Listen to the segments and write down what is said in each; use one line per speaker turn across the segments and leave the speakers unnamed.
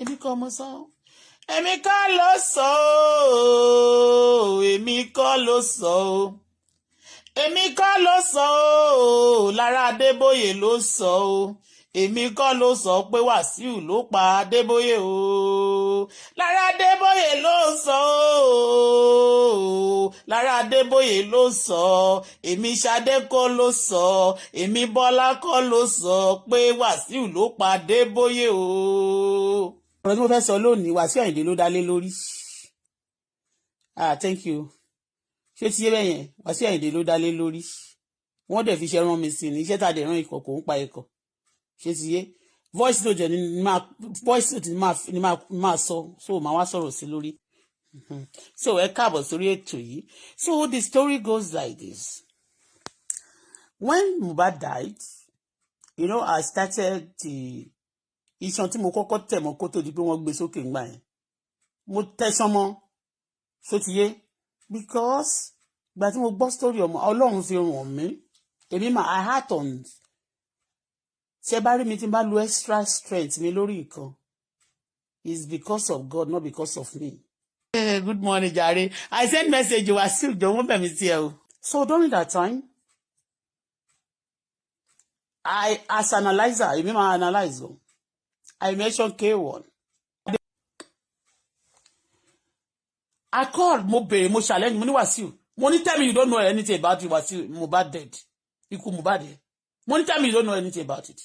èmi kọ́ mo sọ èmi kọ́ ló sọ èmi kọ́ ló sọ èmi kọ́ ló sọ Lara Adeboye ló sọ èmi kọ́ ló sọ pé Wàsíù ló pa Adébóyè o Lara Adeboye ló sọ Lara Adeboye ló sọ èmi Ṣadé kọ́ ló sọ èmi Bọ́lá kọ́ ló sọ pé Wàsíù ló pa Adébóyè o. ọ̀rọ̀ tí mo fẹ́ sọ lónìí Wàsíù Àyìndé ló dálé lórí. Thank you. ṣé ti yé bẹ́yẹn Wàsíù Àyìndé ló dálé lórí. wọ́n dẹ̀ fi ṣe rán mi sí ní iṣẹ́ tàdé rán ikọ̀ kò ń pa ikọ̀. ṣé ti yé voice note ni máa sọ so máa wá sọ̀rọ̀ sí lórí. So ẹ káàbọ̀ sórí ètò yìí. So the story goes like this. When Mohbad died, you know, I started the iṣan tí mo kọ́kọ́ tẹ̀ mọ́ kó tó di pé wọ́n gbé sókè ńgbà yẹn. Mo tẹ̀sán mọ́ so ti yé because ìgbà tí mo gbọ́ story ọmọ Ọlọ́run fi ràn mí èmi mà I had on ṣe bá rí mi tí n bá lo extra strength mi lórí nǹkan is because of God not because of me. Hey, good morning jare I send message you are still jọ wọ́n bẹ̀ mí sí ẹ o. So during that time I as analyzer èmi máa analyze o I mentioned K1. I called mo bèrè mo challenge mo ní Wàsíù mo ní tell me you don't know anything about it Wàsíù Mohbad dead ikú Mohbad yẹn mo ní tell me you don't know anything about it.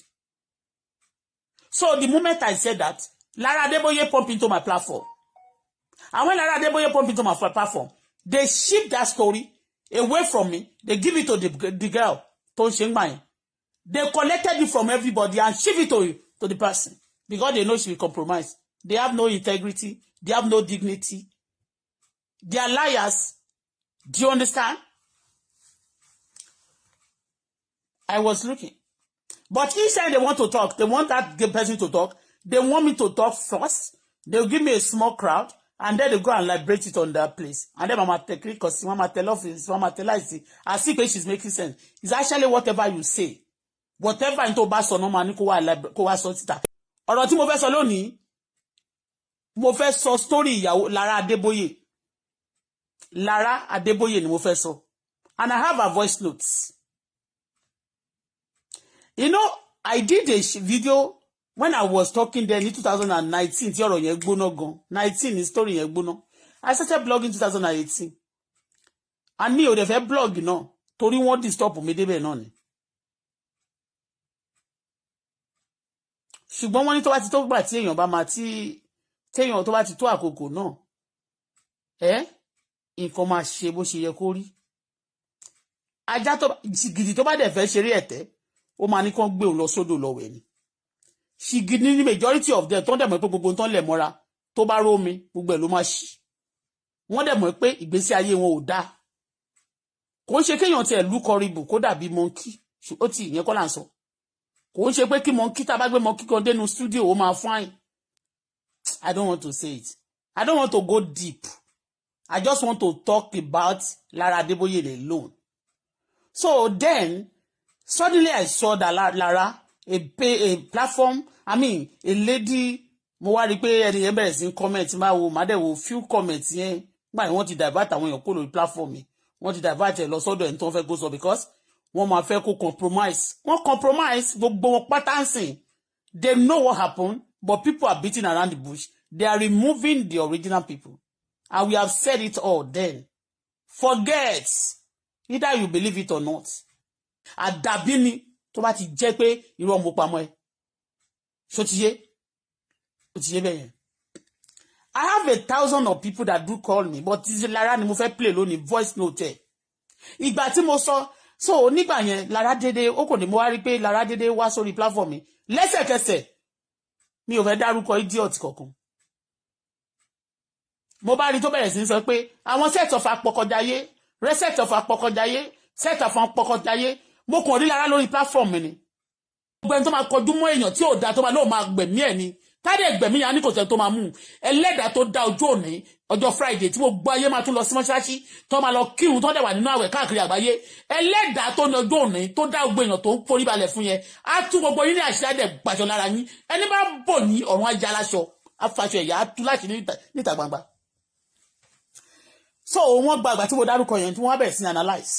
So the moment I said that Lara Adeboye pump into my platform and when Lara Adeboye pump into my platform they shift that story away from me they give it to the girl tó ń ṣe ń gbà yẹn they collected it from everybody and shift it to the person because they know she will compromise. They have no integrity. They have no dignity. They are liars. Do you understand? I was looking. But each time they want to talk, they want that person to talk. They want me to talk first. They'll give me a small crowd. And then they go and liberate it on that place. And then Mama Tekri, because Mama tell office, Mama tell I see. I see when she's making sense. It's actually whatever you say. Whatever into baso no mani ko wa so tita. Ọ̀rọ̀ tí mo fẹ́ sọ lónìí, mo fẹ́ sọ story ìyàwó Lara Adeboye. Lara Adeboye ni mo fẹ́ sọ. And I have her voice notes. You know, I did a video when I was talking then in 2019. Tí ọ̀rọ̀ yẹn gbóná gan. 19 is story yẹn gbóná. I started blogging 2018. And mi ò dẹ̀ fẹ́ blog náà torí wọ́n disturb mi débẹ̀ náà ni. Ṣùgbọ́n wọ́n ní tó bá ti tó gbà tí èèyàn bá máa téèyàn tó bá ti tó àkókò náà nǹkan máa ṣe bó ṣe yẹ kó rí. Ajá tó gidi tó bá dẹ̀ fẹ́ ṣeré ẹ̀tẹ́ ó máa ní kán gbé òun lọ sódò lọ wẹ̀ ni. Ṣìgìdì ní majority of them tó ń dẹ̀ mọ̀ pé gbogbo tó ń lẹ̀ mọ́ra tó bá rómi gbogbo ẹ̀ ló máa ṣì. Wọ́n dẹ̀ mọ̀ pé ìgbésí ayé wọn ò dáa. Kò ń ṣe kéèyàn tiẹ̀ lú kọrìbù kó dàbí monkey ó ti ìyẹn kọ́ là ń sọ. Kò ń ṣe pé kí monkey tá bá gbé monkey kan dénú studio ó máa fine. I don't want to say it. I don't want to go deep. I just want to talk about Lara Adeboye alone. So then, suddenly I saw that Lara, a platform, I mean, a lady, mo wá rí pé ẹni yẹn bẹ̀rẹ̀ sí comment, máa wo, máa dẹ̀ wo few comments yẹn, gbà wọ́n ti divert àwọn èèyàn kó lórí platform mi. Wọ́n ti divert ẹ̀ lọ sọ́dọ̀ ẹni tó ń fẹ́ go so because wọ́n máa fẹ́ kó compromise. Wọ́n compromise, gbogbo wọn pátá ń sìn. They know what happened, but people are beating around the bush. They are removing the original people. And we have said it all then. Forget. Either you believe it or not. Àdàbí ni tó bá ti jẹ́ pé irọ́ mo pamọ́ ẹ. Ṣó ti yé? Ó ti yé bẹ́ẹ̀ yẹn. I have 1,000 of people that do call me, but this Lara ni mo fẹ́ play lónìí voice note. Ìgbà tí mo sọ, so nígbà yẹn Lara dédé, ó kò ní mo wá rí pé Lara dédé wá sórí platform mi. Lẹ́sẹ̀kẹsẹ̀, mi ò fẹ́ dárúkọ idiot kankan. Mo bá rí tó bẹ̀rẹ̀ sí sọ pé àwọn set of apọkọjáyé, reset of apọkọjáyé, set of apọkọjáyé, mo kàn rí Lara lórí platform mi ni. Gbogbo ẹni tó máa kọjú mọ́ èèyàn tí ò dá tó máa lóò máa gbẹ̀mí ẹ̀ ni. Tádé gbẹ̀mí yẹn á ní kò tẹ́ tó máa mú. Ẹlẹ́dàá tó dá ọjọ́ òní, ọjọ́ Friday tí gbogbo ayé máa tún lọ sí mọ́ṣáláṣí tó máa lọ kírun tó dẹ̀ wà nínú àwẹ̀ káàkiri àgbáyé. Ẹlẹ́dàá tó ní ọjọ́ òní tó dá gbogbo èèyàn tó ń forí balẹ̀ fún yẹn á tún gbogbo yín ní àṣírí dẹ̀ gbàjọ lára yín. Ẹni bá bò ní ọ̀run ajá aláṣọ afaṣọ ẹ̀yà tú láti níta gbangba. So wọ́n gba àgbà tí mo dárúkọ yẹn tí wọ́n bẹ̀rẹ̀ sí analyse.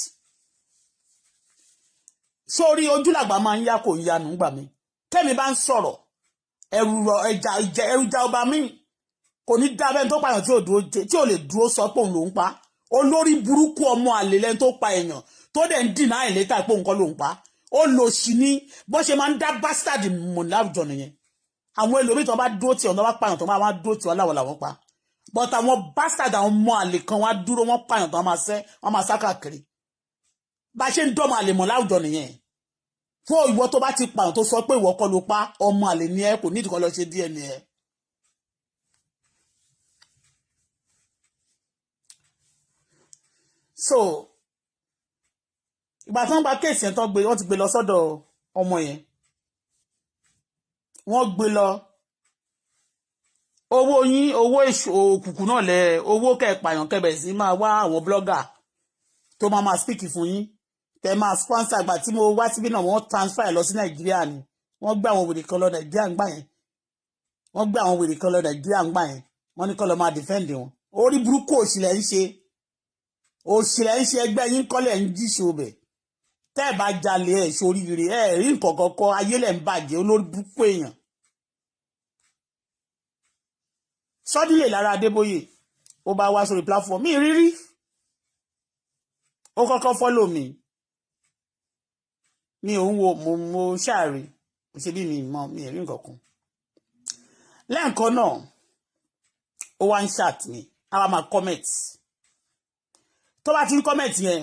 Sórí ojúlàgbà máa ń yá kò ń yanu gbà mí. Tẹ́mi bá ń sọ̀rọ̀ ẹrù ja ọba mi kò ní dá bẹ́ẹ̀ tó pààyàn tí ò lè dúró sọ pé òun ló ń pa. Olórí burúkú ọmọ àlè lẹ́ni tó pa èèyàn tó dẹ̀ ń dìnnà àìlétà pé òun kọ́ ló ń pa. Ó lò sí ní bó ṣe máa ń dá bastard mọ̀ láwùjọ nìyẹn. Àwọn ẹlòmíì tó bá dúró tí ọ̀nà bá pààyàn tó máa dúró tí wọ́n láwọ̀ làwọn pa. But àwọn bastard àwọn ọmọ àlè kan wá dúró wọ́n pààyàn tó wọ́n máa sá káàkiri. Bá ṣe ń dọ́mọ àlè mọ̀ láwùjọ nìyẹn. Fún ìwọ tó bá ti pààyàn tó sọ pé ìwọ kọ́ ló pa ọmọ àlè ni ẹ kò nídìí kan lọ ṣe DNA. So ìgbà tó ń gba kéèsì yẹn tó gbé wọ́n ti gbé lọ sọ́dọ̀ ọmọ yẹn wọ́n gbé lọ owó yín owó òkùnkùn náà lẹ owó kẹpàyàn kẹbẹ̀ sí máa wá àwọn blogger tó máa speak fún yín tẹ máa sponsor àgbà tí mo wá síbí náà wọ́n transfer lọ sí Nàìjíríà ni wọ́n gbé àwọn wèrè kan lọ Nàìjíríà ń gbà yẹn wọ́n gbé àwọn wèrè kan lọ Nàìjíríà ń gbà yẹn wọ́n ní kọ́ lọ máa defend wọn orí burúkú òṣìlẹ̀ ń ṣe ẹgbẹ́ yín kọ́lẹ̀ ń jíṣe ọbẹ̀ tẹ́ ẹ̀ bá jalè ẹ̀ ṣoríire ẹ̀ rí nǹkan kọ́kọ́ ayé lẹ̀ ń bàjẹ́ olórí burúkú èèyàn. Suddenly Lara Adeboye ó bá wá sórí platform mi rírí ó kọ́kọ́ follow mi ò ń wo mo ṣàárẹ̀ ṣe bí mi mọ mi rí nǹkan kan lẹ́ẹ̀kan náà ó wá ń chat mi àwa máa comment tó bá ti ń comment yẹn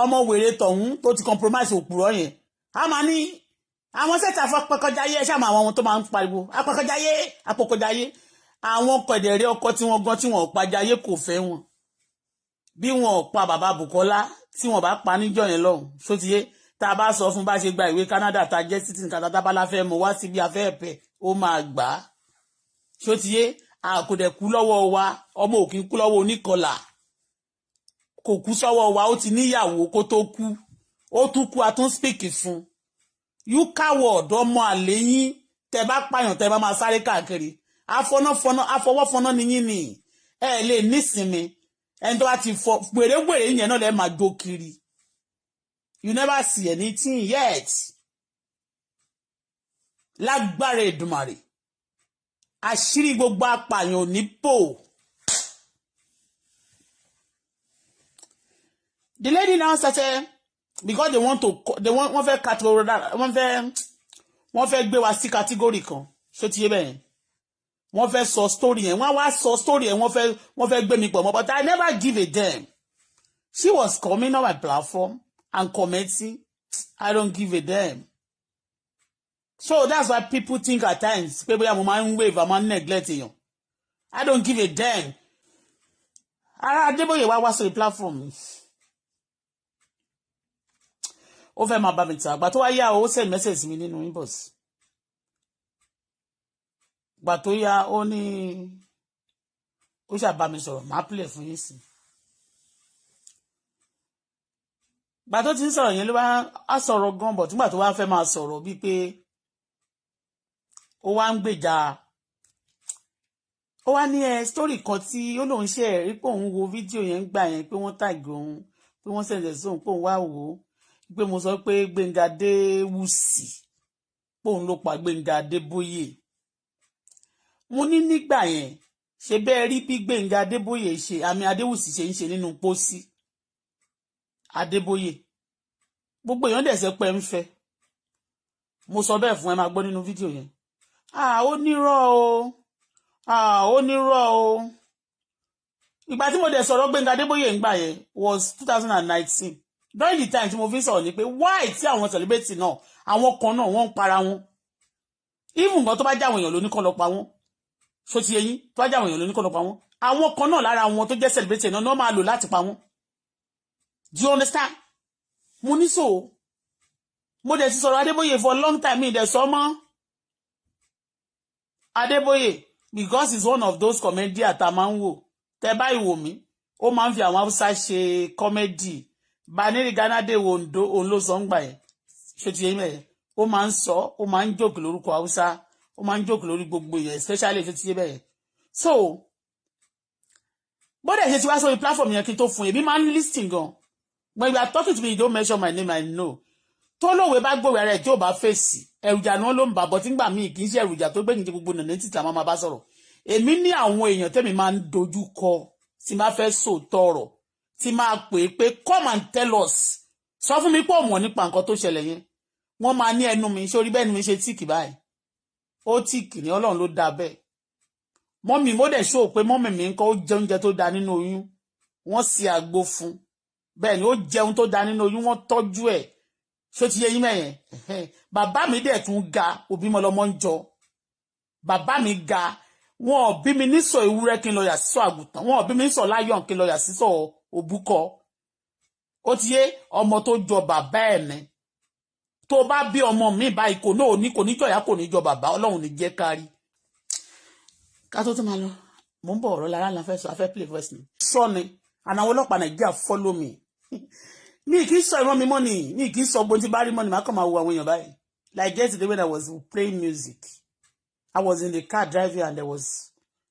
ọmọ wèrè tọ̀hún tó ti compromise òpùrọ̀ yẹn a máa ní àwọn sẹ́ta afọ́pẹ́kọjáyé ẹ ṣàmà àwọn tó máa ń pariwo apọ̀kọjáyé àwọn kọ̀dẹ̀rẹ́ ọkọ tí wọ́n gan tí wọ́n pàjáyé kò fẹ́ wọn bí wọn pa bàbá Bùkọ́lá tí wọ́n bá pa níjọ́ yẹn lọ́hùn ṣótiyé tá a bá sọ fún bá ṣe gba ìwé Canada tá a jẹ́ citizen Canada bá la fẹ́ mọ̀ wá síbi afẹ́ ẹ̀pẹ́ ó máa gbà á ṣótiyé àkòdẹ̀kú lọ́wọ́ wa ọmọ òkín kú lọ́wọ́ oníkọlà kò kú sọ́wọ́ wa ó ti níyàwó kó tó kú ó tún kú a tún speak fún you coward ọmọ àlè yín tẹ bá pààyàn tẹ bá máa sáré káàkiri afọwọ́fọná ni yín ni ẹ lè nísinmi ẹni tó bá ti fọ gbèrègbèrè yẹn náà lẹ máa jó kiri you never see anything yet lágbára Èdùmàrè àṣírí gbogbo apààyàn ò ní pò. The lady now started because they want wọ́n fẹ́ category wọ́n fẹ́ gbé wa sí category kan ṣó ti yé bẹ́ẹ̀ wọ́n fẹ́ sọ story yẹn wọ́n wá sọ story yẹn wọ́n fẹ́ gbé mi pọ̀ mọ́ but I never give a damn. She was coming on my platform and commenting. I don't give a damn. So that's why people think at times pé bóyá mo máa ń wave àmọ́ neglect èèyàn. I don't give a damn. Lara Adeboye wá sórí platform. Ó fẹ́ máa bá mi ta gbà tó wá yá ó send message mi nínú inbox gbà tó yá ó ní ó ṣàbá mi sọ̀rọ̀ máa play fún yín sí gbà tó ti ń sọ̀rọ̀ yẹn ló bá á sọ̀rọ̀ gan bọ̀ nígbà tó wá fẹ́ máa sọ̀rọ̀ bíi pé ó wá ń gbèjà ó wá ní story kan tí ó lóun ṣe rí pé òun wo fídíò yẹn ń gbà yẹn pé wọ́n tag òun pé wọ́n sẹ̀ǹdẹ̀ sóhun pé òun wá wò ó pé mo sọ pé Gbénga Adéwùsì pé òun ló pa Gbénga Adébóyè mo ní nígbà yẹn ṣe bẹ́ẹ̀ rí bí Gbénga Adébóyè ṣe àmì Adéwùsì ṣe ń ṣe nínú pósí Adébóyè gbogbo èèyàn dẹ̀ ṣe pé ń fẹ́ mo sọ bẹ́ẹ̀ fún ẹ máa gbọ́ nínú fídíò yẹn ó nírọ́ o ìgbà tí mo dẹ̀ sọ̀rọ̀ Gbénga Adébóyè ń gbà yẹn was 2019 during the time tí mo fi sọ̀rọ̀ ni pé why tí àwọn celebrity náà àwọn kan náà wọ́n ń para wọn even nǹkan tó bá jáwọn èèyàn ló ní kọ́ lọ pa wọ́n so ti eyín tó bá jáwọn èèyàn ló ní kọ́ lọ pa wọ́n àwọn kan náà lára wọn tó jẹ́ celebrity náà máa lò láti pa wọ́n do you understand mo ní so mo dẹ̀ ti sọ̀rọ̀ Adébóyè for a long time mi dẹ̀ sọ mọ́ Adébóyè because he's one of those comedy àtàmáà ń wò tẹ́ bá ìwò mi ó máa ń fi àwọn Haúsá ṣe comedy Baniri Ganade Wondo òun ló sọ ń gbà yẹn ṣó ti yé mẹ́ẹ̀ ó máa ń sọ ó máa ń jòkè lórúkọ Haúsá ó máa ń joke lórí gbogbo yẹn especially tó ti yé bẹ́ẹ̀. So bọ́dẹ̀ ṣe ti wá sórí platform yẹn kí n tó fún èmi máa ń listing gan. When you are talking to me, you don't mention my name, I know. Tó lówe bá gbòwe ara ẹ̀ tí ò bá fèsì èròjà náà ló ń bà bọ́ tí ń gbà míì kì í ṣe èròjà tó gbé ní gbogbo nàní títà máa bá sọ̀rọ̀. Èmi ní àwọn èèyàn tẹ́mi máa ń dojú kọ tí máa fẹ́ sòótọ́ ọ̀rọ̀ tí máa pè é pé come and tell us. Sọ fún mi pé ò mọ̀ nípa nǹkan tó ṣẹlẹ̀ yẹn. Wọ́n máa ní ẹnu mi sórí bẹ́ẹ̀ ni mi ṣe tíìkì báyìí. Ó tíìkì ní Ọlọ́run ló dá bẹ́ẹ̀. Mọ́mì mo dẹ̀ ṣó pé mọ́mì mi ń kọ́ ó jẹ oúnjẹ tó da nínú oyún. Wọ́n sì àgbo fún. Bẹ́ẹ̀ ni ó jẹun tó da nínú oyún wọ́n tọ́jú ẹ̀. Ṣó ti yé yín mẹ́yẹn. Bàbá mi dẹ̀ tún ga òbí mo lọ́mọ ń jọ. Bàbá mi ga wọn ò bí mi nísọ ewúrẹ́ kí n lọ yà sísọ àgùntàn. Wọn ò bí mi nísọ láyọ̀n kí n lọ yà sísọ òbúkọ. Ó ti yé ọmọ tó jọ bàbá ẹ̀ ni. Tó bá bí ọmọ mi báyìí kò ní jọ̀yà kò ní jọ bàbá Ọlọ́run ní jẹ́ kárí. Ká tó máa lọ mo ń bọ̀ ọ̀rọ̀ lára la fẹ́ sọ afẹ́ play voice ni. Sọ ni àwọn ọlọ́pàá Nàìjíríà follow me. Mi kì í sọ ìran mi mọ́ ni mi kì í sọ gbóntí bá rí mọ́ ni màá kàn máa wo àwọn èèyàn báyìí. Like yesterday when I was playing music, I was in the car driving and there was,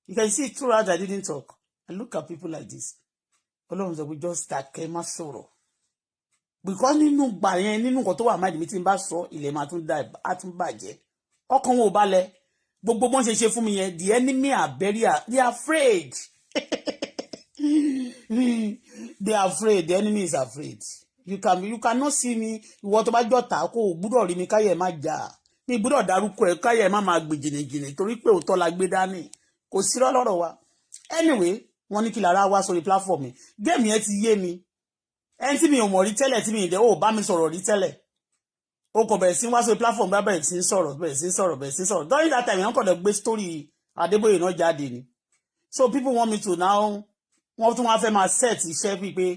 you can see throughout I didn't talk. I look at people like this. Ọlọ́run sọ pé just dákẹ́ má sọ̀rọ̀. Because nínú gbà yẹn nínú nǹkan tó wà máa dì mí tí n bá sọ ilẹ̀ máa tún dá á tún bàjẹ́. Ọkàn wọn ò balẹ̀. Gbogbo bọ́n ṣe fún mi yẹn the enemy are very they are afraid. They are afraid. The enemy is afraid. You cannot see me. Ìwọ tó bá jọ̀tá kó o gbúdọ̀ rí mi káyẹ̀ má jà. Mi gbúdọ̀ dárúkọ ẹ̀ káyẹ̀ má máa gbè jìnnìjìnnì torí pé òótọ́ la gbé dání. Kò sí lọ́rọ̀ wa. Anyway, wọ́n ní kí Lara wá sórí platform mi. Game yẹn ti yé mi. Ẹni tí mi ò mọ̀ rí tẹ́lẹ̀ tí mi ìdẹ́ ò bá mi sọ̀rọ̀ rí tẹ́lẹ̀. Ó kò bẹ̀rẹ̀ sí wá sórí platform bẹ̀rẹ̀ sí sọ̀rọ̀. During that time, wọ́n kàn lọ gbé story Adeboye náà jáde ni. So people want me to now wọ́n tún wá fẹ́ máa set iṣẹ́ pípé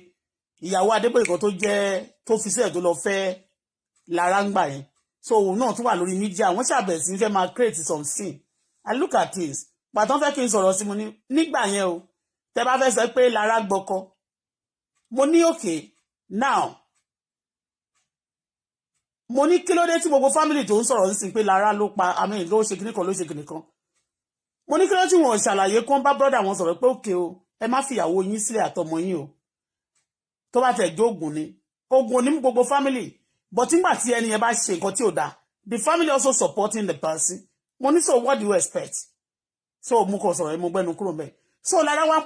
ìyàwó Adébóyè kan tó fi sílẹ̀ tó lọ fẹ́ Lara ń gbà yẹn. So òun náà tún wà lórí media wọ́n ṣàbẹ̀ sí fẹ́ máa create some scene. I look at things pàtó fẹ́ kí n sọ̀rọ̀ sí mo ní nígbà yẹn o tẹ́ bá fẹ́ sọ pé Lara gbọ́kọ mo ní okay now mo ní kí ló dé tí gbogbo family tó ń sọ̀rọ̀ ń sìn pé Lara ló pa àmì ló ṣe kíní kan mo ní kí ló tí wọ́n ṣàlàyé kán bá brother wọn sọ̀rọ̀ pé okay o ẹ má fìyàwó yín sílẹ̀ àtọmọ yín o tó bá tẹ̀ jó ogun ní gbogbo family but nígbà tí ẹni yẹn bá ṣe nǹkan tí ò dáa the family also supporting the person mo ní so what do you expect so mo kàn sọ̀rọ̀ mo gbẹ́nu kúrò ńbẹ̀ so Lara wá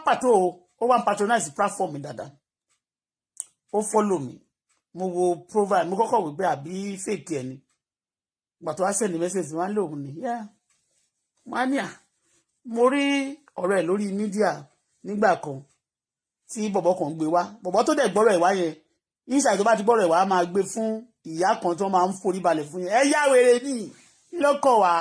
ń patronize platform mi dáadáa ó follow mi mo wo provide mo kọ́kọ́ wí pé àbí fake ẹni gbà tó wá send message wá lóhùn ni mania mo rí ọ̀rẹ́ lórí media nígbà kan tí bọ̀bọ̀ kan gbé wá bọ̀bọ̀ tó dẹ̀ gbọ́rọ̀ ẹ̀ wá yẹn inside tó bá ti gbọ́rọ̀ ẹ̀ wá máa gbé fún ìyá kan tó máa ń forí balẹ̀ fún yẹn ẹ yá wèrè ní lọ́kọ̀ wá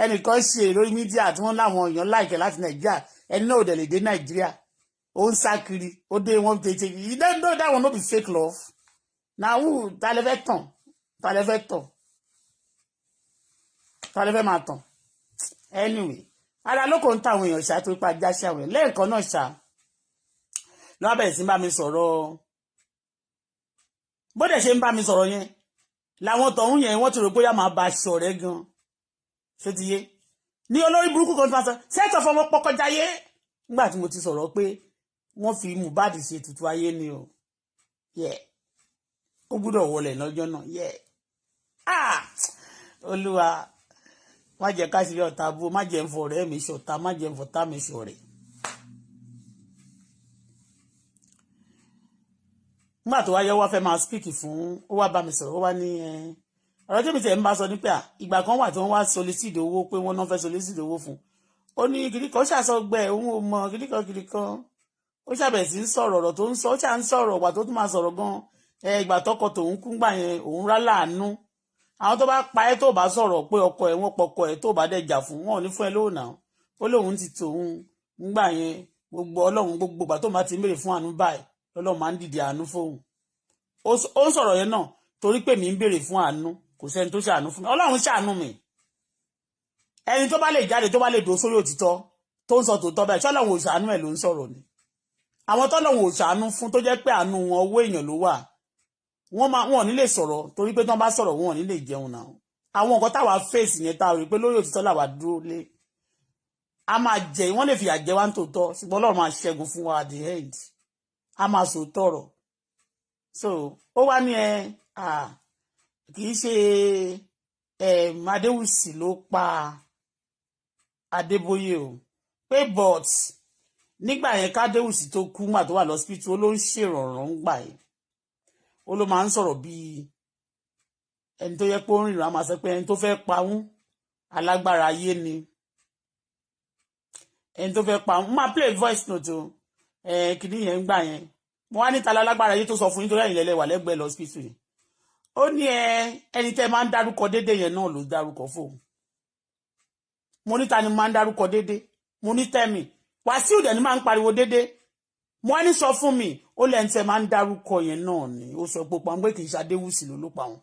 ẹnìkan ṣe lórí media tí wọ́n láwọn èèyàn láìkẹ́ láti Nàìjíríà ẹni náà ò dẹ̀ lè dé Nàìjíríà ó ń sá kiri ó dé wọ́n tètè you don't know that one no be fake love na who ta lè fẹ́ máa tàn anyway ara lóko ń tàwọn èèyàn ṣá tó pa já ṣàwọn lẹ́ẹ̀kan náà ṣá lọ́wọ́ bẹ̀rẹ̀ sí bá mi sọ̀rọ̀ bóde ṣe ń bá mi sọ̀rọ̀ yẹn làwọn tọ̀hún yẹn wọ́n ti rò bóyá máa ba aṣọ rẹ̀ gan ṣé ti yé ní olórí burúkú kan tó máa sọ sẹ́tọ̀ fọmọ pọkọjáyé nígbà tí mo ti sọ̀rọ̀ pé wọ́n fi Mohbad ṣe tutù ayé ni o ó gbúdọ̀ wọlé lọ́jọ́ náà olúwa má jẹ́ ká sílẹ̀ ọ̀tá bó má jẹ́ ń fọ ọ̀rẹ́ mi ṣọ̀tá má jẹ́ ń fọ̀tá mi ṣọ̀rẹ́. nígbà tó wáyé wá fẹ́ máa speak fún ó wá bá mi sọ̀rọ̀ ó wá ní ọ̀rọ̀ tí mi tẹ̀ ń bá sọ ní pé ìgbà kan wà tí wọ́n wá solicit owó pé wọ́n náà fẹ́ solicit owó fún ó ní kìdíkan ó ṣàṣọgbẹ́ òun ò mọ kìdíkan ó ṣàbẹ̀ sí ń sọ̀rọ̀ ọ̀rọ̀ tó ń sọ ó ṣà ń sọ̀rọ̀ ọ̀gbà tó tún máa sọ̀rọ̀ gan ìgbà tọkọ tòun kú gbà yẹn òun rá láàánú àwọn tó bá pa ẹ́ tó bá sọ̀rọ̀ pé ọkọ ẹ̀ wọ́n pọkọ ẹ̀ tó bá dẹ̀ jà fún wọn ò ní fún ẹ lóhùn náà ó lóun ti tòun ńgbà yẹn gbogbo Ọlọ́run gbogbo ìgbà tó máa ti ń béèrè fún àánú báyìí Ọlọ́run máa ń dìde àánú fóun ó ń sọ̀rọ̀ yẹn náà torí pé mi ń béèrè fún àánú kò sẹ́ni tó ṣàánú fún mi Ọlọ́run ṣàánú mi ẹni tó bá lè jáde tó bá lè dó sórí òtítọ́ tó ń sọ tòótọ́ báyìí ṣọ́lọ́run ò ṣàánú ẹ̀ ló ń sọ̀rọ̀ ni àwọn tọ́lọ́run ò ṣàánú fún tó jẹ́ pé àánú wọn owó èèyàn ló wà wọn ò ní lè sọ̀rọ̀ torí pé tí wọ́n bá sọ̀rọ̀ wọn ò ní lè jẹun náà àwọn nǹkan táwa face yẹn tá a rí pé lórí òtítọ́ làwa dúró lé a máa jẹ wọ́n lè fìyà jẹ wá ń tòótọ́ ṣùgbọ́n Ọlọ́run máa ṣẹ́gun fún wa at the end a máa sọ tọ̀rọ̀ so ó wá ní kì í ṣe Adéwùsì ló pa Adébóyè o pé but nígbà yẹn kádéwùsì tó kú mà tó wà lọ́sípítù ó ló ń ṣèrànràn ń gbà yẹn ó ló máa ń sọ̀rọ̀ bíi ẹni tó yẹ pé ó ń rìnrìn àmọ́ sọ pé ẹni tó fẹ́ pa wọ́n alágbára ayé ni ẹni tó fẹ́ pa wọ́n máa play voice note o kìíní yẹn ń gbà yẹn mo wá níta lálágbára ayé tó sọ fún yín torí ẹ̀yin lẹ́lẹ́wà lẹ́gbẹ̀ẹ́ lọ́sípítù yẹn ó ní ẹni tẹ́ máa ń dárúkọ déédé yẹn náà ló dárúkọ fóun mo níta ni máa ń dárúkọ déédé mo ní tẹ́mi Wàsíù dẹ̀ ni máa ń pariwo déédé mo wá ní sọ fún mi ó lẹ́ni tẹ́ máa ń dárúkọ yẹn náà ni ó sọ pé pàǹgbé kì í ṣe Adéwùsì ló ló pa wọn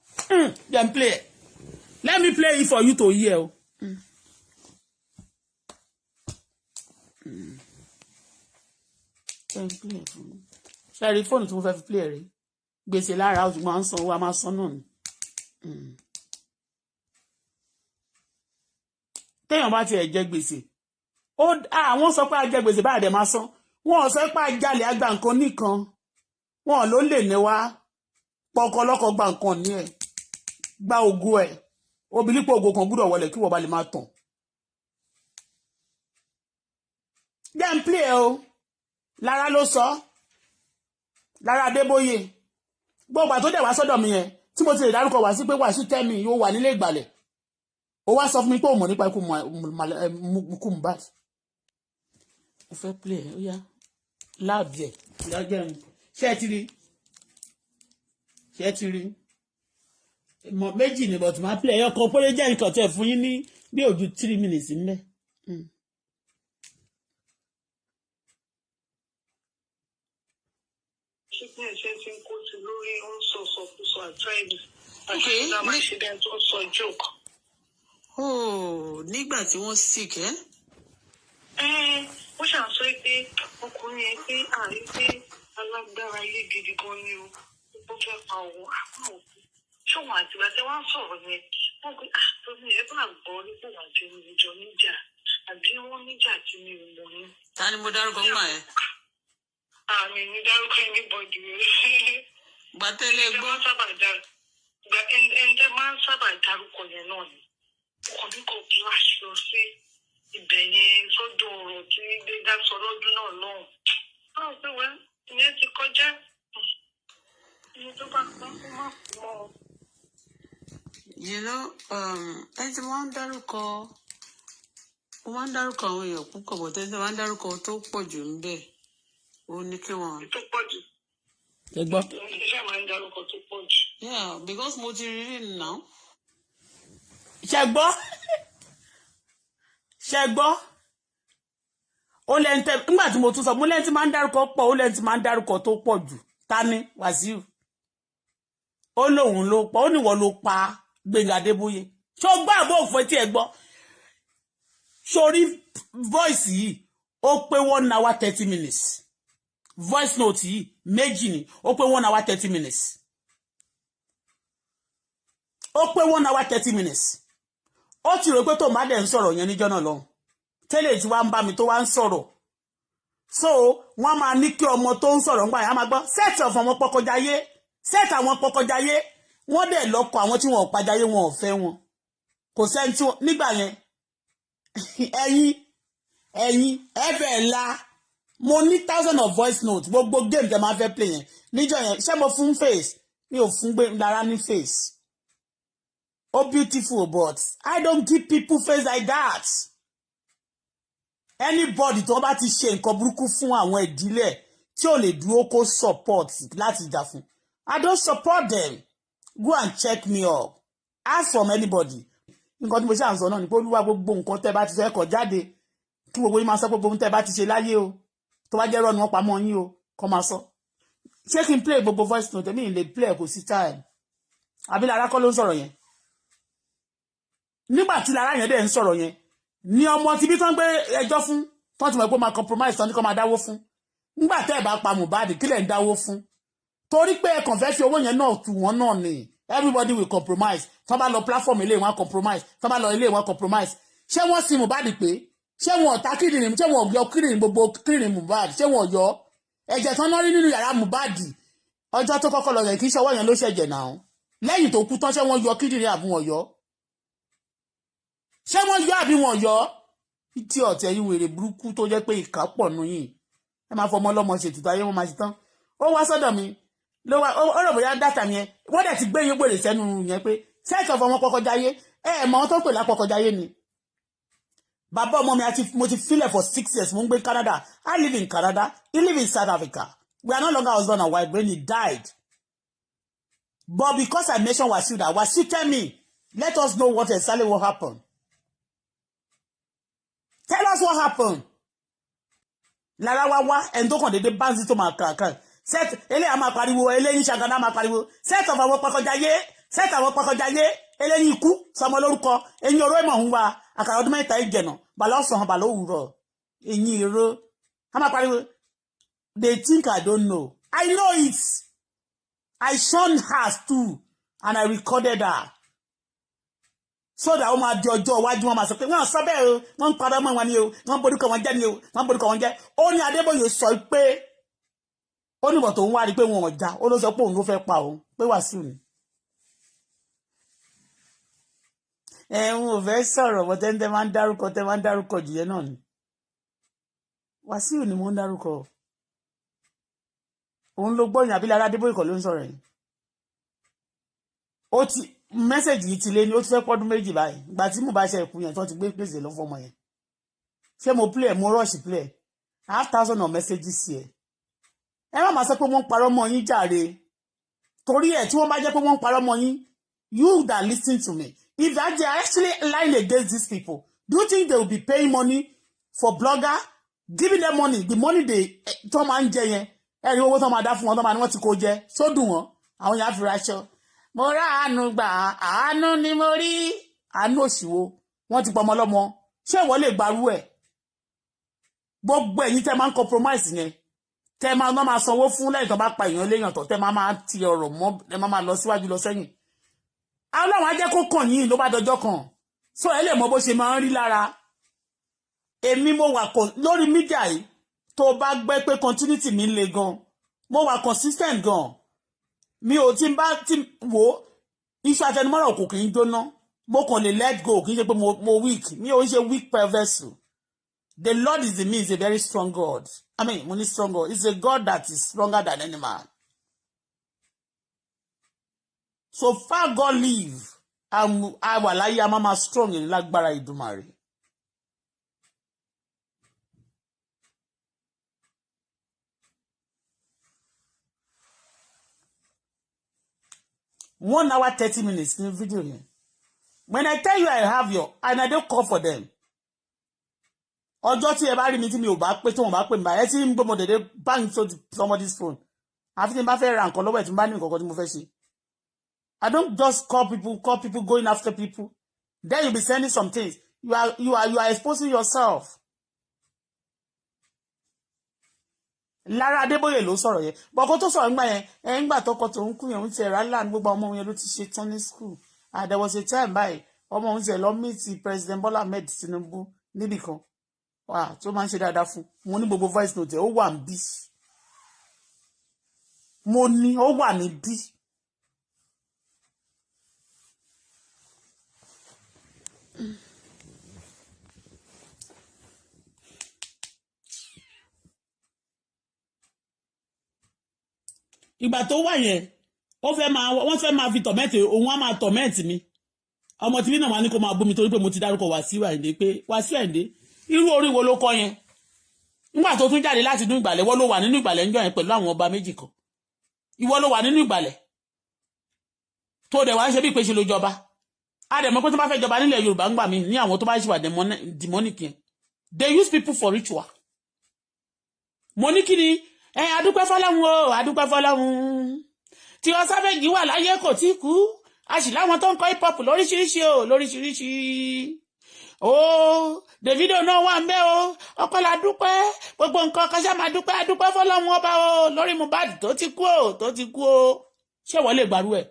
then play it. Let me play it for you to hear o. Ṣé rí fóònù tí mo fẹ́ fi play rí gbèsè lára ó ti máa ń san owó a máa san náà ni. Téèyàn bá tiẹ̀ jẹ gbèsè àwọn sọ pé a jẹ gbèsè báyìí dẹ̀ máa san wọn sọ pé a jalè àgbà nǹkan nìkan wọn ló lè ní wá pọkọlọkọ gba nǹkan ní ẹ gba ògo ẹ obìnrin pé ògo kan gbúdọ̀ wọlé kí wọ́n bá lè máa tàn. Then play o Lara ló sọ Lara Adeboye gbogbo àtó dẹ̀ wá sọ́dọ̀ mi yẹn tí mo ti lè dárúkọ wá sí pé wà sí tẹ́mi yóò wà nílé ìgbàlẹ̀ ó wá sọ fún mi pé ó mọ̀ nípa ikú Mohbad mo fẹ́ play ó yá láàbì ẹ̀ lọ́jọ́ mi ṣé ẹ ti rí méjì ni but máa play ẹyọ kan péré jẹ́ nǹkan tẹ̀ fún yín ní bí ojú 3 minutes ńlẹ̀. Nígbà tí wọ́n sick
ó ṣàǹsọ pé ọkùnrin yẹn pé àárí pé alágbára ilé gidi gan ni ó fẹ́ pa òun àpáwọ̀ ṣọ́wọ́n àti ìgbà tí wọ́n sọ̀rọ̀ yẹn wọ́n pe àtọ́ni ẹ̀ bá gbọ́ nípò wà jẹ́ ìjọ níjà àbí wọ́n níjà tí mi ò mọ̀ ní.
Ta ni mo dárúkọ ń gbà yẹn?
Àmì ní dárúkọ anybody rẹ̀.
Gbàtẹ́lẹ̀ gbọ́.
Ẹnjẹ́ máa ń sábà dárúkọ yẹn náà ni. Ọkọ̀ bí kò flash lọ sí ibẹ̀ yẹn sọ́dọ̀ ọ̀rọ̀ tí gbégbá sọ lọ́dún náà lọ́hùn. Báwo pé wẹ́ ìyẹn ti kọjá. Ìyẹn tó bá kọ́ ó má mọ́ ọ.
You know, ẹni tí wọ́n ń dárúkọ àwọn èèyàn púpọ̀ bọ̀ tẹ́lẹ̀ wọ́n ń dárúkọ tó pọ̀ jù ń bẹ̀ ó ní kí wọ́n.
Tó pọ̀ jù.
Ẹ gbọ́.
Iṣẹ́ máa ń dárúkọ tó pọ̀ jù.
Yeah, because mo ti rí rí now. Ṣé gbọ́? Ó lẹ́ni tẹ́ nígbà tí mo tún sọ mo lẹ́ni tí máa ń dárúkọ pọ̀ ó lẹ́ni tí máa ń dárúkọ tó pọ̀ jù ta ni Wàsíù. Ó lóun ló pa ó níwọ̀ ló pa Gbénga Adébóyè ṣó gbọ́ àbó òfin tí ẹ gbọ́ sórí voice yìí ó pé 1 hour 30 minutes voice note yìí méjì ni ó pé 1 hour 30 minutes ó pé 1 hour 30 minutes ó ti rò pé tó má dẹ̀ ń sọ̀rọ̀ yẹn níjọ́ náà lọ́hùn tẹ́lẹ̀ tí wá ń bá mi tó wá ń sọ̀rọ̀ so wọ́n máa ní kí ọmọ tó ń sọ̀rọ̀ ń gbà yẹn á máa gbọ́ set of ọmọ pọkọjáyé set àwọn pọkọjáyé wọ́n dẹ̀ lọ́kọ àwọn tí wọ́n pàjáyé wọn ò fẹ́ wọn kò sẹ́ni tí nígbà yẹn ẹ̀yin ẹ̀fẹ̀ ńlá mo ní 1000 of voice notes gbogbo game tẹ́ máa fẹ́ play yẹn níjọ́ yẹn ṣé mo fún face mi ò fún gbé Lara ní face oh beautiful but I don't give people face like that anybody tó bá ti ṣe nǹkan burúkú fún àwọn ìdílé tí ò lè dúró kó support láti jà fún I don't support them go and check me up ask from anybody nǹkan tí mo ṣe à ń sọ náà ni pé olúwa gbogbo nǹkan tẹ́ bá ti fẹ́ kọ jáde kí gbogbo yín máa sọ gbogbo ohun tẹ́ bá ti ṣe láyé o tó bá jẹ́ rọ́ ni wọ́n pamọ́ yín o kọ́ máa sọ ṣé kí n play gbogbo voice note mi lè play kò sí time àbí Lara kọ́ ló ń sọ̀rọ̀ yẹn nígbà tí Lara yẹn dẹ̀ ń sọ̀rọ̀ yẹn ni ọmọ tí bí tán gbé ẹjọ́ fún tán ti mọ̀ pé máa compromise tán ní kó máa dáwó fún nígbà tẹ́ ẹ̀ bá pa Mohbad kí lẹ̀ ń dáwó fún torí pé ẹ kàn fẹ́ fi owó yẹn náà tù wọ́n náà ni everybody will compromise tó bá lọ platform ilé wọn compromise tó bá lọ ilé wọn compromise ṣé wọ́n sin Mohbad pé ṣé wọn ta kíndìnrín ṣé wọn yọ kíndìnrín gbogbo kíndìnrín Mohbad ṣé wọn yọ ẹ̀jẹ̀ tán náà rí nínú yàrá Mohbad ọjọ́ tó kọ́kọ́ lọ yẹn kì í ṣọwọ́ yẹn ló ṣẹ̀jẹ̀ náà lẹ́yìn tó kú tán ṣé wọ́n yọ kíndìnrín àbí wọn yọ ṣé wọ́n yọ àbí wọn yọ tí ọ̀tẹ̀ yìí wèrè burúkú tó jẹ́ pé ìkà pọ̀ nù yìí ẹ máa fọmọ ọlọ́mọ ṣètùtù ayé wọn máa ṣe tán ó wá sọ́dọ̀ mi ló wá ó rò bóyá dátà yẹn wọ́n dẹ̀ ti gbé yín gbèrè sẹ́nu yẹn pé sẹ́ẹ̀tì ọ̀fọ̀ wọn kọ́kọ́ jáyé mọ wọn tó pè lápọ̀kọ́ jáyé ni bàbá ọmọ mi mo ti filẹ̀ for 6 years mo ń gbé Canada I live in Canada he live in South Africa we are no longer husband and wife when he died but because I mentioned Wasiu that Wasiu tell me let us know what exactly what happened tell us what happened Lara wá ẹni tó kàn dédé báńsì tó máa kàkà set eléyà máa pariwo eléyìn ṣàgádá máa pariwo set of àwọn pàkọjáyé set àwọn pàkọjáyé eléyìn ikú sọmọ lórúkọ ẹ̀yin ọ̀rọ̀ ìmọ̀ ń wa àkàrà ọdún mẹ́ta ìjẹ̀nà bàlọ́ ọ̀sán bàlọ́ òwúrọ̀ ẹ̀yin ìró a máa pariwo they think I don't know I know it I shone her too and I recorded her so that ó máa di ọjọ́ iwájú wọn máa sọ pé wọ́n sọ bẹ́ẹ̀ o wọ́n ń padà mọ́ wọn ni o wọ́n borúkọ wọn jẹ́ ni o wọ́n borúkọ wọn jẹ́ ó ní Adébóyè sọ pé ó ní bọ̀ tó ń wá rí pé wọn ò já ó ló sọ pé òun ló fẹ́ pa òun pé Wàsíù ni ẹ̀hún ò fẹ́ sọ̀rọ̀ bọ́ tẹ́ máa ń dárúkọ jù yẹn náà ni Wàsíù ni mo ń dárúkọ òun ló gbọ́ yín àbí Lara Adébóyè kọ́ ló ń sọ̀rọ̀ yìí ó ti mẹ́sẹ̀jì yìí ti lé ní ó ti fẹ́ pọ́dún méjì báyìí ìgbà tí mo bá ṣe ẹ̀kú yẹn tó ti gbé pèsè lọ fọmọ yẹn ṣé mo play mo rush play I have thousands of messages here ẹ má máa sọ pé wọ́n ń parọ́ mọ́ yín jàre torí ẹ̀ tí wọ́n bá jẹ́ pé wọ́n ń parọ́ mọ́ yín you that listen to me if that they are actually lying against these people do you think they will be paying money for blogger giving them money the money they tó máa ń jẹ yẹn ẹ̀rí owó tó máa dá fún wọn tó máa ní wọ́n ti kó jẹ sódùn wọn àwọn yẹn á fi raṣọ mo rà àánú gbà àánú ni mo rí àánú òṣìwò wọ́n ti pọmọ lọ́mọ ṣé ìwọ lè gbarú ẹ̀ gbogbo ẹ̀yin tẹ́ máa ń compromise yẹn tẹ́ máa sanwó fún lẹ́yìn tó bá pa èèyàn léèyàn tó tẹ́ máa ti ọ̀rọ̀ mọ́ ẹ máa lọ síwájú lọ sẹ́yìn Ọlọ́run á jẹ́ kó kàn yín ló bá dọjọ́ kan so ẹ lè mọ bó ṣe máa ń rí lára èmi mo wà lórí mídíà yìí tó bá gbẹ́ pé continuity mi le gan mo wà consistent gan mi ò tí bá tí wò iṣu àtẹnumọ́rọ̀ kò kì í jóná mo kàn lè let go kì í ṣe pé mo weak mi ò ń ṣe weak per vessel. The Lord is in me is a very strong God. I mean, when he's strong God, it's a God that is stronger than any man. So far God live, I will lie, I'm mama strong in lágbára Ìdùmarè. One hour 30 minutes in the video here. When I tell you I have your, and I don't call for them. Ọjọ́ tí ẹ bá rí mi tí mi ò bá pé tí wọ́n bá pè mí báyìí tí ń gbé mo dédé bang to somebody's phone. Àfi tí n bá fẹ́ ra nǹkan lọ́wọ́ ẹ̀ tí n bá ní nǹkan tí mo fẹ́ ṣe. I don't just call people going after people. Then you'll be sending some things. You are exposing yourself. Lara Adeboye ló sọ̀rọ̀ yẹn. Bọ̀kọ́ tó sọ̀rọ̀ ńgbà yẹn ńgbà tọkọ tó ń kú yẹn ń ti ẹ̀rọ aláàánú gbogbo ọmọ yẹn ló ti ṣe tán ní school. And there was a time báyìí ọmọ òun ti ẹ̀ lọ meet President Bola Ahmed Tinubu níbì kan. Wà tó máa ń ṣe dáadáa fún mo ní gbogbo voice note ó wà níbí mo ní ó wà níbí ìgbà tó wà yẹn wọ́n fẹ́ máa fi tọ̀mẹ́tì òun á máa tọ̀mẹ́tì mi ọmọ tí mi náà wà ní kó máa bú mi torí pé mo ti dárúkọ Wàsíù Àyìndé pé Wàsíù Àyìndé irú orí wo ló kọ yẹn nígbà tó tún jáde láti inú ìgbàlẹ̀ wọ́n ló wà nínú ìgbàlẹ̀ ńjọ́ yẹn pẹ̀lú àwọn ọba méjì kan ìwọ ló wà nínú ìgbàlẹ̀ tó dẹ̀ wá ń ṣe bí ìpèsè ló jọba a dẹ̀ mọ̀ pé tó bá fẹ́ jọba nílẹ̀ Yorùbá ńgbà mí ní àwọn tó bá ṣì wà demonic yẹn they use people for ritual mo ní kí ni adúpẹ́ fọ́lọ́run o adúpẹ́ fọ́lọ́run tí wọ́n sáfẹ́jì wà láyé kò tí kú a sì láwọn tó ń kọ́ hip hop lóríṣiríṣi o lóríṣiríṣi o Davido náà wà ń bẹ̀ o ọpọlọ adúpẹ́ gbogbo nǹkan kan ṣá máa dúpẹ́ adúpẹ́ fọ́lọ́run ọba o lórí Mohbad tó ti kú o ṣé wọ́n lè gbàrú ẹ̀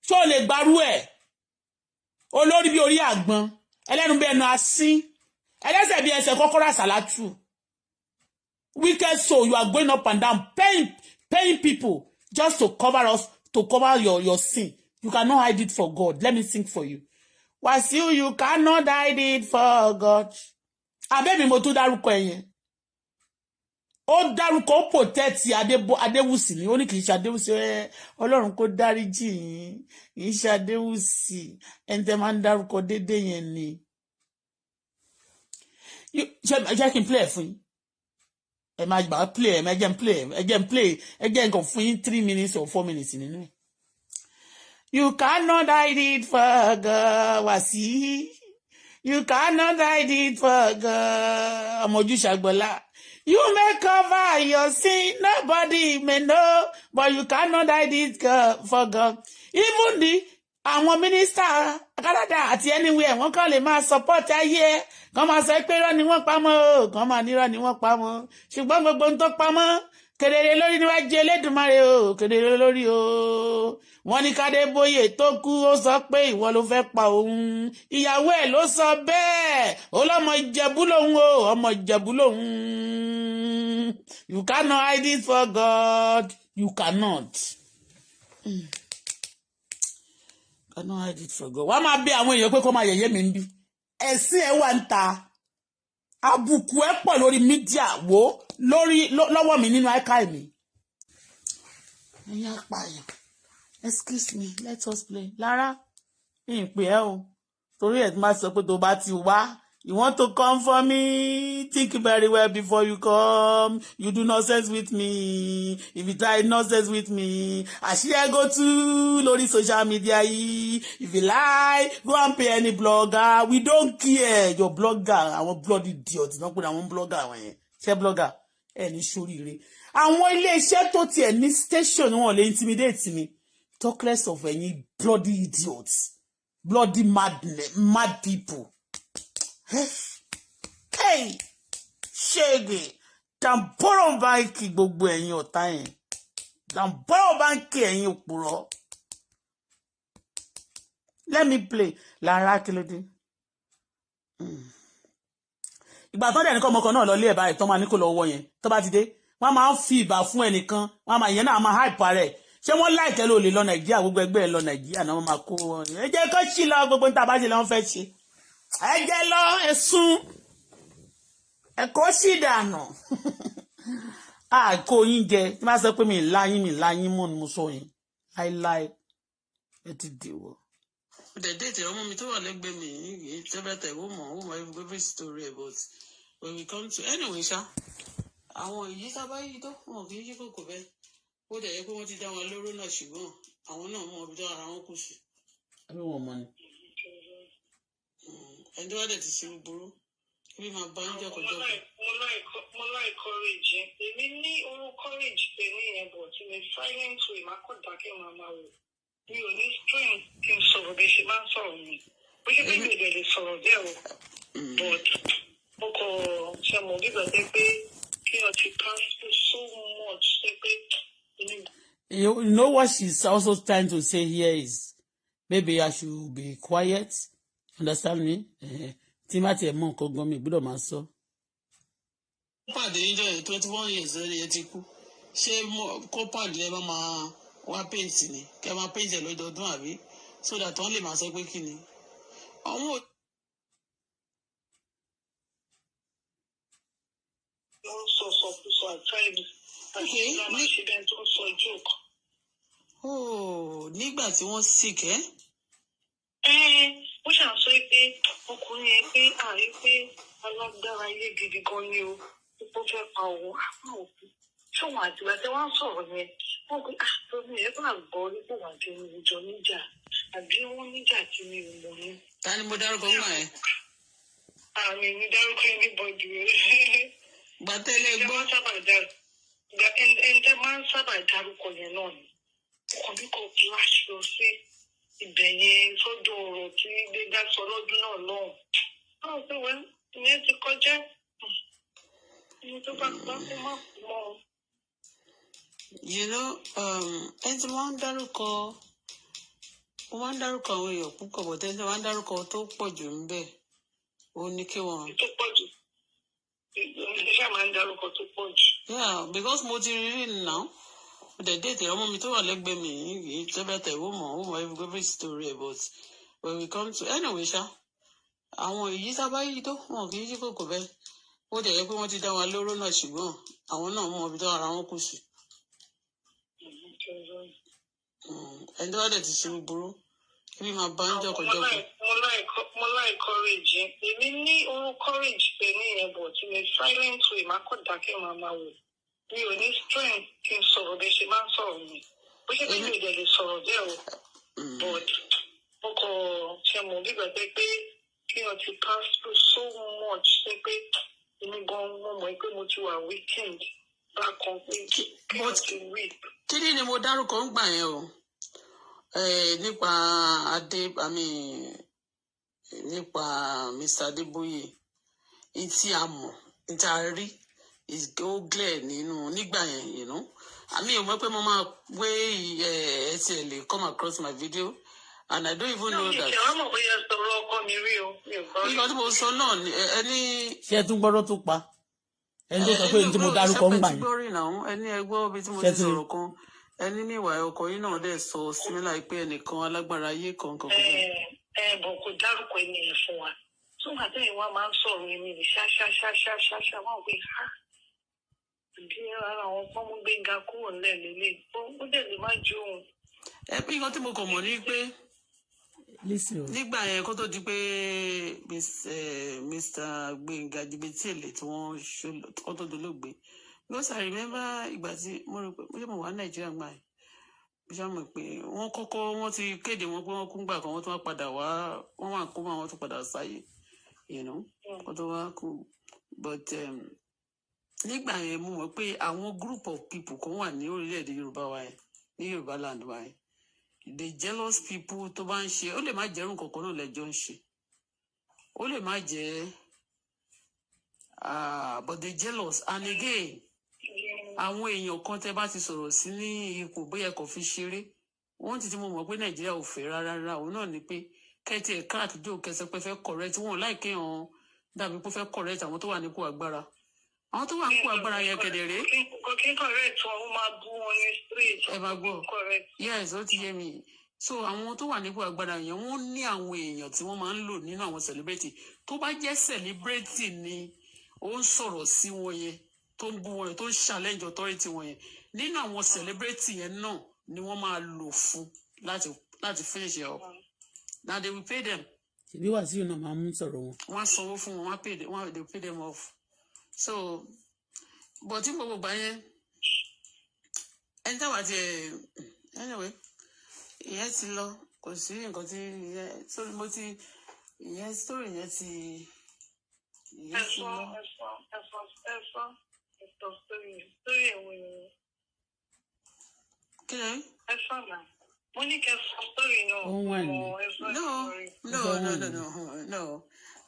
ṣó lè gbarú ẹ̀ olórí bí orí àgbọn ẹlẹ́nu bí ẹnu asín ẹlẹ́sẹ̀ bí ẹsẹ̀ kọ́kọ́rọ́ àsálátù wicked soul you are going up and down paying people just to cover us to cover your sin you cannot hide it for God let me sing for you Wasiu you cannot hide it for God abẹ́mi mo tún dárúkọ ẹ̀yẹn ó dárúkọ ó protect Adéwùsì ni ó ní kì í ṣe Adéwùsì Ọlọ́run kó dáríjì yín kì í ṣe Adéwùsì ẹni tẹ́ máa ń dárúkọ dédé yẹn ni jẹ́ kí n play ẹ̀ fún yín ẹ máa gbà play ẹ jẹ́ n play ẹ jẹ́ nǹkan fún yín 3 minutes or 4 minutes nínú ẹ̀. You cannot hide it for God Wasiu you cannot hide it for God ọmọ ojú ṣàgbọ́lá. You may cover your sin, nobody may know, but you cannot hide it for God. Even the àwọn minister Canada àti anywhere wọ́n kàn lè máa support ayé kàn máa sọ pé irọ́ ni wọ́n pamọ́ kàn máa ní irọ́ ni wọ́n pamọ́ ṣùgbọ́n gbogbo ń tó pamọ́ kedere lórí níwájú Elédùmarè o kedere lórí o wọ́n ní Adébóyè tó kú ó sọ pé ìwọ ló fẹ́ pa òun ìyàwó ẹ̀ ló sọ bẹ́ẹ̀ ọlọ́mọ Ìjẹ̀bú lòun o ọmọ Ìjẹ̀bú lòun you cannot hide it for God you cannot cannot hide it for God wọ́n máa bí àwọn èèyàn pé kó máa yẹ̀yẹ́ mi ń bí ẹ̀sìn ẹ̀ wà ń ta àbùkù ẹ̀ pọ̀ lórí mídíà wo lórí lọ́wọ́ mi nínú àìká mi ẹ̀yin apààyàn excuse me let us play Lara ìpè ẹ́ o torí ẹ̀ tí máa sọ pé tó bá ti wá you want to come for me think very well before you come you do nonsense with me if you try nonsense with me àṣírí ẹ go to lórí social media yìí if you lie go and pay any blogger we don't care your blogger àwọn bloody idiot náà pé àwọn blogger àwọn yẹn ṣé blogger ẹ ní ṣoríire àwọn iléeṣẹ́ tó tiẹ̀ ní station wọn lè intimidate mi talk less of ẹ̀yin bloody idiots bloody mad people. Hey, ṣége dàmbọ́rọ̀ báńkì gbogbo ẹ̀yin ọ̀tá yẹn dàmbọ́rọ̀ báńkì ẹ̀yin òpùrọ̀ let me play Lara kílódé ìgbà tó dẹ̀ ní kọ́ ọmọkan náà lọ lé ẹ̀ báyìí tó máa ní kó lọ wọ yẹn tó bá ti dé wọ́n máa ń fi ìbà fún ẹnìkan wọ́n máa yẹn náà máa hype rẹ̀ ṣé wọ́n láìkẹ́ ló lè lọ Nàìjíríà gbogbo ẹgbẹ́ ẹ̀ lọ Nàìjíríà náà wọ́n máa kó wọn ẹ jẹ́ kó ṣì lọ gbogbo níta bá ṣe lọ́n fẹ́ ṣe ẹ jẹ́ lọ ẹ̀sùn ẹ̀kọ́ sì dànù àkó yín jẹ tí wọ́n sọ pé mi láyín mọ́ ni mo sọ yín láíláí ẹ ti dèwọ̀.
Déètì ọmọ mi tó wà lẹ́gbẹ̀ẹ́ mi yìí tẹ́bẹ̀tẹ̀ ó mọ̀ every story about when we come to anyway ṣá àwọn èyí sábà yìí tó wọn kì í yí kòkò bẹ́ẹ̀ ó dẹ̀ yẹ pé wọ́n ti dá wọn lóró náà ṣùgbọ́n àwọn náà mọ ibi tó ara wọn kù sí.
ẹbí wọn mọ ni.
ẹni tó wá dẹ̀ ti ṣe búburú bí máa bá ń jọkọjọ.
mo láì courage èmi ní orú courage pé ní ìyẹn bọ̀ tí mi silent way má kọ́ dákẹ́ màmá wò mi ò ní strength kí n sọ̀rọ̀ bí ṣe máa ń sọ̀rọ̀ mi bó ṣe pé mi ò dẹ̀ lè sọ̀rọ̀ bẹ́ẹ̀ o but mo kọ̀ ṣe mọ̀ nígbà tẹ́ pé kí ọ ti pass through so much ṣe pé.
You know what she's also trying to say here is maybe I should be quiet. Understand me? Timothy ẹ̀ mọ̀ nǹkan gan mi gbọ́dọ̀ máa sọ.
Pàdé níjọ́ yẹn 21 years lórí ẹ ti kú. Ṣé kó pàdé ẹ bá máa wá paint ni? Kẹ́ máa paint ẹ̀ lọ́dọọdún àbí? So that wọ́n lè máa sọ pé kí ni? Àwọn
wọ́n sọ àtàìmù àti ìlànà ìṣẹ̀lẹ̀ tó sọ joke.
Nígbà tí wọ́n sick ẹ́.
Ó ṣàǹsọ pé ọkùnrin yẹn pé ààrẹ pé alágbára ilé gidi gan ni o ó fẹ́ pa òun àpá òkú ṣóun àti ìgbà tí wọ́n sọ̀rọ̀ yẹn wọ́n pe àtọ́ni ẹ̀ bá gbọ́ nípò wà kí ni ìjọ níjà àbí wọ́n níjà tí mi ò mọ̀ ní.
Ta ni mo dárúkọ ń gbà ẹ́?
Àmì mi dárúkọ ẹni bọ́ọ̀dù rẹ̀.
Gbàtẹ́lẹ̀ gbọ́.
Ẹ̀ńtẹ́ máa ń sábà dárúkọ yẹn náà ni ọkàn bí kò flash lọ sí ibẹ̀ yẹn sọ́dọ̀ ọ̀rọ̀ tí gbégbá sọ lọ́dún náà lọ́hùn. Báwo pé wẹ́n ìyẹn ti kọjá ẹni tó bá gbọ́ kó má kú mọ́ ọ.
You know, ẹni tí wọ́n ń dárúkọ Ó máa ń dárúkọ àwọn èèyàn púpọ̀ bọ̀ tẹ́lẹ̀ máa ń dárúkọ tó pọ̀ jù ń bẹ̀. Ó ní kí wọ́n.
Tó pọ̀ jù. Ìṣe máa ń dárúkọ tó pọ̀ jù.
Yeah, because mo ti rí now. The date ọmọ mi tó wà lẹ́gbẹ̀ẹ́ mi yìí tẹ́bẹ̀tẹ̀ ó mọ̀ every story but when we come to anyway ṣá àwọn èyí sábà yìí tó wọn kì í ṣí kòkò bẹ́ẹ̀ ó dẹ̀ yẹ pé wọ́n ti dá wa lóró náà ṣùgbọ́n àwọn náà mọ ibi tó ara wọn kù sí. Ẹni tó wá dẹ̀ ti ṣe búburú ebi máa bá ń jọkọjọkọ.
Mo láì courage èmi ní orú courage pé ní ìyẹn bọ̀ tí mi silent way má kọ́ dákẹ́ máa wò. Mi ò ní strength kí n sọ̀rọ̀ bí ṣe máa ń sọ̀rọ̀ mi. Bó ṣe pé mi ò dẹ̀ lè sọ̀rọ̀ bẹ́ẹ̀ o. But mo kọ̀ ṣe mọ̀ bí gbàgbé pé kí wọ́n ti pass through so much ṣe pé èmi gan mo mọ̀ pé mo ti wà weekend bákan pé kí wọ́n ti weep.
Kí ni mo dárúkọ ń gbà yẹn o? Nípa nípa Mr. Adeboye tí a mọ̀ tí a rí is go clear nínú nígbà yẹn àmì ò mọ̀ pé mo máa wé ẹtì ẹ̀ lè come across my video and I don't even know that.
Ìṣèwọ́n mọ̀ bóyá sọ̀rọ̀ ọkọ mi rí o.
Nígbà tí mo sọ náà ẹni.
Ṣé ẹ tún gbọ́dọ̀ tó pa ẹni tó sọ pé ní tí mo dárúkọ ń gbà yẹn.
Ẹni ẹgbọ́ bí tí mo ti sọ̀rọ̀ kan ẹni ní ìwà ọkọ yìí náà dẹ̀ sọ símílà pé ẹnìkan alágbára ayé kan.
Bọ̀ kò dárúkọ ẹni yẹn fún wa. Túmọ̀ àtẹ̀yìn wa máa ń sọ̀rọ̀ ẹni rẹ̀ ṣáṣáṣáṣáṣá wọn ò gbé ha. Bí ara àwọn kan mú Gbénga kúrò nílẹ̀ lélẹ̀ ó dẹ̀ lè má jó òun.
Bí nǹkan tí mo kàn mọ̀ ní pé nígbà yẹn kó tó di pé Mr. Gbénga Jìbìtìlẹ tí wọ́n kó tó dolóògbé because I remember ìgbà tí mo rò pé mo wà Nàìjíríà gbà yẹn mo ṣáà mọ̀ pé wọ́n ti kéde wọn pé wọ́n kú gbà kan wọ́n tún wá padà wá wọ́n wà kó máa wọ́n tún padà sáyé kó tó wá kú but nígbà yẹn mo mọ̀ pé àwọn group of people kan wà ní orílẹ̀-èdè Yorùbá wa yẹn ní Yorùbá land wa yẹn the jealous people tó bá ń ṣe ó lè má jẹ́rù kankan náà lẹ́jọ́ ń ṣe ó lè má jẹ́ but they jealous and again àwọn èèyàn kan tẹ́ bá ti sọ̀rọ̀ sí ní ipò bóyá kò fi ṣeré wọ́n ti mo mọ̀ pé Nàìjíríà ò fẹ́ rárá òun náà ni pé kẹ́tì ẹ̀ka àtijọ́ kẹsẹ̀ pé fẹ́ correct wọn láìké hàn dàbí pé fẹ́ correct àwọn tó wà nípò agbára àwọn tó wà nípò agbára yẹn kẹ̀dẹ̀rẹ́.
Kò kí correct wọn máa bú wọn ní street.
Ẹ máa gbọ́ yes ó ti yé mi so àwọn tó wà nípò agbára yẹn wọ́n ní àwọn èèyàn tí wọ́n máa ń lò nínú àwọn celebrity tó bá jẹ́ celebrity ni ó ń sọ̀rọ̀ sí wọn yẹn tó ń bú wọn yẹn tó ń challenge authority wọn yẹn nínú àwọn celebrity yẹn náà ni wọ́n máa lò fún láti finish it up now they will pay them.
Ṣèbí Wàsíù náà máa ń sọ̀rọ̀ wọn.
Wọ́n sanwó fún wọn they pay them off so but tí gbogbo gbà yẹn ẹni táwa ti anyway ìyẹn ti lọ kò sí nǹkan tí ìyẹn sórí mo ti ìyẹn sórí yẹn ti ìyẹn ti lọ.
Ẹ̀fọ́ sórí ẹ̀wọ̀n yẹn.
Kí ni?
Ẹ̀fọ́ náà. Mo ní kẹfọ́ sórí náà.
Ó wà ní.
No.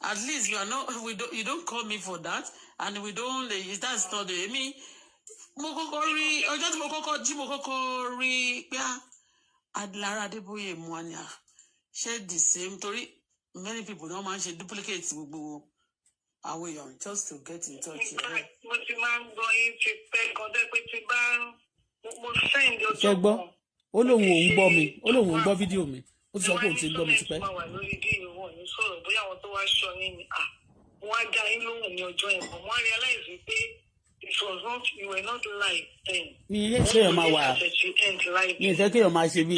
At least you don't call me for that and we don't that's not the me. Mo kọ́kọ́ rí ọjọ́ tí mo kọ́kọ́ rí pé Lara Adeboye mu ani ṣe the same torí many people don máa ń ṣe duplicate gbogbo àwọn èèyàn just to get in touch.
Mo ti máa ń gbọ́ yín ti pẹ́ kan tẹ́ pé ti bá mo send ọjọ́ kan.
Ṣé gbọ́ ó lóun ò ń gbọ́ mi ó lóun ò ń gbọ́ fídíò mi ó ti sọ pé òun ti ń gbọ́ mi ti pẹ́.
Wọ́n wà lórí bí ìwọ̀n ní sọ̀rọ̀ bóyá àwọn tó wá ṣọ ní ni wọ́n á dá yín lóhùn ní ọjọ́ yẹn but wọ́n á realize pé it was not you were not live then.
Mi ilé kéèyàn máa wà mi ìfẹ́ kéèyàn máa ṣe bí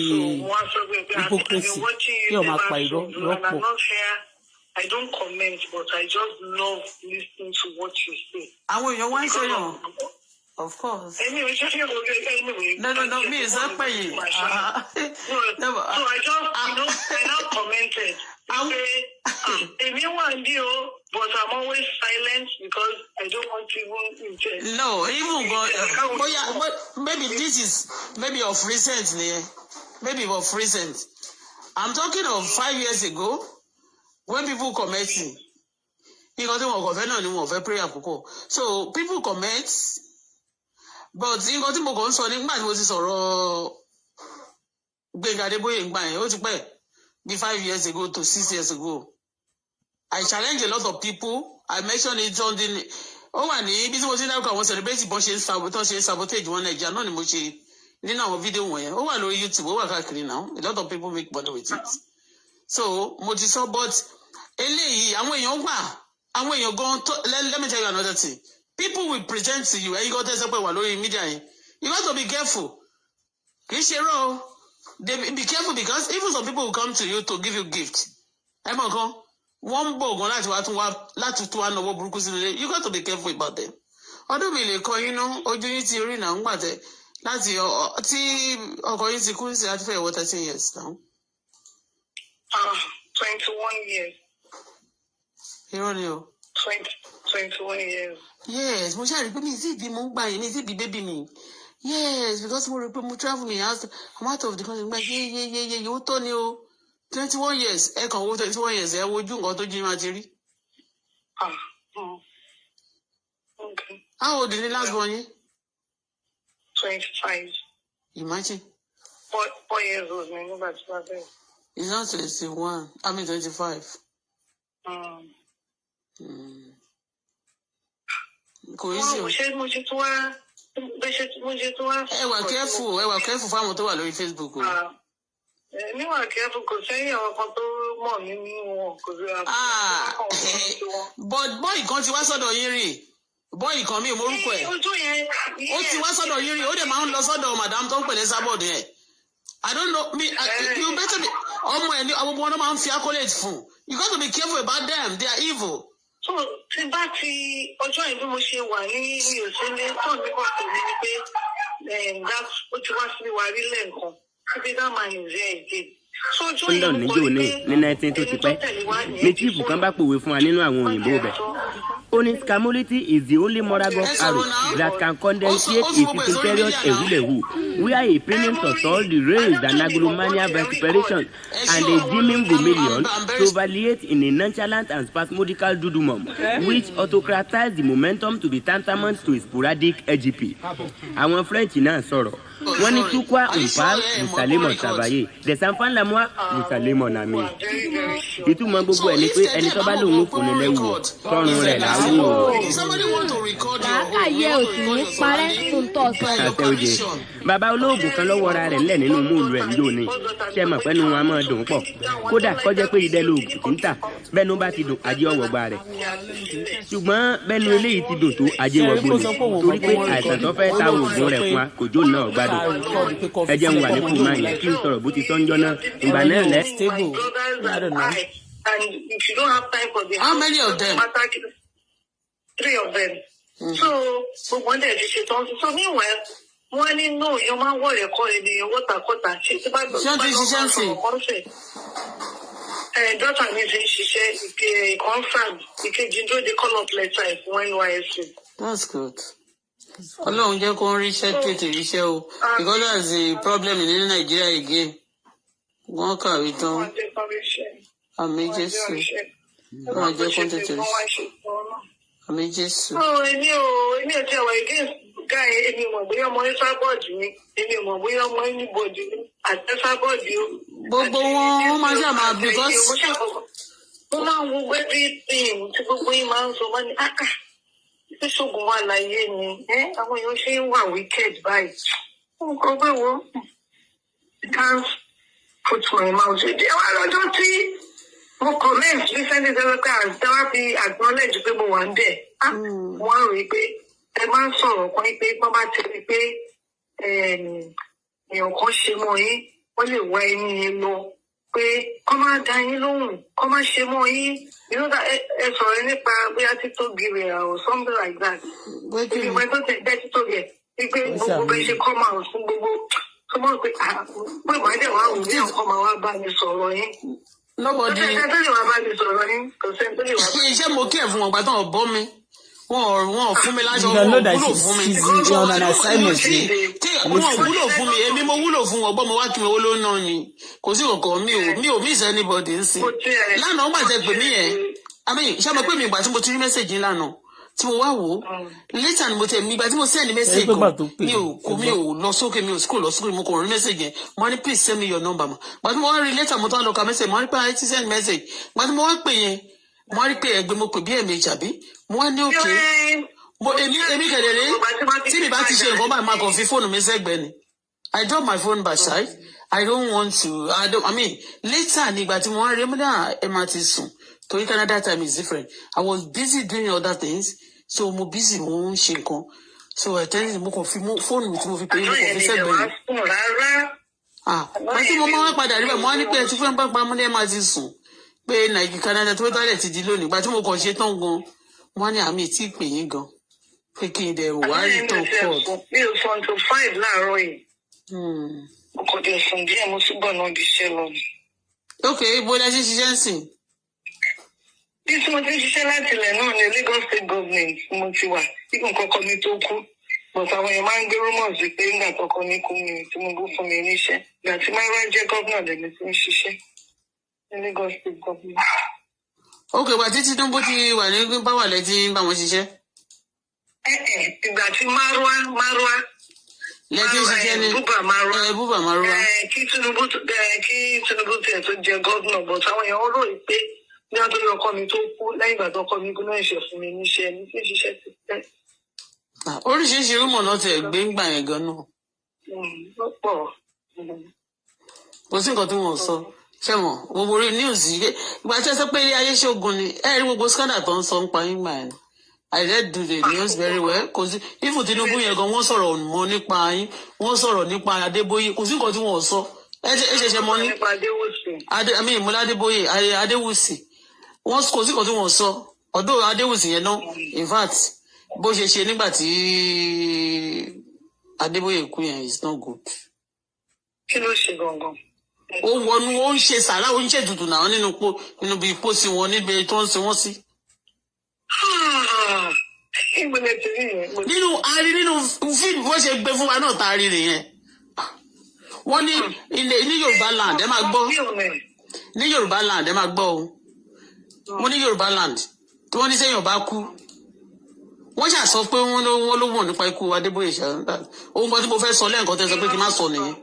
hypocrisy kéèyàn máa pa irọ́ pọ̀.
I don't comment but I just love listening to what you say.
Àwọn èèyàn wá ń ṣe yàn. Of course.
Anyway, anyway.
No, me is not paying.
So I just, I now commented. But I'm always silent because I don't want to even intend.
No, even but maybe this is maybe of recent. I'm talking of 5 years ago when people commenting. Because they won't have prayer. So people comment. But nǹkan tí mo kàn ń sọ nígbà tí mo ti sọ̀rọ̀ Gbénga Adébóyè ńgbà yẹn ó ti pẹ́ be 5 years ago to 6 years ago. I challenge a lot of people. I mentioned it on the this was in our celebrating sabotage one Nigeria. No emoji. In our video where YouTube now. A lot of people make money with it. So motiso but and when you're going to let me tell you another thing. People will present to you and you got to say media. You got to be careful. Be careful because even some people will come to you to give you gift. One bug on you got to be careful about them. Although we call or do you theory now, but that's your going to what 13 years now.
21 years.
Hero
21 years.
Yes, mo shall repeat me baby me. Yes, because more travel me I'm out of the country. Yeah, you told you 21 years. 21 years. Would you go to Jim Materi?
Okay.
How old did the last one?
25.
Imagine.
4 years old, man. That's not it.
It's not 21. I mean 25. Careful fáwọn tó wà lórí Facebook o.
Níwà careful kò sẹ́yìn àwọn kan tó mọ̀ nínú wọn kò sí
but boy kan ti wá sọ́dọ̀ yín rí. Boy kan mi morúkọ ẹ̀. Ó ti wá sọ́dọ̀ yín rí. Ó dẹ̀ máa ń lọ sọ́dọ̀ madam tó ń pèlè sábọ̀dù yẹn. I don't know me. You better be. Ọmọ ẹni àwọn ọmọ máa ń fi accolade fún. You got to be careful about them. They are evil.
So tí bá ti ọjọ́ yìí bí mo ṣe wà ní mi ò sí ní tán nípa tèmi ni pé that ó ti wá sí wa rí lẹ́ẹ̀kan títí that man is there again. So ọjọ́ yìí mo kọ́ ní pé
ní 19 tó ti pẹ́ ní chief kan bá pòwe fún wa nínú àwọn òyìnbó bẹ̀. Scamolity is the only moral arrow that can condensate a precarious Erulehu, where a premium to all the rails and agromania vituperation and a dimming vermilion prevailed in a nonchalant and spasmodical dudumum, which autocratized the momentum to be tantamount to a sporadic EGP. Àwọn French náà sọ̀rọ̀. Wọ́n ní tukwa umpal musalemo travailler des enfants la moi musalemo nami. Ìtumọ̀ gbogbo ẹ̀ ni pé ẹni tó bá lòun kò ní lẹ́wọ̀ tọrùn rẹ̀ láwù.
Láàkàyè òsì ní parẹ́ tó ń tọ̀ sọ.
Àtẹ̀wòjẹ bàbá olóògùn kan lọ́wọ́ ra rẹ̀ ńlẹ̀ nínú múùlù ẹ̀ ńjọ́ ni ṣé mọ̀ pẹ́nu wọn máa dùn pọ̀ kódà kọjá pé ìdẹ́ lóògùn tí ń tà bẹ́ẹ̀ ló bá ti dùn ajé ọ̀wọ̀ gba rẹ̀ ṣùgbọ́n bẹ́ẹ̀nu eléyìí ti dùn tó ajé wọgbó ni torí pé àìsàn tó fẹ́ ta oògùn rẹ̀ fún wa kò jó náà gbádùn ẹ jẹ́ ń wà ní kùmá yẹn kí n sọ̀rọ̀ bó ti sọ́njọ́ náà ìgbà náà lẹ́.
How many of them?
3 of them. So gbogbo ọdẹ ti ṣe tán so meanwhile wọ́n ní no èèyàn máa ń wọ̀ ẹ̀kọ́ ènìyàn wọ́tàkọ́tà ṣe tí bá gbọ́
ṣé ti ṣiṣẹ́ sí
dọ́tà mi ti ń ṣiṣẹ́ confam ìkejì tó di call up letter fún NYSC.
That's good. Ọlọ́run jẹ́ kó ń ríṣẹ́ tètè ríṣẹ́ o because that's the problem in Nigeria again. Wọ́n kàwé tán. Àmì Jésù. Wọ́n jẹ́ kó tètè ríṣẹ́. Àmì Jésù.
Èmi ò tí a wà against guy èmi mọ̀ bóyá ọmọ sábọ̀dì ni èmi mọ̀ bóyá ọmọ anybody ni àti sábọ̀dì o.
Gbogbo wọn máa ṣàmà because.
Mo máa ń wo everything tí gbogbo yín máa ń sọ wọ́n ní ṣé ṣoògùn wà láyé ni àwọn èèyàn ṣe ń wà wicked báyìí. Nǹkan pé wo can't put my mouth. Ẹ wá lọ́jọ́ tí mo comment recently sọ pé therapy acknowledge pé mo wà ń bẹ̀. Wọ́n rò pé ẹ máa ń sọ̀rọ̀ kan pé wọ́n bá ti rí pé èèyàn kan ṣe mọ́ yín wọ́n lè wá ẹni yẹn lọ pé kọ́ máa da yín lóhùn kọ́ máa ṣe mọ́ yín ẹ sọ̀rọ̀ nípa bóyá títóbi rẹ̀ or something like that. Ìgbìmọ̀ tó tẹ̀ bẹ́ẹ̀ títóbi ẹ̀ wípé gbogbo bẹ́ẹ̀ ṣe kọ́ máa fún gbogbo tó mọ̀ pé pé màá dẹ̀ wá wù ní ọkọ̀ máa wá bá mi sọ̀rọ̀ yín.
Nobody. Iṣẹ́ mo kí ẹ̀ fún wọn gbà tán ọ̀bọ mi. Wọ́n fún mi lájọ wọ́n wúlò fún mi. Wọ́n wúlò fún mi. Èmi mo wúlò fún wọn gbọ́ mo wá kí mi owó ló ná ni. Kò sí kankan mi ò miss anybody ń sìn. Lánàá ó gbà tẹ pè mí yẹn. Àmì ṣé mo pè mí ìgbà tí mo ti rí mẹ́sẹ̀gì lánàá. tí mo wá wò later ni mo tẹ̀ mi ìgbà tí mo send message kan mi ò lọ sókè mi ò scroll lọ sókè mo kàn rí message yẹn mo ní please send me your number ma ìgbà tí mo wá rí later mo tán lọ ka message mo rí pé I ti send message ìgbà tí mo wá pè yẹn mo rí pé ẹgbẹ́ mo pè bí ẹ̀ẹ̀mejì àbí mo wá ní òkè mo èmi kẹ̀dẹ̀rẹ́ tí mi bá ti ṣe nǹkan báyìí máa kàn fi fóònù mi sẹ́gbẹ̀ẹ́ ni I drop my phone by side I mean later nígbà tí mo wá rí mo náà ẹ máa ti sùn torí Canada time is different I was busy doing other things so mo busy mo ń ṣe nǹkan so I tell you mo kàn fi fóònù mi tí mo fi pè é mo kàn fi sẹ́gbẹ̀ẹ́ ni wọ́n tí mo máa ń padà rí bẹ́ẹ̀ mo wá ní pé ẹ ti fẹ́ bá pa mo ní ẹ máa ti sùn pé Nàìjíríà Canada tó tálẹ̀ ti di lónìí ìgbà tí mo kàn ṣe tán gan wọ́n ní àmì tí ì pè yín gan pé kí n dẹ̀ wá rí tó pọ̀.
mi ò sọ until 5 láàárọ̀ yìí. mo kò dé sùn díẹ̀ mo túbọ̀ náà bí iṣẹ́ lọ.
ok ibo la ṣe ṣiṣẹ́ ń sìn.
bí tí mo ti ń ṣiṣẹ́ láti ilẹ̀ náà ní Lagos State Government mo ti wà kíkùn kọ́kọ́ mi tó kú but àwọn èèyàn máa ń gbé rumors pé nígbà tọkọ mi kú mi Tinubu fún mi níṣẹ́ ìgbà tí máa jẹ́ gómìnà lèmi ti ń ṣiṣẹ́ ní Lagos State Government.
ok wà tí Tinubu ti wà ní báwà lẹ́tí ń bá wọn ṣiṣẹ́.
ìgbà tí Marwa
lẹ́tí ṣiṣẹ́ ní
búbà Marwa kí Tinubu tiẹ̀ tó jẹ gómìnà but àwọn èèyàn ó ròyìn pé ní àtúndì ọkọ mi tó kú lẹ́yìn ìgbà tó ọkọ mi kú náà ṣe fún mi níṣẹ́ ní kí ṣiṣẹ́ ti pẹ́.
oríṣiríṣi rúmọ̀ náà tẹ̀ gbé ń gbà yẹn gan náà.
ó pọ̀.
kò sí nǹkan tí wọ́n sọ ṣẹ́wọ̀n gbogbo orí news yìí ìgbà tí ẹ sọ pé ilé ayé ṣoògùn ni ẹ rí gbogbo scandal tó ń sọ ń pa yín gbà yẹn I read do the news very well kò sí ifo Tinubu yẹn gan wọ́n sọ̀rọ̀ mọ́ nípa yín wọ́n sọ̀rọ̀ nípa Adébóyè kò sí nǹkan tí wọ́n sọ ẹ ṣẹ̀ṣẹ̀ mọ́ ní Ìmúlá Adébóyè Adéwùsì wọ́n kò sí nǹkan tí wọ́n sọ ọ̀dọ̀ Adéwùsì yẹn náà in fact bó ṣe ṣe nígbà tí Adébóyè kú yẹn is not good.
kí ló ṣe gangan.
ó wọnú ó ń ṣe sàrà ó ń ṣe tutù náà nínú bí pósí wọn níbi tó ń sin wọn sí. nínú fíìmù bó ṣe gbé fún wa náà tá a rí nìyẹn wọ́n ní Yorùbá land ẹ máa gbọ́ ní Yorùbá land ẹ máa gbọ́ o wọ́n ní Yorùbá land tí wọ́n ní sẹ́yìn ọba kú wọ́n ṣàsọ pé wọ́n ló wọ̀ nípa ikú Adébóyè ṣàǹdà ohun kan tí mo fẹ́ sọ lẹ́ẹ̀kan tẹ́ sọ pé kí n má sọ nìyẹn.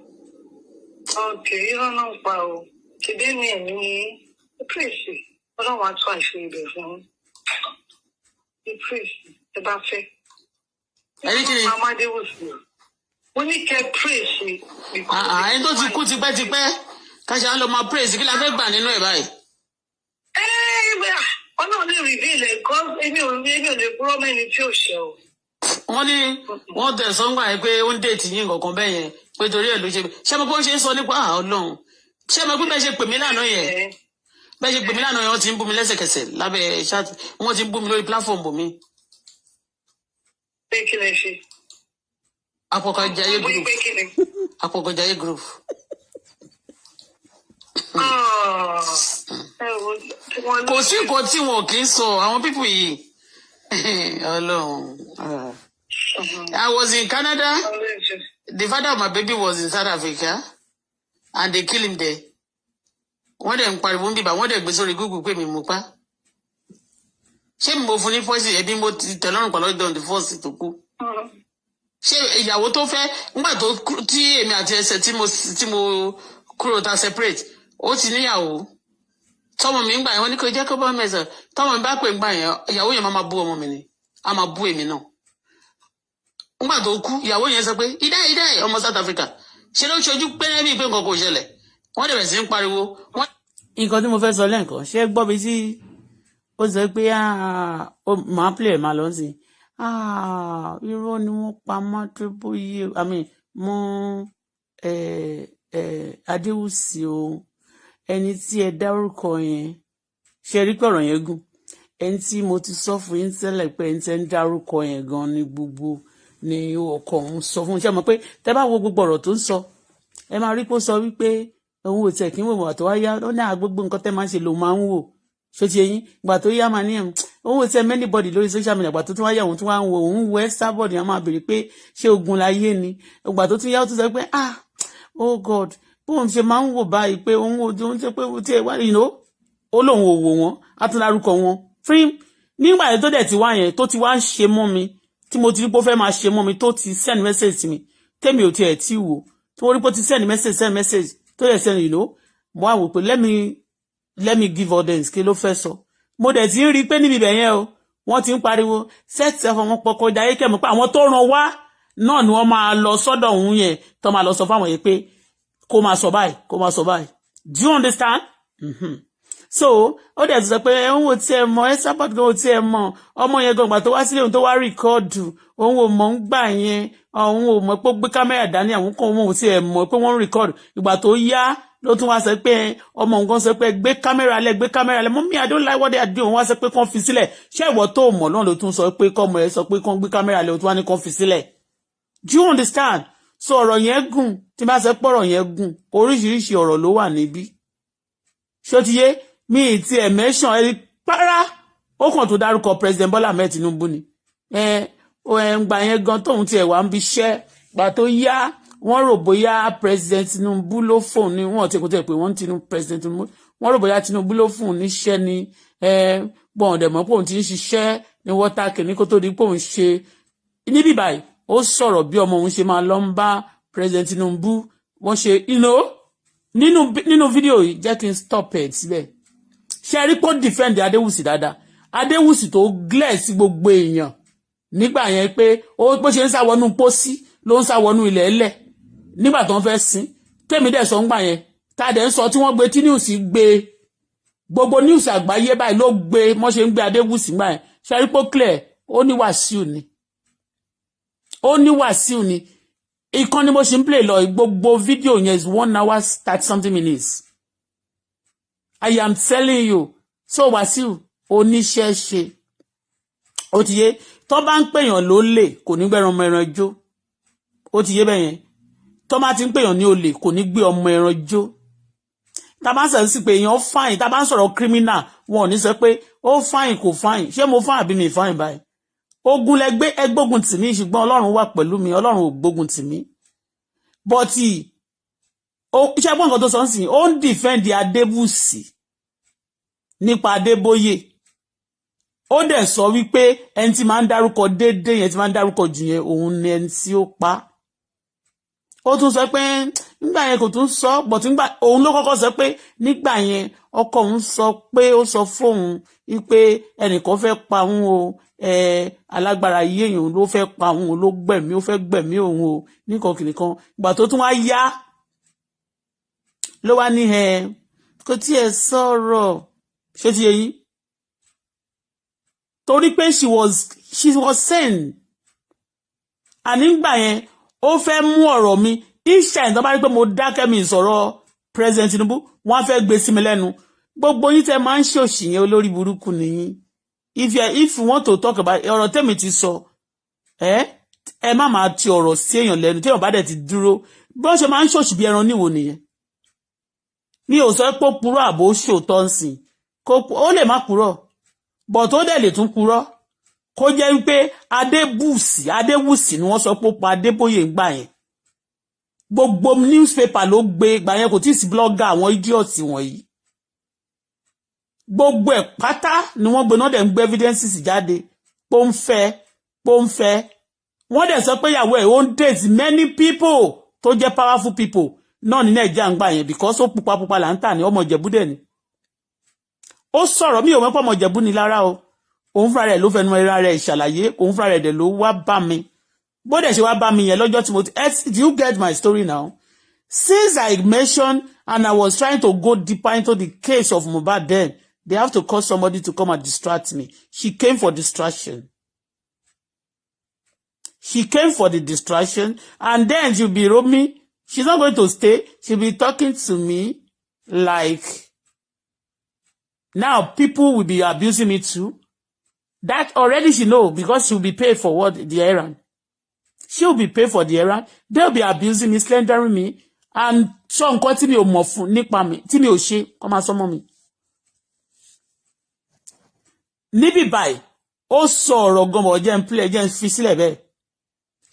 Okay, irọ́ náà pa o. Ṣèdè ní ẹ̀mí pírèsì ọlọ́run á tún àṣírí ibẹ̀ fún un. Pírèsì ẹ bá fẹ́.
Ẹni kí ni?
Amadéwòsì. Mo ní kẹ́ pírèsì.
Ẹni tó ti kú tipẹ́tipẹ́ káṣá lọ máa pírèsì kí la fẹ́ gbà nínú ẹ̀ báyìí.
Ọlọ́run lè rí ìbílẹ̀ kọ́ èmi ò lè kúrọ́ mẹ́ni tí ò ṣe o.
Wọ́n ní wọ́n tẹ̀sán gbà yẹn pé ó ń déètì yín nǹkan bẹ́ẹ̀ yẹn pé torí ẹ̀ ló ṣe ṣé mo bó ṣe ń sọ nípa Ọlọ́run ṣé mo pé bẹ́ẹ̀ ṣe pè mí lánàá yẹn bẹ́ẹ̀ ṣe pè mí lánàá yẹn wọ́n ti ń bú mi lẹ́sẹ̀kẹsẹ̀ lábẹ́ ṣáàtì wọ́n ti ń bú mi lórí platform bò mí.
Pé kí lẹ ṣe?
Apọ̀kọ̀jayé group. Kò sí nǹkan tí wọn kì í sọ àwọn pípù yìí Ọlọ́run. I was in Canada. The father of my baby was in South Africa and they killed him there. Wọ́n dẹ̀ ń pariwo ń bíbá wọ́n dẹ̀ gbé sórí Google pé mi mú pa. Ṣé mo fún ní pọ́sì ẹbí mo ti tẹ̀lọ́rùn pẹ̀lú ọjọ́ the first tó kú? Ṣé ìyàwó tó fẹ́ nígbà tó tí èmi àti ẹsẹ̀ tí mo kúrò ta separate ó ti níyàwó tọmọ mi ń gbà yẹn wọ́n ní kò jẹ́ kó bá mẹ́sàn tọmọ mi bá pè ń gbà yẹn ìyàwó yẹn máa bú ọmọ mi ni a máa bú èmi náà. Nígbà tó kú ìyàwó yẹn sọ pé ìdá ọmọ South Africa ṣe ló ṣojú pẹ́rẹ́ bíi pé nǹkan kò ṣẹlẹ̀ wọ́n dẹ̀ bẹ̀rẹ̀ sí ń pariwo. Nǹkan tí mo fẹ́ sọ lẹ́ǹkan ṣé gbọ́ mi sí ó sọ pé màá play máa lọ sí irọ́ ni wọ́n pa Adébóyè mọ́ Adéwùsì o ẹni tí ẹ dárúkọ yẹn ṣe rí pé ọ̀rọ̀ yẹn gùn ẹni tí mo ti sọ fún yín tẹ́lẹ̀ pé ẹni tí ẹ ń dárúkọ yẹn gan ni gbogbo ni ọkọ òun sọ fún un ṣe mọ̀ pé tẹ́ bá wo gbogbo ọ̀rọ̀ tó ń sọ ẹ máa rí pé ó sọ wípé òun ò tẹ̀ kí n wò wà tó wá yá ó ní gbogbo nǹkan tẹ́ máa ń ṣe lòun máa ń wò ṣó ti yẹn gbà tó yá máa ní òun ò tẹ̀ anybody lórí social media gbà tó tún wá yá òun tún wá ń wo òun wo Esabod yẹn máa béèrè pé ṣé ogun láyé ni gbà tó tún yá ó tún sọ pé oh God bóun ṣe máa ń wò báyìí pé òun ò tó ń ṣe pé tí ẹ wá ó lóun ò wò wọ́n á tún lárúkọ wọn fíìm
nígbà yẹn tó dẹ̀ ti wá yẹn tó ti wá ń ṣe mọ́ mi tí mo ti rí pé ó fẹ́ máa ṣe mọ́ mi tó ti send message sí mi tèmi ò tiẹ̀ tí wò tí mo rí pé ó ti send message tó dẹ̀ send mo wá wò pé let me give audience kí ló fẹ́ sọ mo dẹ̀ ti ń rí pé níbi ibẹ̀ yẹn o wọ́n ti ń pariwo set àwọn pọkọ jayé kẹ́mọ̀ pé àwọn tó ràn wá náà ni wọ́n máa lọ sọ́dọ̀ òun yẹn tó máa lọ sọ fáwọn yẹn pé kó máa sọ báyìí do you understand? So ó dẹ̀ ti sọ pé òun ò tiẹ̀ mọ̀ ẹ́ sábà gan ò tiẹ̀ mọ̀ ọmọ yẹn gan gbà tó wá sílé òun tó wá rìkọ́ọ̀dù òun ò mọ̀ ń gbà yẹn òun ò mọ̀ pé ó gbé kámẹ́rà dání àwọn kan òun ò tiẹ̀ mọ̀ pé wọ́n ń rìkọ́ọ̀dù ìgbà tó yá ló tún wá sọ pé ọmọ nǹkan sọ pé gbé kámẹ́rà lẹ̀ mọ́mí I don't like what they are doing wá sọ pé kán fi sílẹ̀ ṣé ìwọ tó mọ̀ náà ló tún sọ pé kọ́mọ ẹ̀ sọ pé kán gbé kámẹ́rà lẹ̀ ó tún wá ní kán fi sílẹ̀ do you understand? So ọ̀rọ̀ yẹn gùn tí bá sọ pé ọ̀rọ̀ yẹn gùn oríṣiríṣi ọ̀rọ̀ ló wà níbí ṣó ti yé mi ti ẹ̀ mẹ́sàn ẹ̀ para ó kàn tó dárúkọ president Bọ́lá Ahmed Tinubu ni gbà yẹn gan tóun tiẹ̀ wá ń bí iṣẹ́ gbà tó yá wọ́n rò bóyá president Tinubu ló fóun ní wọ́n ti kò tẹ̀ pé wọ́n Tinubu president Tinubu wọ́n rò bóyá Tinubu ló fóun níṣẹ́ ni bọ́n ọ̀dẹ̀ mọ́ pé òun ti ń ṣiṣẹ́ ní wọ́tá kìíní kó tó di pé òun ṣe níbí báyìí ó sọ̀rọ̀ bí ọmọ òun ṣe máa lọ ń bá president Tinubu wọ́n ṣe nínú fídíò yìí jẹ́ kí n stop ẹ̀ síbẹ̀ ṣe rí pé ó defend Adéwùsì dáadáa Adéwùsì tó glẹ̀ sí gbogbo èèyàn nígbà yẹn pé ó bó ṣe ń sáwọnú pósí ló ń sáwọnú ilẹ̀ ẹlẹ̀ nígbà tó ń fẹ́ sin tèmi dẹ̀ sọ ń gbà yẹn tá a dẹ̀ ń sọ tí wọ́n gbé tí news gbé gbogbo news àgbáyé báyìí ló gbé mọ́ ṣe ń gbé Adéwùsì gbà yẹn ṣe rí pé ó clear ó ní Wàsíù ni ìkan ni mo ṣe ń play lọ gbogbo fídíò yẹn is 1 hour 30 something minutes I am telling you so Wàsíù oníṣẹ́ ṣe ó ti yé tó bá ń pèyàn lólè kò ní gbẹ̀ràn ọmọ ẹran jó ó ti yé bẹ́yẹn tó bá ti ń pèyàn ní olè kò ní gbé ọmọ ẹran jó tá bá ń sọ̀rọ̀ sí pé èèyàn fine tá bá ń sọ̀rọ̀ criminal wọn ò ní sọ pé ó fine kò fine ṣé mo fine àbí mi fine báyìí ogun lẹgbẹ́ ẹgbógun tì mí ṣùgbọ́n Ọlọ́run wà pẹ̀lú mi Ọlọ́run ò gbógun tì mí but iṣẹ́ gbọ́n nǹkan tó sọ ń sìn ó ń defend Adébùsì nípa Adébóyè ó dẹ̀ sọ wípé ẹni tí máa ń dárúkọ déédéé yẹn tí máa ń dárúkọ jù yẹn òun ni ẹni tí ó pa ó tún sọ pé nígbà yẹn kò tún sọ but nígbà òun ló kọ́kọ́ sọ pé nígbà yẹn ọkọ òun sọ pé ó sọ fóun wípé ẹnìkan fẹ́ pa òun o alágbára yé èèyàn ló fẹ́ pa òun ló gbẹ̀mí ó fẹ́ gbẹ̀mí òun o nìkan kìnìkan ìgbà tó tún wá yá ló wá ní kò tiẹ̀ sọ̀rọ̀ ṣé ti yé yín torí pé she was sane ànígbà yẹn ó fẹ́ mú ọ̀rọ̀ mi ìṣẹ̀ tó bá rí pé mo dákẹ́ mi sọ̀rọ̀ president Tinubu wọ́n fẹ́ gbé sí mi lẹ́nu gbogbo yín tẹ́ máa ń ṣòṣì yẹn olórí burúkú nìyí if you want to talk about ọ̀rọ̀ tẹ́mi ti sọ ẹ má máa ti ọ̀rọ̀ sí èèyàn lẹ́nu téèyàn bá dẹ̀ ti dúró bí wọ́n ṣe máa ń ṣòṣì bí ẹran níwò nìyẹn mi ò sọ pé ó purọ́ àbò ṣòótọ́ ń sìn ó lè má purọ́ bọ̀ tó dẹ̀ lè tún purọ́ kó jẹ́ wípé Adéwùsì ni wọ́n sọ pé ó pa Adébóyè ń gbà yẹn gbogbo newspaper ló gbé gbà yẹn kò tí ì sí blogger àwọn idiot wọ̀nyí gbogbo ẹ̀ pátá ni wọ́n gbé náà dẹ̀ ń gbé evidences jáde pọ́nfẹ́ wọ́n dẹ̀ sọ pé ìyàwó ẹ̀ ó ń date many people tó jẹ́ powerful people náà ní Nàìjíríà ń gbà yẹn because ó pupa là ń tà ní ọmọ Ìjẹ̀bú dẹ̀ ni ó sọ̀rọ̀ mi ò mọ̀ pé ọmọ Ìjẹ̀bú ni Lára o òun fúnra rẹ̀ ló fẹnu ẹra rẹ̀ ìṣàlàyé òun fúnra rẹ̀ dẹ̀ ló wá bá mi bó dẹ̀ ṣe wá bá mi yẹn lọ́jọ́ tí mo do you get my story now since I mentioned and I was trying to go deeper into the case of Mohbad then they have to call somebody to come and distract me she came for distraction and then she'll be roaming she's not going to stay she'll be talking to me like now people will be abusing me too that already she know because she'll be paid for what the errand she'll be paid for the errand they'll be abusing me slandering me and so nǹkan tí mi ò mọ̀ fún nípa mi tí mi ò ṣe kó máa sọ mọ́ mi níbí báyìí ó sọ ọ̀rọ̀ gan-an jẹ́ ń play jẹ́ ń fi sílẹ̀ bẹ́ẹ̀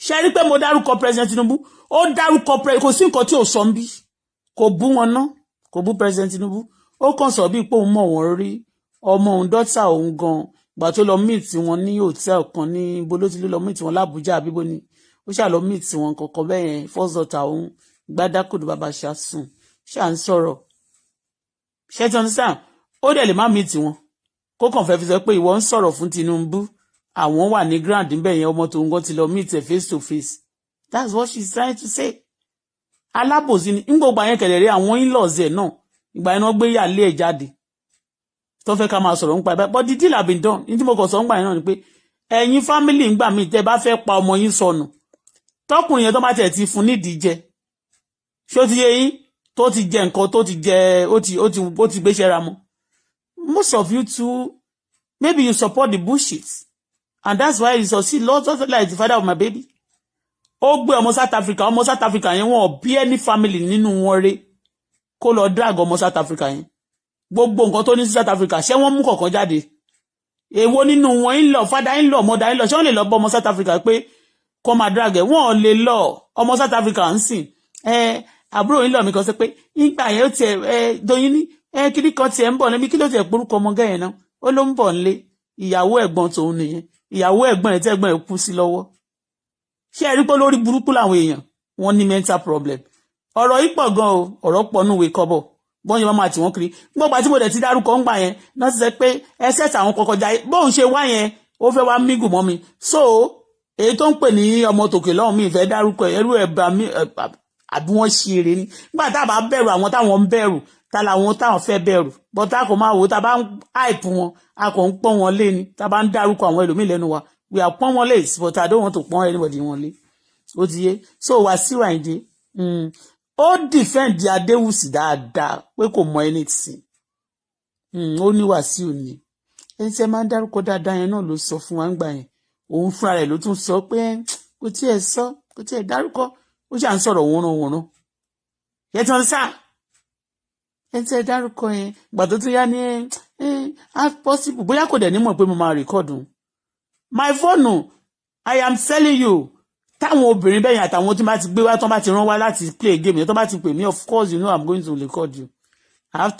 ṣe rí pé mo dárúkọ president Tinubu ó dárúkọ kò sí nǹkan tí ò sọ ń bí kò bú wọn ná kò bú president Tinubu ó kàn sọ bí pé òun mọ̀ wọ́n rí ọmọ òun dọ́tà òun gan gbà tó lọ meet wọn ní hotel kan ní bolo tí lọ meet wọn l'Abuja àbíbo ni ó ṣá lọ meet wọn kankan bẹ́ẹ̀ yẹn first daughter òun Gbadakodo bàbá ṣàsùn ṣá ń sọ̀rọ̀ ṣé tí wọ́n ti sàn ó dẹ̀ lè má meet wọn kó kàn fẹ́ fi sọ pé ìwọ ń sọ̀rọ̀ fún Tinubu àwọn wà ní grand níbẹ̀ yẹn ọmọ tó ń gan ti lọ meet ẹ̀ face to face that's what she's trying to say alábòsí ni ngbogbo àyẹn kẹ̀lẹ́rẹ́ àwọn in-laws ẹ̀ náà ìgbà yẹn wọ́n gbé yàlé ẹ̀ jáde tó fẹ́ ká máa sọ̀rọ̀ nípa ẹ̀ but the deal have been done ní tí mo kàn sọ ńgbà yẹn náà ni pé ẹ̀yin family ńgbà míì tẹ́ bá fẹ́ pa ọmọ yín sọnù tọkùnrin yẹn tó bá tẹ̀ ti fún nídìí jẹ ṣó ti yé yín tó ti jẹ nǹkan tó ti jẹ ó ti gbéṣẹ́ ra mọ́ most of you too maybe you support the bullshit and that's why you succeed Lord just like the father of my baby ó gbé ọmọ South Africa yẹn wọn ò bí any family nínú wọn rẹ̀ kó lọ drag ọmọ South Africa yẹn gbogbo nǹkan tó ní sí South Africa ṣé wọ́n mú kọ̀ọ̀kan jáde èwo nínú wọn in-law father in-law mother in-law ṣé wọ́n lè lọ bọ́ ọmọ South Africa pé kó máa drag ẹ̀ wọ́n lè lọ ọmọ South Africa ń sìn àbúrò in-law mi kan sọ pé ìgbà yẹn ó tiẹ̀ doyin ní kíní kan tiẹ̀ ń bọ̀ níbi kí ló tiẹ̀ porúkọ ọmọ gẹ́yẹn náà ó ló ń bọ̀ nílé ìyàwó ẹ̀gbọ́n tòun nìyẹn ìyàwó ẹ̀gbọ́n ẹ̀ tẹ́gbọ́n ẹ̀ kú sí lọ́wọ́ ṣé ẹ rí pé lórí burúkú làwọn èèyàn wọ́n ní mental problem ọ̀rọ̀ yìí pọ̀ gan o ọ̀rọ̀ pọ̀ núwe kọ́bọ̀ bọ́n yẹn máa tì wọ́n kiri gbogbo àti mo dẹ̀ ti dárúkọ ń gbà yẹn náà ti sẹ pé ẹsẹ̀ àwọn kọ̀ọ̀kan jáde bóun ṣe wá yẹn ó fẹ́ wá mígù mọ́ mi so èyí tó ń pè ní ọmọ tòkè lọ́hùn mi ìfẹ́ dárúkọ ẹrú ẹ̀bà mi àbí wọ́n ṣe eré ni nígbà tá a bá bẹ̀rù àwọn táwọn ń bẹ̀rù ta làwọn táwọn fẹ́ bẹ̀rù bọ́ tá a kò máa wò tá a bá ń hype wọn a kò ń pọ́n wọn lé ni tá a bá ń dárúkọ àwọn ẹlòmíì lẹ́nu wa we are pọ́n wọn lé but I don't want to pọ́n anybody wọn lé ó ti yé so Wasiu Ayinde ó defend Adéwùsì dáadáa pé kò mọ anything ó ní Wasiu ni ẹni tí ẹ máa ń dárúkọ dáadáa yẹn náà ló sọ fún wa ń gbà yẹn òun fúnra rẹ̀ ló tún sọ pé kò tiẹ̀ dárúkọ ó ṣà ń sọ̀rọ̀ wọ́nranwọ̀nran yẹn tí wọ́n sá ẹni tí ẹ dárúkọ yẹn ìgbà tó tún yá ní possible bóyá kò dẹ̀ ní mọ̀ pé mo máa rìkọ́dù my phone I am telling you táwọn obìnrin bẹ́yìn àtàwọn tí bá ti gbé wá tó bá ti rán wá láti play game yẹn tó bá ti pè mí of course you know I'm going to record you I have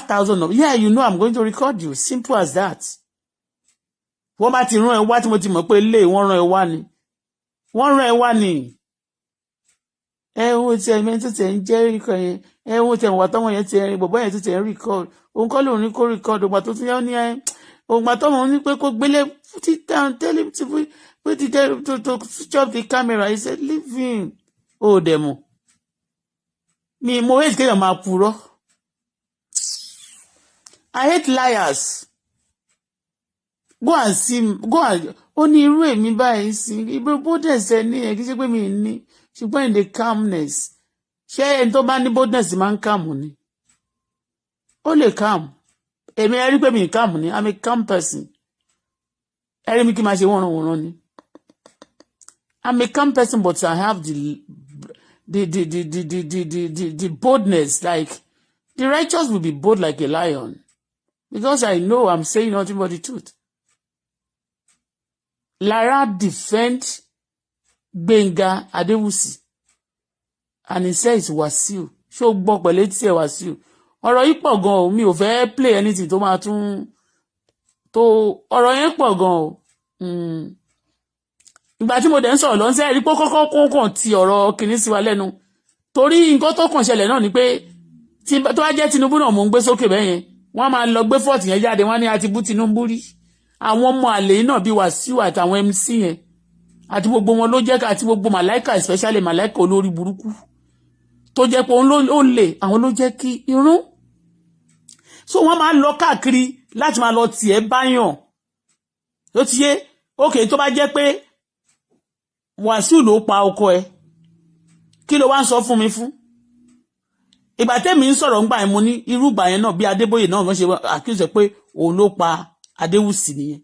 thousands of yeah you know I'm going to record you simple as that wọ́n bá ti rán ẹ wá tí mo ti mọ̀ pé ilé wọ́n rán ẹ wá ni ẹ̀hún tí ẹ̀mí tó tẹ̀ ń jẹ́ record yẹn ẹ̀hún tí ẹ̀wọ̀n àtọ́wọ̀n yẹn ti ẹ̀rin bọ̀bọ́ yẹn tó tẹ̀ ń record òun kọ́ lòun ní kó record ògbà tó tún yá ní ẹ̀ ògbà tó mọ̀ ní pé kó gbélé tell him to put it there to switch off the camera he said leave him ó dẹ̀ mọ̀ mi mo hate kéèyàn máa purọ́ I hate liars go and ó ní irú èmi báyìí sí ibi boldness ẹ ní ẹ kí ṣe pé mi ní ṣùgbọ́n in the calmness ṣé ẹni tó bá ní boldness máa ń calm ni ó lè calm èmi ẹ rí pé mi calm ni I'm a calm person ẹ rí mi kí n máa ṣe wọ́nranwọ̀nran ni I'm a calm person but I have the boldness like the righteous will be bold like a lion because I know I'm saying nothing but the truth. Lara defend Gbenga Adewusi and he says Wasiu ṣó gbọ́ pẹ̀lú tí ẹ Wasiu ọ̀rọ̀ yìí pọ̀ gan o mi ò fẹ́ play anything tó máa tún tó ọ̀rọ̀ yẹn pọ̀ gan o ìgbà tí mo dẹ̀ ń sọ̀rọ̀ lọ ń sẹ́ rí pé kọ́kọ́ kàn ti ọ̀rọ̀ kìíní sí wa lẹ́nu torí nǹkan tó kàn ṣẹlẹ̀ náà ni pé tó bá jẹ́ Tinubu náà mò ń gbé sókè bẹ́ẹ̀ yẹn wọ́n máa lọ gbé fọ́ọ̀tì yẹn jáde wọ́n ní àti bú Tinubu rí àwọn ọmọ àlè náà bíi Wasiu àtàwọn MC yẹn àti gbogbo wọn ló jẹ́ àti gbogbo màláìkà especially màláìkà olórí burúkú tó jẹ́ pé òun ló lè àwọn ló jẹ́ kí irun so wọ́n máa lọ káàkiri láti máa lọ tiẹ̀ báyàn ó ti yé òkè tó bá jẹ́ pé Wasiu ló pa ọkọ ẹ kí ló wá ń sọ fún mi fún ìgbà tẹ́mi ń sọ̀rọ̀ ńgbà yẹn mo ní irú ìgbà yẹn náà bí Adébóyè náà wọ́n ṣe accuse pé òun ló pa Adéwùsì nìyẹn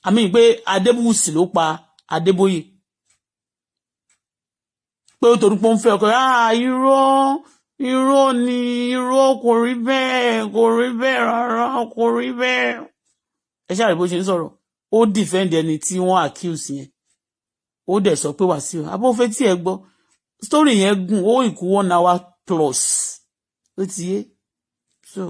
àmì pé Adéwùsì ló pa Adébóyè pé ó torí pé ó ń fẹ́ ọkọ irọ́ ni irọ́ kò rí bẹ́ẹ̀ rárá kò rí bẹ́ẹ̀ ẹ ṣáà rí bó ṣe ń sọ̀rọ̀ ó defend ẹni tí wọ́n accuse yẹn ó dẹ̀ sọ pé Wasiu abófẹ́ tí ẹ gbọ́ story yẹn gùn ó ìkú 1 hour plus ó ti yé so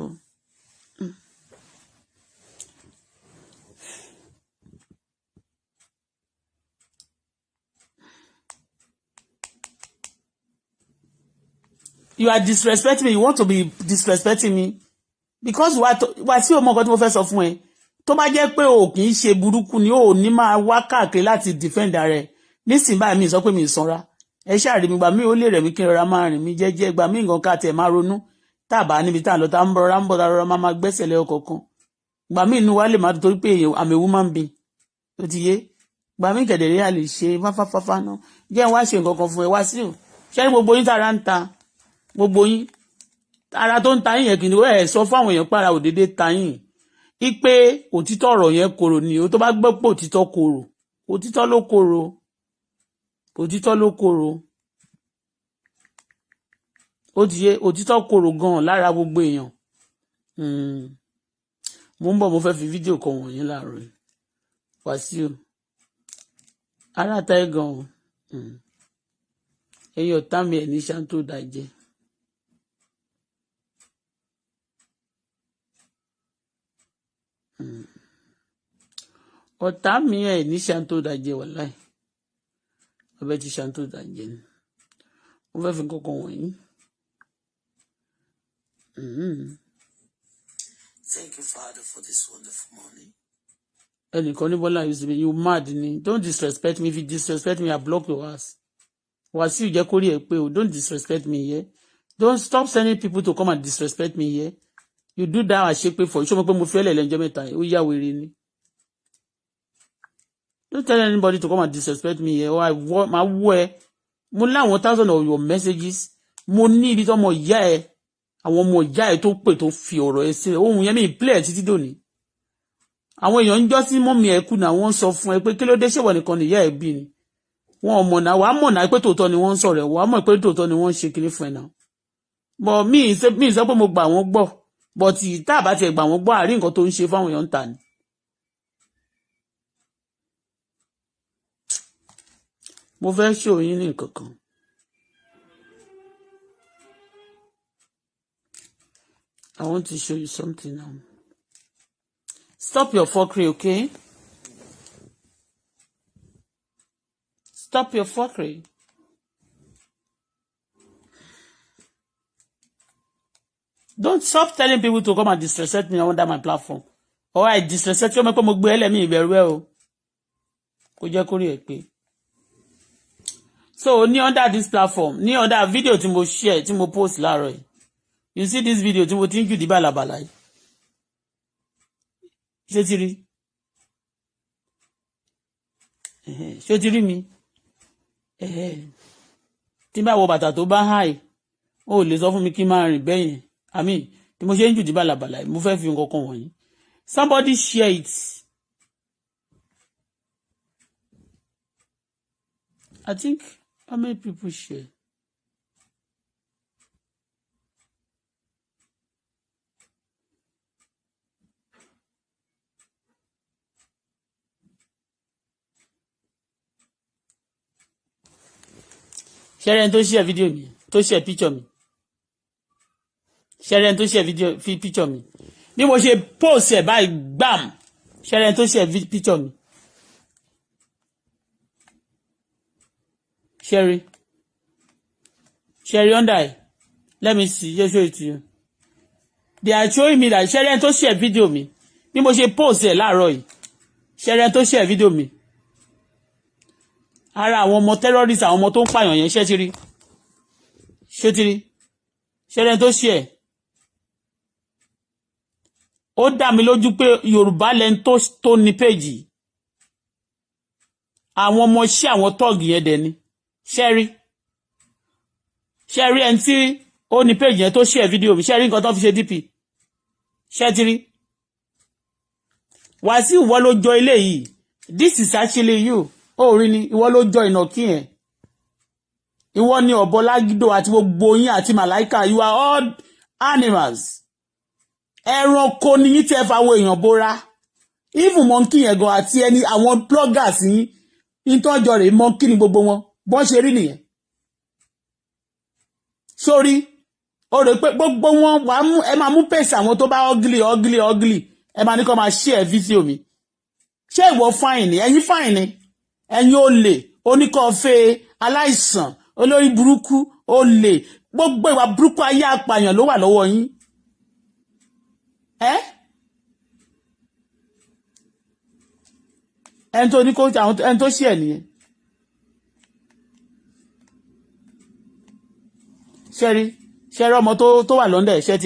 you are disrespecting me, you want to be disrespecting me because wá sí ọmọ nǹkan tí mo fẹ́ sọ fún ẹ tó bá jẹ́ pé o kì í ṣe burúkú ni o ní máa wá káàkiri láti defend rẹ nísìnyí báyìí mi sọ pé mi sanra ẹ ṣáàrí mi gbà mí ó lè rẹ̀ mí kí n rọra máa rìn mí jẹ́jẹ́ gbà mí nǹkan ká tiẹ̀ máa ronú tá a bá níbi tá a lọ tá ń bọ̀ rọra máa gbẹ́sẹ̀ lẹ́yọ kọ̀ọ̀kan gbà mí inú wa lè má torí pé àmì ewu máa ń bi ó ti yé gbà mí kẹ̀dẹ̀rẹ́ à lè ṣe fáfáfáfá náà jẹ́ wá ṣe nǹkan kan fún ẹ wá sí o ṣé gbogbo yín tára ń ta gbogbo yín ara tó ń ta yín yẹn kì í ẹ sọ fún àwọn èèyàn para òdédé ta yín ipe òtítọ́ ọ̀rọ̀ yẹn korò ni o tó bá gbọ́ pé òtítọ́ korò òtítọ́ ló korò òtítọ́ ló korò ó ti yé òtítọ́ korò gan lára gbogbo èèyàn mo ń bọ̀ mo fẹ́ fi fídíò kan wọ̀nyí láàárọ̀ yìí Wàsíù ara ta ẹ̀ gan ẹ̀yin ọ̀tá mi ẹ̀ ní ṣáńtó dàjẹ́. ọ̀tá mi ẹ̀ ní ṣáńtó dàjẹ́ wàláì ọbẹ̀ ti ṣáńtó dàjẹ́ ni mo fẹ́ fi kankan wọ̀nyí.
Thank you, Father, for this wonderful morning.
ẹnìkan ní Bọ́lá yóò you mad ni don't disrespect me if you disrespect me I block your ass. Wàsíù jẹ́ kórìí ẹ̀ pé o don't disrespect me here don't stop sending people to come and disrespect me here you do that àṣepé for ṣé mo pé mo fi ẹlẹ́ lẹ́jọ́ mẹ́ta ó yá wèrè ni. Don't tell anybody to come and disrespect me here. Or my word. Mo láwọn thousand of your messages. Mo ní ibi tó ọmọ ìyá ẹ. Àwọn ọmọ ìyá ẹ tó pè tó fi ọ̀rọ̀ ẹ sílẹ̀. Ohun yẹn mi play títí dòní. Àwọn èèyàn ń jọ́ sí mọ́mí ẹ kú náà wọ́n sọ fún ẹ pé kí ló dé ṣèwọ̀ nìkan nìyá ẹ bí ni. Wọ́n mọ̀ náà wàá mọ̀ náà pé tòótọ́ ni wọ́n ń sọ̀rọ̀ ẹ̀ wàá mọ̀ pé tòótọ́ ni wọ́n ń ṣe kiri fún ẹ náà. But mi sọ pé mo gbà wọ́n gbọ́. But tá a bá tiẹ̀ gbà wọ́n gbọ́ àrí nǹkan tó ń ṣe fáwọn èèyàn ń tà ni. Mo fẹ́ show yín ní nǹkan kan. I want to show you something now. Stop your fuckery, okay? Stop your fuckery. Don't stop telling people to come and disrespect me under my platform. Or I disrespect you, mo gbé ẹlẹ́mìí ìbẹ̀rù ẹ o. Kò jẹ́ kó rí ẹ pé. So ní under this platform, ní under video tí mo share, tí mo post láàárọ̀ yìí. You see this video tí mo ti ń jù di bàlàbàlà yìí. Ṣé ti rí? Ṣé ti rí mi? Tí bá wọ bàtà tó bá high, ó lè sọ fún mi kí n máa rìn bẹ́yẹn. I mean, tí mo ṣe ń jù di bàlàbàlà yìí, mo fẹ́ fi nǹkan kan wọ̀nyí. Somebody share it. I think how many people share? Share and to share video me, to share picture me. Share and to share video picture me. Bí mo ṣe post ẹ̀ báyìí gbam. Share and to share picture me. Sherry under eye. Let me see. Just show it to you. They are showing me that Sherry to share video mi. Bí mo ṣe post ẹ̀ láàárọ̀ yìí. Sherry to share video mi. Ara àwọn ọmọ terrorists àwọn ọmọ tó ń pààyàn yẹn ṣé ti rí. Ṣé ti rí. Sherry to share. Ó dá mi lójú pé Yorùbá lẹ́n tó ní page. Àwọn ọmọ ṣé àwọn tọ́ọ̀gì yẹn dẹ̀ ni. Sherry ẹni tí ó ní page yẹn tó share video mi Sherry nǹkan tó fi ṣe DP Sherry Wàsíù ìwọ ló jọ ilé yìí this is actually you ó rí ni ìwọ ló jọ ìnàkí yẹn ìwọ ni ọ̀bọ lágídò àti gbogbo yín àti màláìkà you are all animals ẹranko ni yín tí ẹ fa wo èèyàn bóra even monkey yẹn gan àti ẹni àwọn bloggers yín ìtọ́jọ rẹ̀ monkey ni gbogbo wọn bọ́n ṣe rí nìyẹn sórí ó rò pé gbogbo wọn wà mú ẹ máa mú pèsè àwọn tó bá ugly ẹ máa ní kó máa share video mi ṣé ìwọ fine ni ẹ̀yin fine ni ẹ̀yin olè oníkọ̀ọ́fẹ́ aláìsàn olórí burúkú olè gbogbo ìwà burúkú ayé apààyàn ló wà lọ́wọ́ yín ẹni tó ní kó ẹni tó ṣí ẹ̀ nìyẹn ṣẹ́rí ọmọ tó wà lọ́ndà ẹ̀ ṣẹ́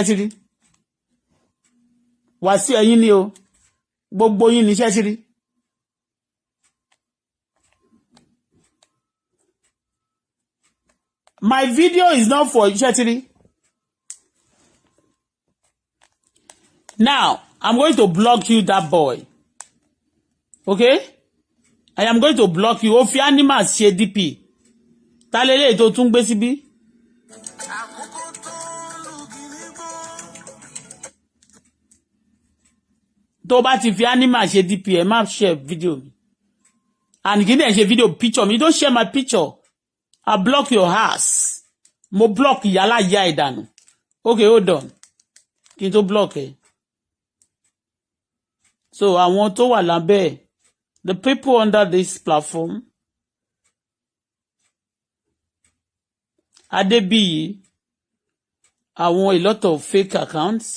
ti rí wá sí ẹ̀yin ni o gbogbo yín ní ṣẹ́ ti rí my video is not for ṣẹ́ ti rí. Now, I'm going to block you, that boy. Okay? I am going to block you. Ó fi animals ṣe DP. Ta lele tó tún gbé síbí. Tó bá ti fi animals ṣe DP, ẹ má share video mi. And kí ni ẹ ṣe video picture mi. You don't share my picture. I block your ass. Mo block yàlá ìyá ìdànù. Okay, hold on. Kí n tó block ẹ. So àwọn tó wà lábẹ́ the people under this platform Adébíyì àwọn a lot of fake accounts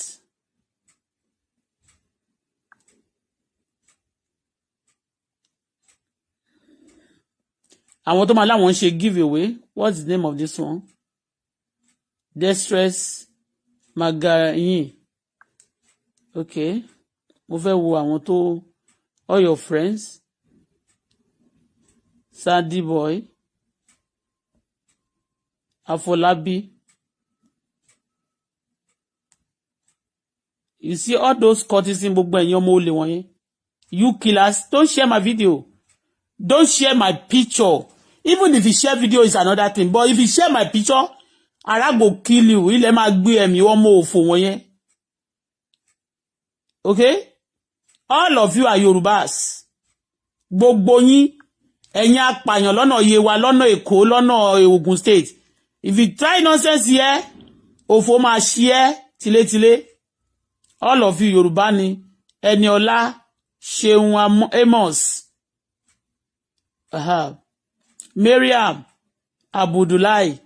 àwọn tó máa láwọn ṣe giveaway. What's the name of this one? Distress Magayin. Okay. Mo fẹ́ wo àwọn tó all your friends Sandy Boy Afolabi. You see all those courtesy gbogbo ẹ̀yin ọmọ olè wọ̀nyẹn. You killers, don't share my video. Don't share my picture. Even if you share video is another thing. But if you share my picture, ara go kill you. Ilẹ̀ máa gbé ẹ̀mí ọmọ òfò wọ̀nyẹn. Okay? All of you are Yorubas. Gbogbo yín ẹ̀yin apàyàn lọ́nà Yewa, lọ́nà Èkó, lọ́nà Ogun State. If you try nonsense here, òfò máa ṣe ẹ́ tilétilé. All of you Yorùbá ni. Eniola, Ṣeun Amos, Mariam, Abudulai.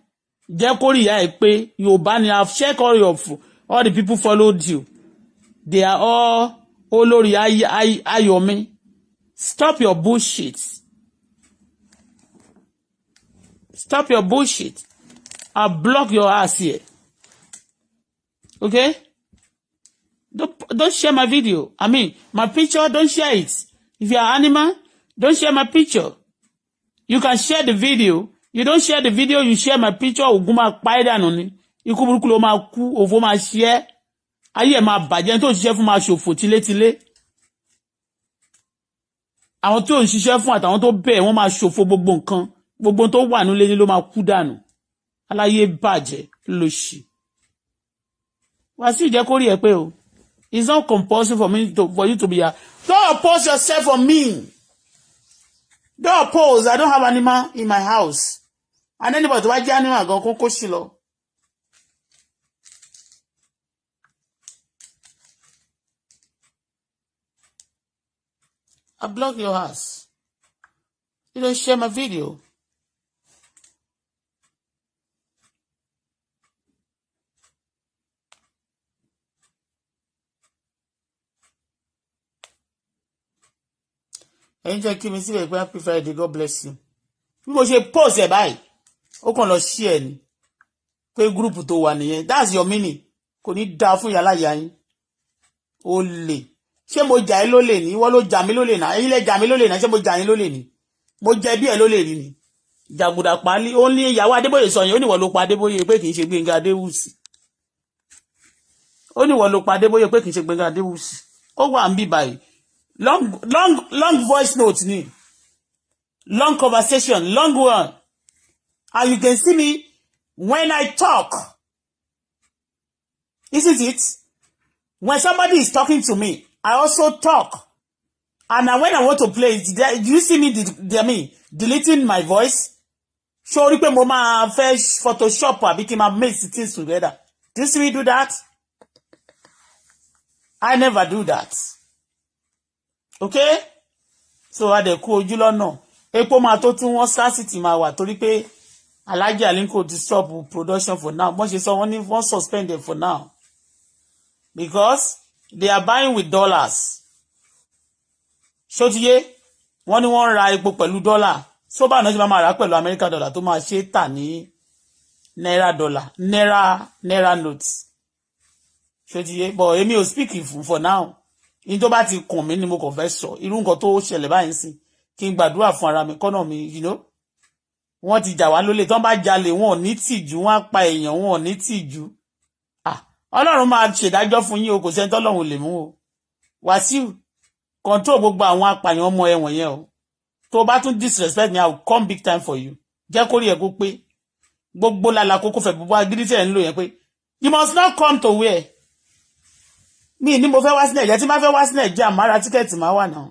Jẹ́ kó rí ìyá ẹ̀ pé Yorùbá ni. I've checked all the people followed you. They are all Olórí Ayọ̀mí. Stop your bullshit. Stop your bullshit. I'll block your ass here. Okay? Don't share my video. I mean, my picture, don't share it. If you're an animal, don't share my picture. You can share the video. You don't share the video, you share my picture. Ogun máa pa ẹ́ dànù ni. Ikú burúkú ló máa kú, òfò máa share. Ayé ẹ̀ máa bàjẹ́ tó ń ṣiṣẹ́ fún máa ṣòfò tilétilé. Àwọn tó ń ṣiṣẹ́ fún àtàwọn tó bẹ̀ wọ́n máa ṣòfò gbogbo nǹkan. Gbogbo tó wà nílé ni ló máa kú dànù. Aláyé bàjẹ́ ló ṣì. Wá sí ìjẹ́ kó rí ẹ pé o. It's not compulsory for you to be here. Don't oppose yourself for me. Don't oppose. I don't have animal in my house. And anybody tó wá jẹ́ animal gan kó sí lọ. I block your ass. You don't share my video. Ẹ̀yin jẹ́ kí mi síbẹ̀ pé happy Friday, God bless you. Bí mo ṣe post ẹ̀ báyìí, ó kàn lọ share ni. Pé group tó wà nìyẹn. That's your meaning. Kò ní dá fún yàrá ìyá yín. Ó lè. Ṣé mo jà ẹ́ lólè ní? Ìwọ ló jà mí lólè náà. Ẹ̀yin lẹ jà mí lólè náà. Ṣé mo jà yín lólè ní? Mo jẹ bí ẹ lólè ní ni. Jàgùdà pálí. Ó ní ìyàwó Adébóyè sọ yẹn. Ó ní ìwọ ló pa Adébóyè pé kì í ṣe Gbénga Adéwùsì. Ó ní ìwọ ló pa Adébóyè pé kì í ṣe Gbénga Adéwùsì. Ó wà ń bí báyìí. Long voice note ni. Long conversation. Long one. And you can see me when I talk. Isn't it? When somebody is talking to me, I also talk. And when I want to play it, do you see me deleting my voice? Sorry pé mo máa fẹ́ Photoshop àbí kí n máa mix things together. Do you see me do that? I never do that. Okay? So I dey kú ojú lọ́nà. epo máa tó tún wọ́n scarcity máa wà torí pé Alhaji Aliko ti stop production for now. Wọ́n ṣe sọ wọ́n ní wọ́n suspend it for now because they are buying with dollars. Ṣótiyé wọ́n ní wọ́n ra epo pẹ̀lú dọ́là so bá náà ṣe máa rà pẹ̀lú American dollar tó máa ṣe tà ní naira dollar naira notes. Ṣótiyé but èmi ò speak for now. In tó bá ti kàn mí ni mo kàn fẹ́ sọ irú nǹkan tó ṣẹlẹ̀ báyìí sí kí n gbàdúrà fún ara mi kọ́nà mi you know wọ́n ti jà wá lólè tán bá jalè wọn ò ní tìjú wọ́n á pa èèyàn wọn ò ní tìjú Ọlọ́run máa ṣèdájọ́ fún yín o kò sẹ́ni tọ́lọ́run lè mú o Wàsíù control gbogbo àwọn apààyàn ọmọ ẹ̀wọ̀n yẹn o tó bá tún disrespect me I will come big time for you jẹ́ kó rí ẹ̀ kó pé gbogbo lálá kókó fẹ̀ gbogbo agídí tẹ̀ ń lò yẹn pé you must not come to where mi ní mo fẹ́ wá sí Nàìjíríà tí máa fẹ́ wá sí Nàìjíríà máa ra tíkẹ́ẹ̀tì máa wà náà.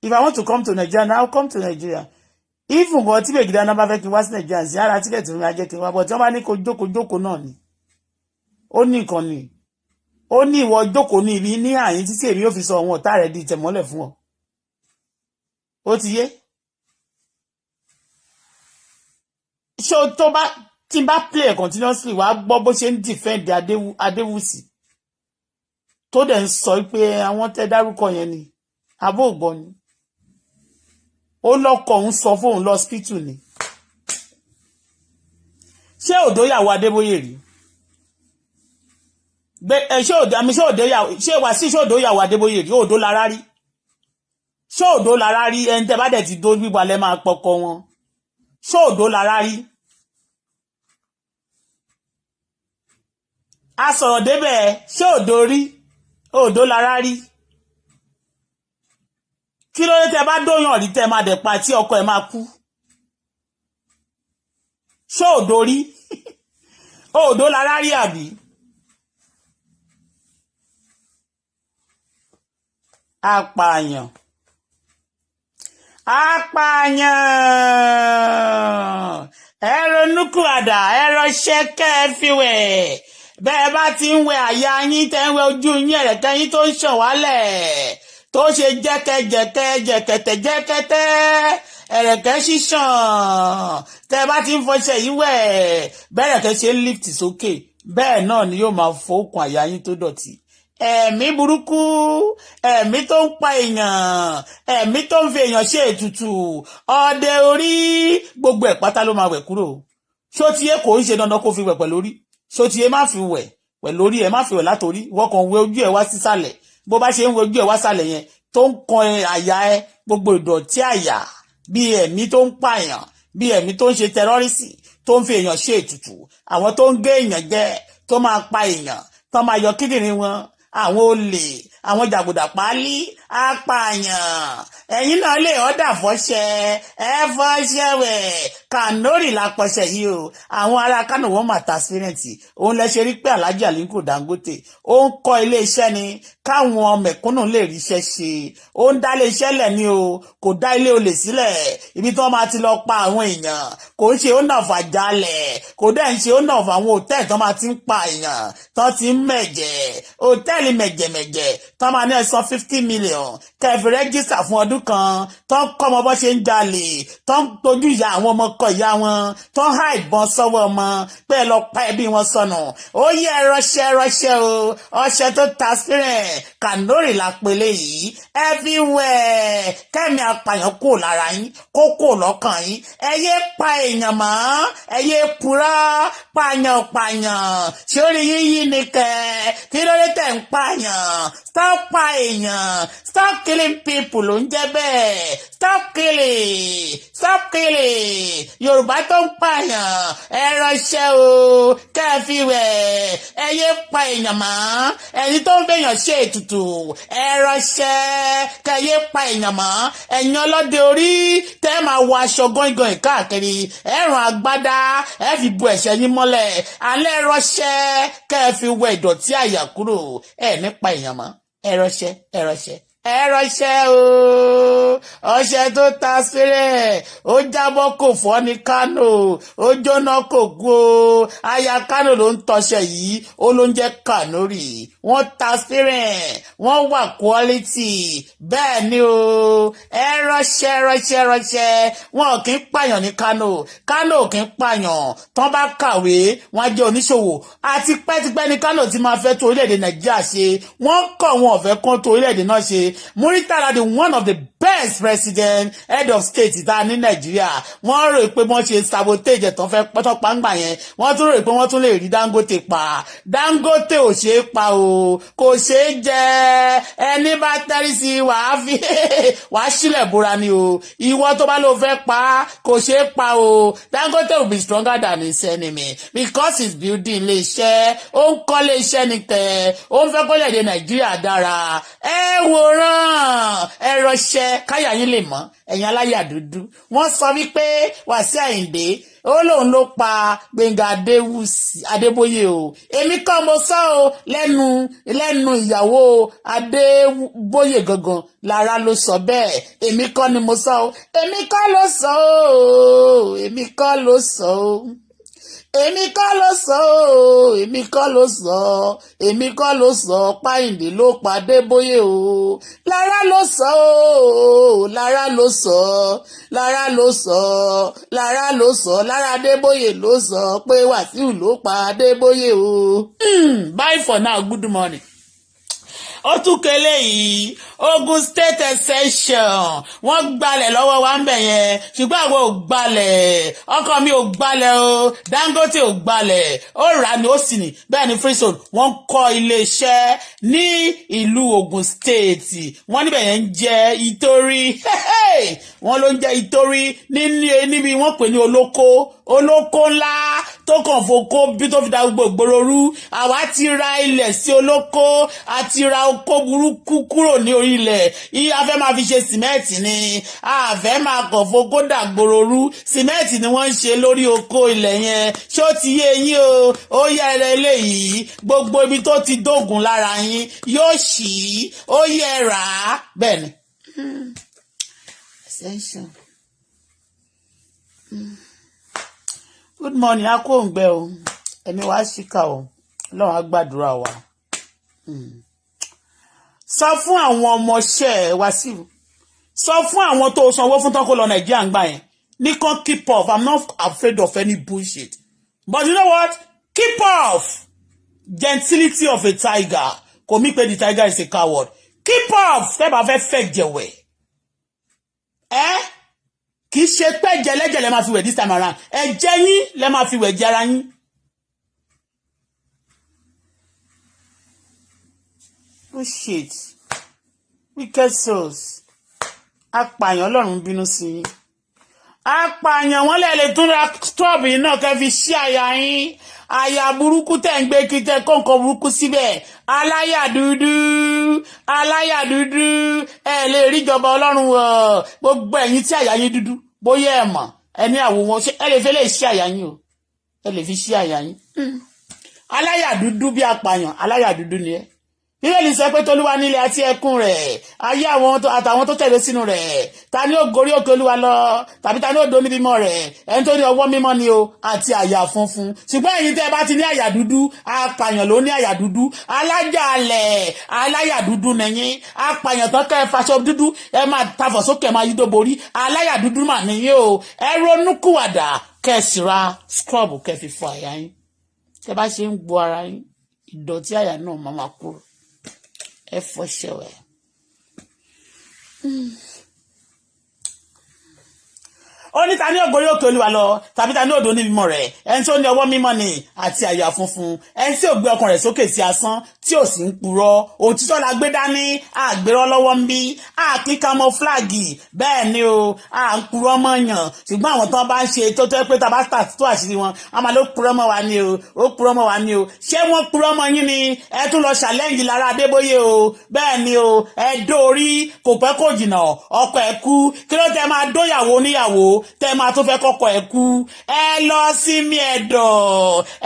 If I want to come to Nigeria now, I'll come to Nigeria. If you go to Nigeria, na ba fẹ́ kí wá sí Nigeria, sí ara ticket mi ajẹ́ kí wá, but wọ́n bá ní kó jókòó náà ni. Ó ní nǹkan ni. Ó ní ìwọ jókòó ní ibi ní àyín títí èmi ò fi sọ wọn ọ̀tá rẹ̀ di tẹ̀mọ́lẹ̀ fún ọ. Ó ti yé. So tó bá tí n bá play continuously wá gbọ́ bó ṣe ń defend Adéwùsì. Tó dẹ̀ ń sọ pé àwọn tẹ́ dárúkọ yẹn ni. Àbó ògbọ́n ni. Ó lọ́kọ̀ ń sọ fóun lọ hospital ni. Ṣé òdó yàwó Adébóyè rí? Ṣé òdó yàwó Adébóyè rí? Òdó lára rí? Ṣé òdó lára rí? Ẹni tẹ́ bá dẹ̀ ti dó gbígbà lẹ́ máa pọkọ wọn. Ṣé òdó lára rí? A sọ̀rọ̀ débẹ̀ ṣé òdó rí? Òdó lára rí? Kí ló dé tẹ́ bá dóyàn rí tẹ́ máa dẹ̀ pa tí ọkọ ẹ̀ máa kú? Ṣé òdó rí? Òdó lára rí àbí? Apààyàn. Ẹ ronúkúwàdà, ẹ rọṣẹ́ kẹ́ fi wẹ̀. Bẹ́ẹ̀ bá ti ń wẹ àyà yín tẹ́ ń wẹ ojú yín ẹ̀rẹ̀kẹ́ yín tó ń ṣàn wálẹ̀. Tó ṣe jẹ́kẹ́tẹ́ ẹ̀rẹ̀kẹ́ ṣíṣàn tẹ́ bá ti ń fọṣẹ yìí wẹ̀ bẹ́ẹ̀rẹ̀kẹ́ ṣe ń lift sókè bẹ́ẹ̀ náà ni yóò máa fọ́ọ̀kùn àyà yín tó dọ̀tí ẹ̀mí burúkú ẹ̀mí tó ń pa èèyàn ẹ̀mí tó ń fi èèyàn ṣe ètùtù ọdẹ orí gbogbo ẹ̀ pátá ló máa wẹ̀ kúrò ṣó tiẹ̀ kò ń ṣe dandan kó fi wẹ̀ pẹ̀lú orí ṣó tiẹ̀ má fi wẹ̀ pẹ̀lú orí ẹ̀ má fi wẹ̀ látòrí wọ́n kàn wẹ ojú ẹ̀ wá sísàlẹ̀ bó bá ṣe ń wojú ẹ̀ wá sàlẹ̀ yẹn tó ń kan àyà ẹ gbogbo ìdọ̀tí àyà bí ẹ̀mí tó ń pààyàn bí ẹ̀mí tó ń ṣe tẹrọ́rìsì tó ń fi èèyàn ṣe ètùtù àwọn tó ń gé èèyàn jẹ tó máa pa èèyàn tó máa yọ kíndìnrín wọn àwọn olè àwọn jàgùdà páálí apààyàn ẹ̀yin náà lè ọ̀dà fọ́ṣẹ ẹ fọ́ṣẹ wẹ̀ kànórì lápọ̀ṣẹ yìí o àwọn ará Kánò wọn mà ta síríǹtì òun lẹ ṣe rí pé Alhaji Aliko Dangote ó ń kọ́ iléeṣẹ́ ni káwọn mẹ̀kúnnù lè ríṣẹ́ ṣe ó ń dá iléeṣẹ́ lẹ̀ ni o kò dá ilé olè sílẹ̀ ibi tí wọ́n máa ti lọ pa àwọn èèyàn kò ń ṣe ó nà fà jalẹ̀ kò dẹ̀ ń ṣe ó nà fà àwọn hòtẹ́ẹ̀lì tó máa ti ń pa èèyàn tó ti ń mẹ̀jẹ̀ hòtẹ́ẹ̀lì mẹ̀jẹ̀mẹ̀jẹ̀ tó máa ní ẹ̀san 50 million kẹfì rẹ́gísítà fún ọdún kan tó ń kọ́ ọmọ bó ṣe ń jalè tó ń tojú ìyá àwọn ọmọ kọ ìyá wọn tó ń há ìbọn sọ́wọ́ ọmọ pé ẹ lọ pa ẹbí wọn sọnù ó yẹ rọṣẹ́ o ọṣẹ tó ta spirit kànórì lápẹlẹ yìí everywhere kẹ́mi apààyàn kò lára yín kókò lọ́kàn yín ẹ yé pa èèyàn mọ́ ẹ yé purọ́ pààyàn sórí yíyí ni kẹ́ kí ló dé tẹ̀ ń pààyàn stop pa èèyàn stop killing people ló ń jẹ́ bẹ́ẹ̀ stop killing Yorùbá tó ń pààyàn ẹ ránṣẹ́ o kẹ́ẹ̀fì wẹ̀ ẹ yé pa èèyàn mọ́ ẹni tó ń fẹ́yàn ṣe ètùtù ẹ ránṣẹ́ kẹ́ yé pa èèyàn mọ́ ẹ̀yin ọlọ́dẹ orí tẹ́ máa wọ aṣọ gọ́ngàn káàkiri ẹ rán agbádá ẹ fi bu ẹ̀ṣẹ̀ yín mọ́lẹ̀ alẹ́ ránṣẹ́ kẹ́ẹ̀fì wẹ̀ ìdọ̀tí àyà kúrò ẹ nípa èèyàn mọ́ ẹ ránṣẹ́ ẹ ránṣẹ́ o ọṣẹ tó ta sílẹ̀ ó jábọ́ kò fọ́ ní Kánò ó jóná kò gún o aya Kánò ló ń tọṣẹ yìí ó ló ń jẹ́ Kànórì wọ́n ta sílẹ̀ wọ́n wà quality bẹ́ẹ̀ ni o ẹ ránṣẹ́ wọn kì í pààyàn ní Kánò kì í pààyàn tán bá kàwé wọn á jẹ́ oníṣòwò àti pẹ́tipẹ́ ní Kánò ti máa fẹ́ tó orílẹ̀-èdè Nàìjíríà ṣe wọ́n kọ̀ wọn ọ̀fẹ́ kan tó orílẹ̀-èdè náà ṣe Muritala the one of the best president head of state ìta ní Nàìjíríà wọ́n rò pé wọ́n ṣe sabotage ẹ̀tàn fẹ́ pọ́tọ́ pàǹgbà yẹn wọ́n tún rò pé wọ́n tún lè rí Dangote pa Dangote ò ṣeé pa o kò ṣeé jẹ ẹni bá tẹ́rí sí wàá sílẹ̀ bóra ni o ìwọ tó bá ló fẹ́ pa kò ṣeé pa o Dangote will be stronger than his enemy because he's building ilé iṣẹ́ ó ń kọ́ ilé iṣẹ́ ní tẹ̀ ó ń fẹ́ kó lè dé Nàìjíríà dára ẹ wòran ẹ rọṣẹ káyà yín lè mọ̀ ẹ̀yin aláyà dúdú wọ́n sọ wípé Wàsíù Àyìndé ó lóun ló pa Gbẹ́ngà Adébóyè o èmi kọ́ mo sọ o lẹ́nu ìyàwó Adébóyè gangan Lara ló sọ bẹ́ẹ̀ èmi kọ́ ni mo sọ o èmi kọ́ ló sọ o èmi kọ́ ló sọ o èmi kọ́ ló sọ o èmi kọ́ ló sọ èmi kọ́ ló sọ Páyìndé ló pa Adébóyè o Lara ló sọ o Lara ló sọ Lara ló sọ Lara ló sọ Lara Adébóyè ló sọ pé Wàsíù ló pa Adébóyè o. Bye for now, good morning. Ó tún kele yìí Ogun State Extension wọ́n gbalẹ̀ lọ́wọ́ wa ń bẹ̀ yẹn ṣùgbọ́n àwọn ò gbalẹ̀ ọkọ mi ò gbalẹ̀ o Dangote ò gbalẹ̀ ó rà ní ó sì ní bẹ́ẹ̀ ni Freestone wọ́n kọ́ iléeṣẹ́ ní ìlú Ogun State wọ́n níbẹ̀ yẹn ń jẹ́ Ìtorí wọ́n ló ń jẹ́ Ìtorí níbi wọ́n pè ní olóko ńlá tó kàn fòkó bí tó fi da gbogbo ìgboro rú àwa ti ra ilẹ̀ sí olóko àti ra oko burúkú kúrò ní orílẹ̀ a fẹ́ máa fi ṣe sìmẹ́ǹtì ni a fẹ́ máa kàn fòkó dàgbòrò rú sìmẹ́ǹtì ni wọ́n ń ṣe lórí oko ilẹ̀ yẹn ṣó ti yé yín o ó yẹ ẹrẹ eléyìí gbogbo ibi tó ti dógùn lára yín yóò ṣí ó yẹ rà á bẹ́ẹ̀ ni. Good morning, a kò ń gbẹ o ẹ̀mí wa ṣìkà o Ọlọ́run á gbàdúrà wa. Sọ fún àwọn ọmọọṣẹ́ Wàsíù sọ fún àwọn tó sanwó fún tán kó lọ Nàìjíríà ń gbà yẹn ní kan keep off. I'm not afraid of any bullshit, but you know what, keep off. Gentility of a tiger kò mí pé the tiger is a coward. Keep off tẹ́ bá fẹ́ jẹ̀wẹ̀ kì í ṣe pé jẹlẹ́jẹ̀ lẹ́ máa fi wẹ̀ this time around ẹ̀jẹ̀ yín lẹ́ máa fi wẹ̀ jẹ ara yín. Oh shit, wicked souls. Apààyàn Ọlọ́run bínú sí yín. Apààyàn wọn lè tún ra stop yìí náà kẹ́ fi ṣí àyà yín. Àyà burúkú tẹ̀ ń gbé kí tẹ́ kọ́ńkọ́ burúkú síbẹ̀. Aláyà dúdú ẹ lè rí ìjọba Ọlọ́run wọ̀ gbogbo ẹ̀yin tí àyà yín dúdú bóyá ẹ mọ̀ ẹni àwòwọ́n ṣe ẹ lè fi lè ṣí àyà yín o ẹ lè fi ṣí àyà yín. Aláyà dúdú bí apààyàn aláyà dúdú ni ẹ. Bíbélì sọ pé tolúwa nílé àti ẹkún rẹ̀ ayé àtàwọn tó tẹ̀lé sínú rẹ̀ ta ni ó gorí òkè Olúwa lọ tàbí ta ni ó dóní mímọ́ rẹ̀ ẹni tó ní ọwọ́ mímọ́ ni o àti àyà funfun ṣùgbọ́n ẹ̀yin tẹ́ bá ti ní àyà dúdú apààyàn ló ní àyà dúdú alájàalẹ̀ aláyà dúdú nẹ̀yìn apààyàn tán kẹ́ ẹ faṣọ dúdú ẹ máa tafọ̀ sókè máa yí dóborí aláyà dúdú mà nìyí o ẹ ronúkúwàdà kẹ́ ẹ sì ra scrub kẹ́ fi fọ àyà yín tẹ́ bá ṣe ń gbo ara yín ìdọ̀tí àyà náà máa kúrò. Ẹ fọṣẹ wẹ̀. Ó ní ta ní ògbórí òkè Olúwa lọ tàbí ta ní òdo ní mímọ́ rẹ̀ ẹni tó ní ọwọ́ mímọ́ ni àti àyà funfun ẹni tí ò gbé ọkàn rẹ̀ sókè sí asán tí ò sì ń purọ́ òtítọ́ la gbé dání àgbérọ́ lọ́wọ́ ń bí àpín camouflage bẹ́ẹ̀ ni o à ń purọ́ mọ́yàn ṣùgbọ́n àwọn tó bá ń ṣe tó tẹ́ pé tàbá tó àṣírí wọn a máa ló purọ́ mọ́ wa ni o ó purọ́ mọ́ wa ni o ṣé wọ́n purọ́ mọ́ yín ni ẹ tún lọ challenge Lara Adébóyè o bẹ́ẹ̀ ni o ẹ dóorí kò pẹ́ kò jìnnà ọkọ ẹ̀ kú kí ló tẹ́ máa dóyàwó níyàwó tẹ́ máa tó fẹ́ kọ́kọ́ ẹ̀ kú ẹ lọ sí mi ẹ̀dọ̀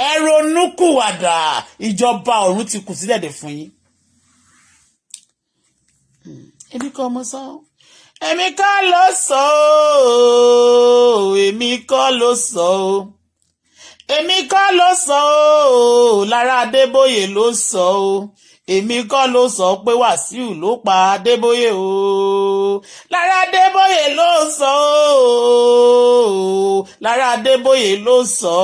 ẹ ronúkúwàdà ìjọba ọ̀run ti kù sílẹ̀ dè fún yín. èmi kọ́ mo sọ èmi kọ́ ló sọ èmi kọ́ ló sọ èmi kọ́ ló sọ Lara Adeboye ló sọ èmi kọ́ ló sọ pé Wàsíù ló pa Adébóyè o Lara Adeboye ló sọ Lara Adeboye ló sọ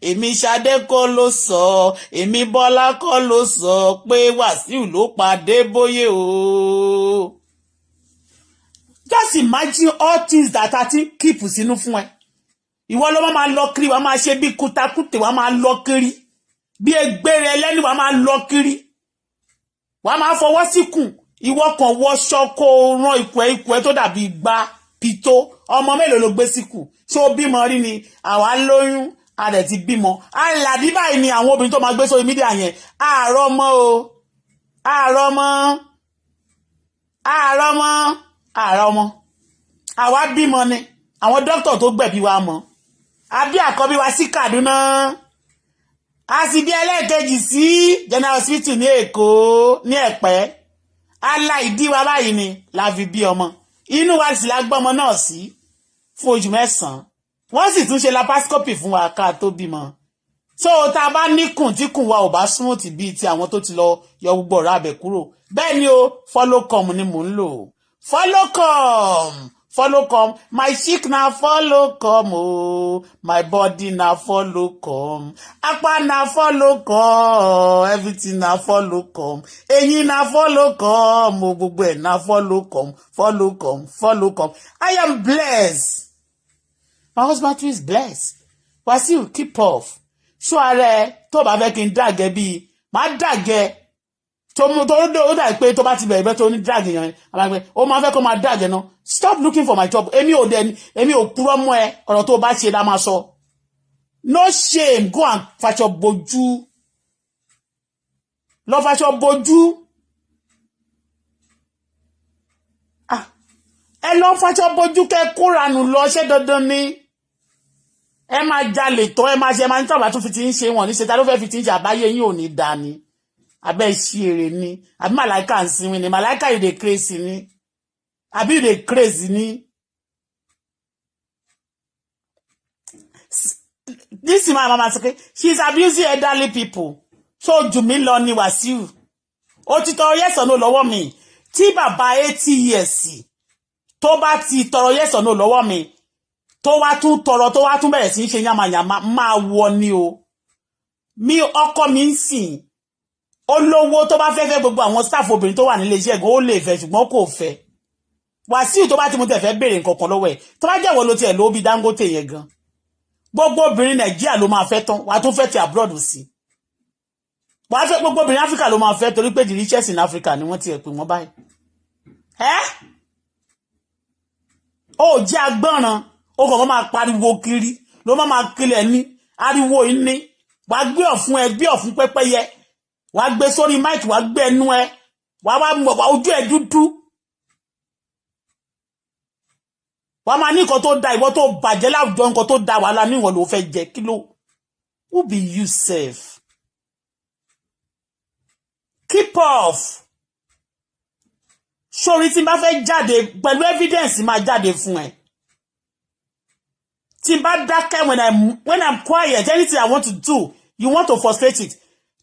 èmi Ṣadé kọ́ ló sọ èmi Bọ́lá kọ́ ló sọ pé Wàsíù ló pa Adébóyè o. Just imagine all things that I think keep sínú fún ẹ. Ìwọ ló máa lọ kiri, wá máa ṣe bí kútakútè, wá máa lọ kiri. Bí egbére ẹlẹ́ni wá máa lọ kiri. Wá máa fọwọ́ síkùn. Ìwọ kan wọṣọ kó rán ikú ẹ tó dàbí gbá pito. Ọmọ mélòó ló gbé síkùn? Ṣé ó bímọ rí ni? Àwa lóyún, a dẹ̀ ti bímọ. Àlàbí báyìí ni àwọn obìnrin tó máa gbé sórí mídíà yẹn. Àárọ̀ mọ́ o. Àárọ̀ mọ́. Àárọ̀ mọ́. Àárọ̀ mọ́. Àwa bímọ ni. Àwọn dókítà tó gbẹ̀bí wa mọ̀. Àbí àkọ́bí wa sí Kaduna. A sì bí ẹlẹ́ẹ̀kejì sí General Hospital ní Èkó ní Ẹ̀pẹ́. Aláìdí wa báyìí ni la fi bí ọmọ. Inú wa sì la gbọ́mọ náà sí fún oṣù 9. Wọ́n sì tún ṣe laparoscopy fún wa ká tó bímọ. So tá bá níkùn tí kùn wa ò bá smooth bíi ti àwọn tó ti lọ yọ gbogbo ọ̀rọ̀ abẹ kúrò. Bẹ́ẹ̀ ni o, follow come ni mò ń lò. Follow come. Follow come, my chick na follow come, oh, my body na follow come, apa na follow come, everything na follow come, ẹ̀yin na follow come, oh, gbogbo ẹ̀ na follow come, follow come, follow come. I am blessed. My husband too is blessed. Wàsíù, keep off. Ṣó ara tó bá fẹ́ kí n dàgẹ́ bí, má dàgẹ́. Tó ó dà pé tó bá ti bẹ̀rẹ̀ tó ní drag yẹn àmàgbé ó máa fẹ́ kó máa drag náà stop looking for my job èmi ò purọ́ mọ́ ẹ ọ̀rọ̀ tó bá ṣe la máa sọ no shame go and faṣọ bojú lọ faṣọ bojú ẹ lọ faṣọ bojú kẹ́ kóranù lọ ṣe dandan ni ẹ máa jalè tó ẹ máa ṣe máa ń tọ́ba tó fi ti ń ṣe wọ̀n ní ṣe ta ló fẹ́ fi ti ń ṣe àbáyé yín ò ní dá ni. Abẹ́ ìṣirè ni àbí màláìka ń sinmi ni màláìka you dey crazy ni àbí you dey crazy ni. This is my mama say she is abusing elderly people so jù mí lọ ni Wàsíù ó ti tọrọ yes or no lọ́wọ́ mi tí bàbá 80 years tó bá ti tọrọ yes or no lọ́wọ́ mi tó wá tún tọrọ tó wá tún bẹ̀rẹ̀ sí í ṣe yamayama máa wọ ni o mi ọkọ mi ń sìn olówó tó bá fẹ́ gbogbo àwọn staff obìnrin tó wà nílé iṣẹ́ gan ó lè fẹ́ ṣùgbọ́n kò fẹ́ Wàsíù tó bá ti mú tẹ̀ fẹ́ béèrè nǹkan kan lọ́wọ́ ẹ̀ tó bá jẹ́wọ́ ló tiẹ̀ ló bí Dangote yẹn gan gbogbo obìnrin Nàìjíríà ló máa fẹ́ tán wàá tún fẹ́ ti abroad sí wàá fẹ́ gbogbo obìnrin Africa ló máa fẹ́ torí pé the richest in Africa ni wọ́n ti ẹ̀ pè wọ́n báyìí ó jẹ́ agbọ́ràn ó kàn máa pariwo kiri ló máa kílẹ̀ ní ariwo ní wàá gbé ọ̀fun pẹ́pẹ́yẹ wàá gbé sórí mic wàá gbé ẹnu ẹ wàá ojú ẹ dúdú wàá máa ní nǹkan tó da ìwọ tó bàjẹ́ láwùjọ nǹkan tó da wàhálà ní ìwọ ló fẹ́ jẹ kí ló who be you sef keep off sórí tí n bá fẹ́ jáde pẹ̀lú evidence máa jáde fún ẹ tí n bá dákẹ́ when I'm quiet anything I want to do you want to frustrate it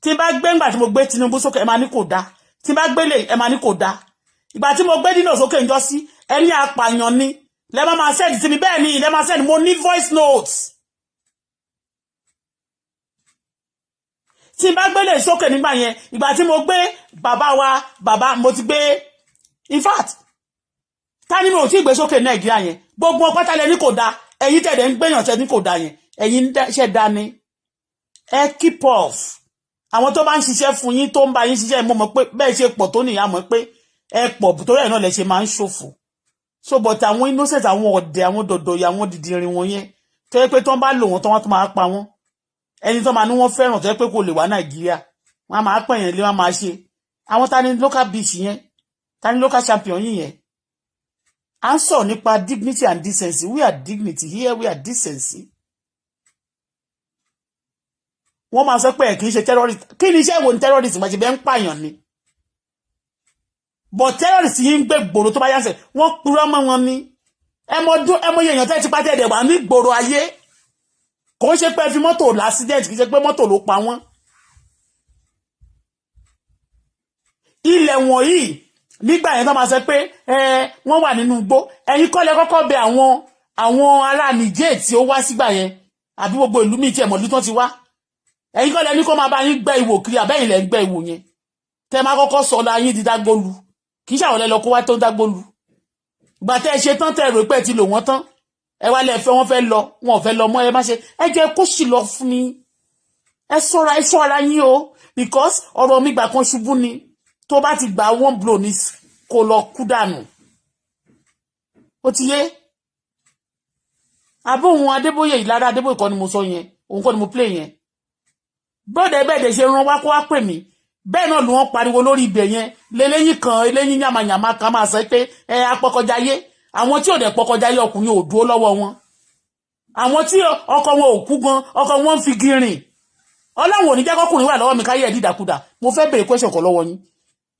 tí bá gbé ńgbà tí mo gbé Tinubu sókè ẹ máa ní kò dá tí bá gbé lè ẹ máa ní kò dá ìgbà tí mo gbé Dino sókè ńjọ́ sí ẹni apààyàn ni lẹ máa send sí mi bẹ́ẹ̀ ni lẹ máa send mo ní voice notes tí bá gbé lè sókè nígbà yẹn ìgbà tí mo gbé bàbá mo ti gbé in fact ta ni mo ti gbé sókè Nàìjíríà yẹn gbogbo pátá lẹ ní kò dá ẹ̀yin tẹ̀dẹ̀ ń gbéyàn tẹ̀ ní kò dá yẹn ẹ̀yin ṣẹ̀ dá ni ẹ keep off àwọn tó bá ń ṣiṣẹ́ fún yín tó ń bá yín ṣiṣẹ́ mo mọ̀ pé bẹ́ẹ̀ ṣe pọ̀ tó nìyà mọ̀ pé ẹ pọ̀ torí ẹ̀ náà lẹ ṣe máa ń ṣòfò so but àwọn innocent àwọn ọ̀dẹ̀ àwọn dọ̀dọ̀ àwọn dìdìrín wọn yẹn tó yẹ pé tó ń bá lò wọ́n tó wọ́n tó máa pa wọ́n ẹni tó máa ní wọ́n fẹ́ràn tó yẹ pé kò lè wá Nàìjíríà wọ́n máa pè yẹn lé wọ́n máa ṣe àwọn ta ni local beach yẹn ta ni local champion yín yẹn à ń sọ nípa dignity and decency we are dignity here we are decency wọ́n máa sọ pé kì í ṣe terrorist kí ni iṣẹ́ wo ni terrorist máa ṣe bẹ́ẹ̀ ń pààyàn ni but terrorist yìí ń gbé gbòòrò tó bá yàsẹ̀ wọ́n purọ́ mọ́ wọn ni ẹmọ èèyàn tẹ́ ti pàtẹ́ ẹ̀dẹ̀ wà ní gbòòrò ayé kò ń ṣe pé fi mọ́tò l'accident kì í ṣe pé mọ́tò ló pa wọ́n. ilẹ̀ wọ̀nyí nígbà yẹn tó máa sọ pé wọ́n wà nínú igbó ẹ̀yin kọ́ lẹ kọ́kọ́ bẹ àwọn ará Niger tí ó wá sígbà yẹn àbí gbogbo ìlú míì tí ẹ̀mọ̀lú tán ti wá ẹ̀yin kọ́ lẹ ní kó máa bá yín gbẹ́ ìwò kiri àbẹ́yìn lẹ ń gbẹ́ ìwò yẹn tẹ́ máa kọ́kọ́ sọ ọ́la yín di dágbólu kì í ṣàwọn lọ kó wá tó ń dágbólu ìgbà tẹ́ ẹ ṣe tán tẹ́ rò pé ti lò wọ́n tán ẹ wá lẹ fẹ́ wọ́n fẹ́ lọ wọn ò fẹ́ lọ mọ́ ẹ má ṣe ẹ jẹ́ kó sì lọ fún mi ẹ ṣọ́ra yín o because ọ̀rọ̀ mi gbà kan ṣubú ni tó bá ti gbà one blow ní kó lọ kú dànù ó ti yé àbóhun Adébóyè Lara Adébóyè kọ́ ni mo sọ yẹn òun kọ́ ni mo play yẹn bọ́dẹ̀ bẹ́ẹ̀ ṣe rán wá kó wá pè mí bẹ́ẹ̀ náà ló wọ́n pariwo lórí ibẹ̀ yẹn lélẹ́yìn kan eléyìn yàmàyàmà kan máa sọ pé apọkọjáyé àwọn tí ò dẹ̀ pọkọjáyé ọkùnrin ò dúró lọ́wọ́ wọn àwọn tí ọkọ wọn ò kú gan ọkọ wọn ń fi gírin Ọlọ́run ò ní jẹ́ kọkùnrin wà lọ́wọ́ mi káyé ẹ̀ dídàkudà mo fẹ́ bèrè question kan lọ́wọ́ yín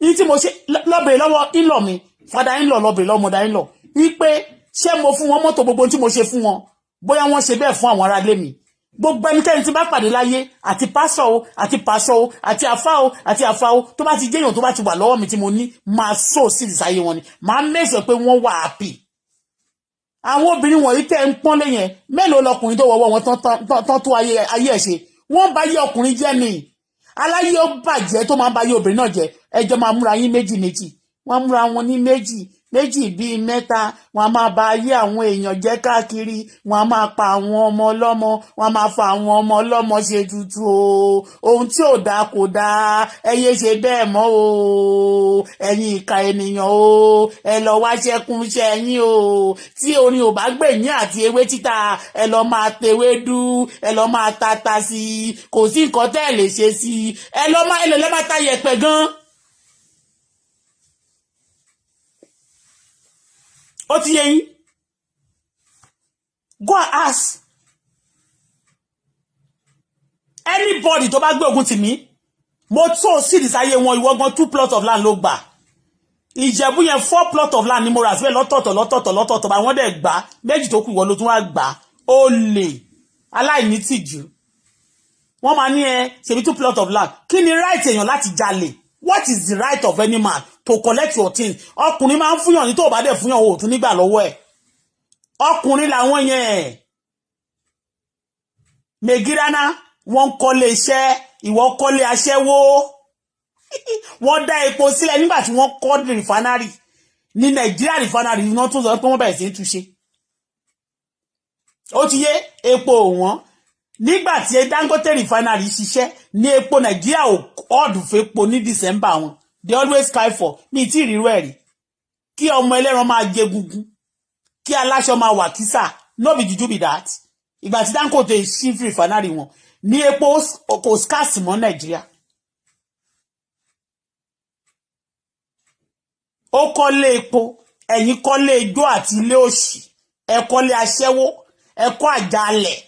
ní tí mo ṣe lọ́bẹ̀rẹ̀ lọ́wọ́ in-law mi father in-law lọ́bẹ̀rẹ̀ lọ́wọ́ mother in-law wípé ṣé mo fún wọn mọ́tò gbogbo tí mo ṣe fún wọn bóyá wọ́n ṣe bẹ́ẹ̀ fún àwọn ará ilé mi gbogbo ẹnikẹ́ni tí bá pàdé láyé àti pásọ̀ o àti pásọ̀ o àti àfá o àti àfá o tó bá ti jẹ́yàn tó bá ti wà lọ́wọ́ mi tí mo ní máa sọ sí ìsáyé wọn ni máa mẹ́sàn pé wọ́n wà happy àwọn obìnrin wọ̀nyí tẹ́ ń pọ́n lẹ́yìn mélòó lọkùnrin tó wọ́wọ́ wọn tán tó ayé ẹ̀ ṣe wọ́n bá yé ọkùnrin jẹ́ ni aláyé ó bàjẹ́ tó máa ń bá yé obìnrin náà jẹ́ ẹjọ́ máa múra yín méjì wọ́n múra wọn ní méjì bíi mẹ́ta wọ́n máa bá ayé àwọn èèyàn jẹ́ káàkiri wọ́n máa pa àwọn ọmọ ọlọ́mọ wọ́n máa fa àwọn ọmọ ọlọ́mọ ṣe tutù o ohun tí ò dáa kò dáa ẹ yé ṣe bẹ́ẹ̀ mọ́ o ẹ̀yin ìka ènìyàn o ẹ lọ wá ṣẹ́kún ṣẹ́yìn o tí orin ò bá gbẹ̀yìn àti ewé títà ẹ lọ máa tewé dú ẹ lọ máa tata sí i kò sí nǹkan tẹ́ ẹ lè ṣe sí i ẹ lọ máa ta yẹ̀pẹ̀ gan. Ó ti yé yín go and ask anybody tó bá gbé ogun tì mí mo tó sí ìdísáyé wọn ìwọ́gbọ́n 2 plots of land ló gbà Ìjẹ̀bú yẹn 4 plots of land ni mo rà síbẹ̀ lọ́tọ̀ọ̀tọ̀ bá wọ́n dẹ̀ gbà méjì tó kù ìwọ ló tún wá gbà ó lè aláìní tìjú wọ́n máa ní ṣebí 2 plots of land kí ni right èèyàn láti jalè what is the right of any man to collect your things ọkùnrin máa ń fúnyàn ní tó bá dẹ̀ fúnyàn ò tún nígbà lọ́wọ́ ẹ̀ ọkùnrin làwọn yẹn megirana wọ́n kọ́lé iṣẹ́ ìwọ kọ́lé aṣẹ́wó wọ́n dá epo sílẹ̀ nígbà tí wọ́n kọ́ rìfánárì ní Nàìjíríà rìfánárì iná tún sọ pé wọ́n bẹ̀rẹ̀ sí í túnṣe ó ti yé epo wọn nígbà tí Dangote rìfánárì ṣiṣẹ́ ní epo Nàìjíríà ò ọdún fepo ní December wọn they always sky for mi tí ìrírú ẹ̀ rí kí ọmọ ẹlẹ́ran máa jẹ gungun kí aláṣọ máa wà kísà no be juju be that ìgbà tí Dangote ṣí rìfánárì wọn ní epo kò scarce mọ́ Nàìjíríà ó kọ́lé epo ẹ̀yin kọ́lé ijó àti ilé òṣì ẹ kọ́lé aṣẹ́wó ẹ kọ́ àjálẹ̀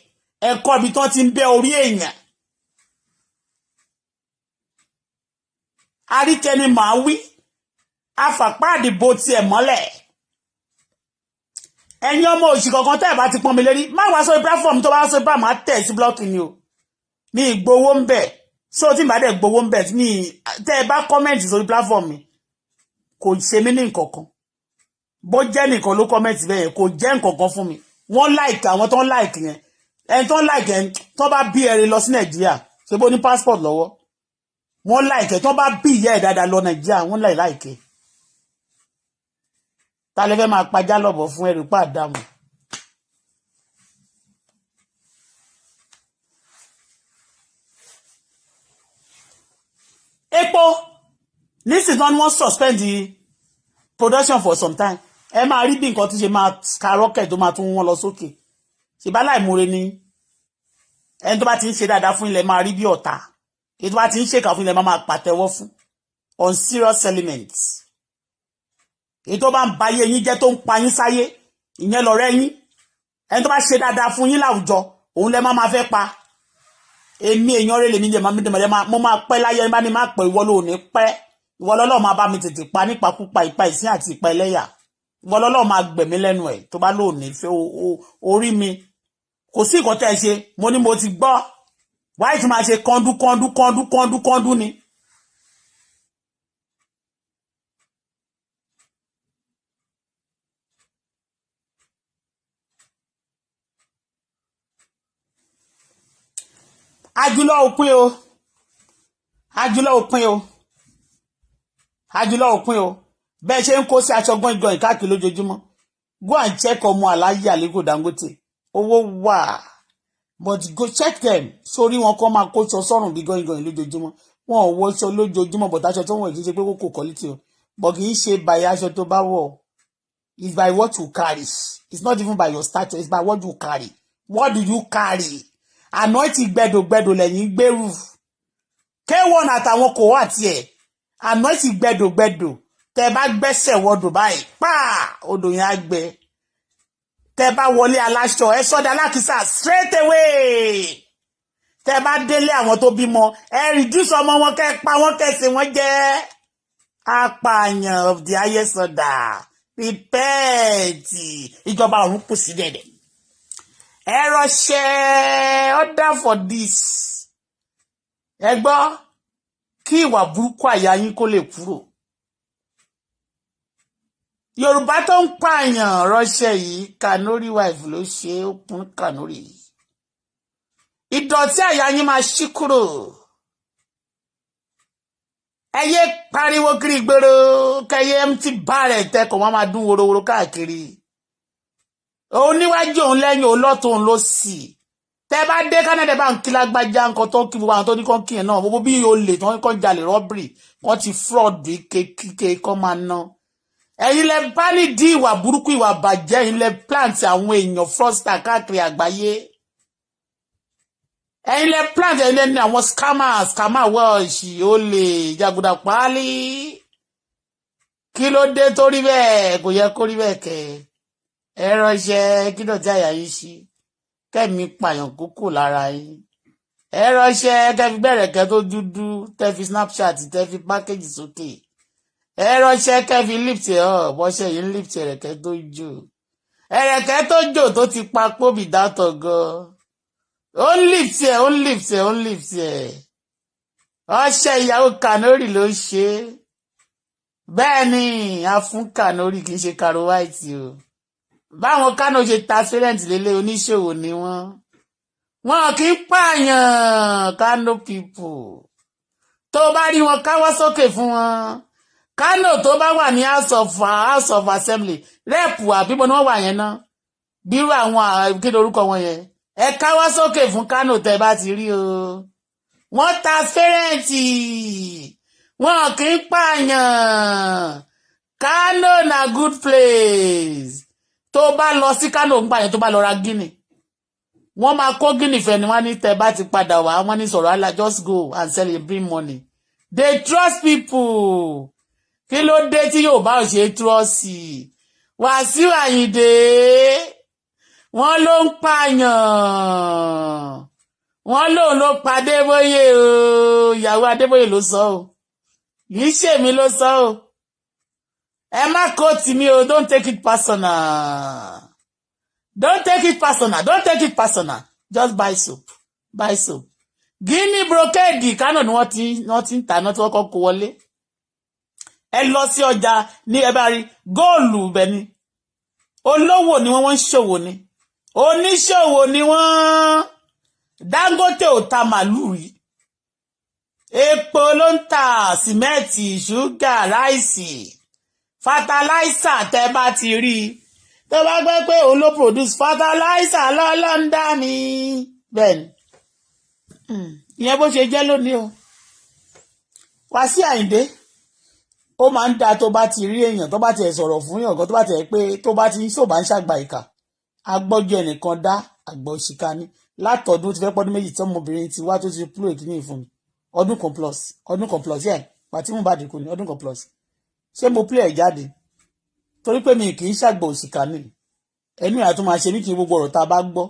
ẹ kọ́ ibi tó ti ń bẹ́ orí èèyàn àríkẹni màá wí afàpáàdì bó tiẹ̀ mọ́lẹ̀ ẹ̀yin ọmọ òṣì kankan tẹ́ ẹ̀ bá ti pọ́n mi lérí má wá sórí platform tó bá wá sórí platform á tẹ̀ sí blọ́ọ̀kì ni o mi ìgbowó ń bẹ̀ ṣé o tí bá dẹ̀ gbowó ń bẹ̀ mi tẹ́ ẹ bá kọ́mẹ̀ntì sórí platform mi kò ṣe mí ní nǹkankan bó jẹ́ nìkan ló kọ́mẹ̀ntì bẹ́ẹ̀ kò jẹ́ nǹkankan fún mi wọ́n like àwọn tó ń like yẹn ẹni tó ń like yẹn tó bá bí ẹrin lọ sí Nàìjíríà ṣe bó ní passport lọ́wọ́ wọ́n like tó bá bí ìyá ẹ̀ dáadáa lọ Nàìjíríà wọ́n like ta lè fẹ́ máa pajá lọ́bọ̀ fún ẹrù pàdámù epo nísìn tán ni wọ́n suspend the production for some time ẹ máa rí bí nǹkan tí ṣe máa skyrocket tó máa tún wọ́n lọ sókè ṣe bá láìmúre ní ẹni tó bá ti ń ṣe dáadáa fún ilẹ̀ máa rí bí ọ̀tá èyí tó bá ti ń ṣèkà fún ilẹ̀ máa pàtẹ́wọ́ fún on serious elements èyí tó bá ń ba ayé yín jẹ́ tó ń pa yín sáyé ìyẹn lọ̀rẹ́ yín ẹni tó bá ṣe dáadáa fún yín láwùjọ òun lẹ máa fẹ́ pa èmi èèyàn rẹ̀ lèmi jẹ́ mo máa pẹ́ láyé bá ní máa pẹ́ ìwọ ló ní pẹ́ ìwọ lọ́lọ́run máa bá mi tètè pa nípakúpa ìpa ìsín àti ìpa ẹlẹ́yà ìwọ lọ́lọ́run máa gbẹ̀mí lẹ́nu ẹ̀ tó bá lóòní fẹ́ orí mi kò sí nǹkan tẹ́ ẹ ṣe mo ní mo ti gbọ́ wáyé tí máa ṣe kọ́ndú ni. Àjùlọ òpin o bẹ́ẹ̀ ṣe ń kó sí aṣọ gbọ́ngàn káàkiri lójoojúmọ́ go and check ọmọ aláyé Aliko Dangote owó wà but go check them sórí wọn kọ́ máa kóṣọ sọ́rùn bí gbọ́ngàn lójoojúmọ́ wọn ò wọṣọ lójoojúmọ́ but aṣọ tó wọ̀ kì í ṣe pé kò quality o but kì í ṣe by aṣọ tó bá wọ̀ it's by what you carry it's not even by your stature it's by what you carry what do you carry àná ti gbẹdògbẹdò lẹ́yìn gbèrú K1 àtàwọn kò wà tiẹ̀ àná ti gbẹdògbẹdò tẹ bá gbẹ́sẹ̀ wọ Dubai pa odò yẹn á gbẹ tẹ bá wọlé aláṣọ ẹ sọdá alákìsà straight away tẹ bá délé àwọn tó bímọ ẹ reduce ọmọ wọn kẹ pa wọn kẹsì wọn jẹ apààyàn of the highest order repent ìjọba ọ̀run kù sí dẹ̀dẹ̀ ẹ rọṣẹ́ order for this ẹ gbọ́ kí ìwà burúkú àyà yín kó lè kúrò Yorùbá tó ń pààyàn rọṣẹ́ yìí Kanori wife ló ṣe ó kún Kanori ìdọ̀tí àyà yín máa ṣí kúrò ẹ yé pariwo kiri gbèrò kẹyẹ mt bá rẹ̀ tẹkọ̀ wọn máa dún worowóró káàkiri òun níwájú òun lẹ́yìn òun lọ́tún òun ló sì tẹ́ bá dé Canada bá ń kí lágbájá nǹkan tó kí gbogbo àwọn tó ní kàn kí ẹ̀ náà gbogbo bí olè tó ń kàn jalè rọ́bìrì wọ́n ti fraud kíkẹ́ kọ́ máa ná ẹ̀yin lẹ bá ní dí ìwà burúkú ìwà bàjẹ́ ẹ̀yin lẹ plant àwọn èèyàn fraudster káàkiri àgbáyé ẹ̀yin lẹ plant ẹ̀yin lẹ ní àwọn scammer wọ́ọ̀ṣì olè jàgùdà páálí kí ló dé tó rí bẹ́ẹ̀ kò yẹ kó rí bẹ́ẹ̀ kẹ́ ẹ ránṣẹ́ kí dọ̀tí àyà yín sí kẹ́mi pààyàn kókò lára yín ẹ ránṣẹ́ kẹ́fi bẹ̀rẹ̀kẹ́ tó dúdú tẹ́fi snapchat tẹ́fi pákéjì sókè ẹ ránṣẹ́ kẹ́fi lift ẹ̀ ọ́ bọ́ṣẹ́ yìí ń lift ẹ̀rẹ̀kẹ́ tó jò ẹ̀rẹ̀kẹ́ tó jò tó ti pa póbì dátọ̀ gan ó ń lift ẹ̀ ọṣẹ ìyàwó Kanori ló ṣe bẹ́ẹ̀ ni a fún Kanori kì í ṣe Karo White o báwọn Kano ṣe transparent lélẹ̀ oníṣòwò ni wọn kì í pààyàn Kano people tó bá rí wọn káwọ́ sókè fún wọn Kano tó bá wà ní house of assembly rep àbíbọn ni wọ́n wà yẹn náà bírú àwọn kí lorúkọ wọn yẹn ẹ káwọ́ sókè fún Kano tẹ́ bá ti rí o wọ́n transparent wọn kì í pààyàn Kano na good place tó bá lọ sí Kano ń pààyàn tó bá lọ ra Guinea wọ́n máa kó Guinea fẹ́ ni wọ́n ní tẹ́ bá ti padà wá wọ́n ní sọ̀rọ̀ àlà just go and sell it bring money they trust people kí ló dé tí Yorùbá ò ṣe trust Wàsíù Àyìndé wọ́n ló ń pààyàn wọ́n lòun ló pa Adébóyè o ìyàwó Adébóyè ló sọ o yìí ṣèmi ló sọ o ẹ má kó tì mí o don't take it personal just buy soap Guinea brocade Kano ni wọ́n ti ń tà náà tí wọ́n kọ́ kó wọlé ẹ lọ sí ọjà ní ẹ bá rí góòlù bẹ́ẹ̀ ni olówó ni wọ́n ń ṣòwò ni oníṣòwò ni wọ́n Dangote ò ta màlúù rí epo ló ń ta sìmẹ́ǹtì ṣúgà ráìsì fertilizer tẹ́ bá ti rí tó bá gbé pé òun ló produce fertilizer lọ́lọ́ndà ni bẹ́ẹ̀ ni ìyẹn bó ṣe jẹ́ lónìí o Wàsíù Àyìndé ó máa ń da tó bá ti rí èèyàn tó bá ti sọ̀rọ̀ fún èèyàn kan tó bá ti pé tó bá ti ṣòbá ń ṣàgbà ìkà agbọ́jọ́ ẹnìkan dá àgbà òṣìkà ni látọ̀dún ti fẹ́ pọ́dún méjì tí ọmọbìnrin ti wá tó ti púrò ìkíní ìfún mi ọdún kan plus yẹn pàtí mú bá dínkù ní ọdún kan plus ṣé mo play ẹ̀ jáde torí pé mi kì í ṣàgbà òṣìkà ni ẹnu ìyá tó máa ṣe mí kí gbogbo ọ̀rọ̀ tá a bá gbọ́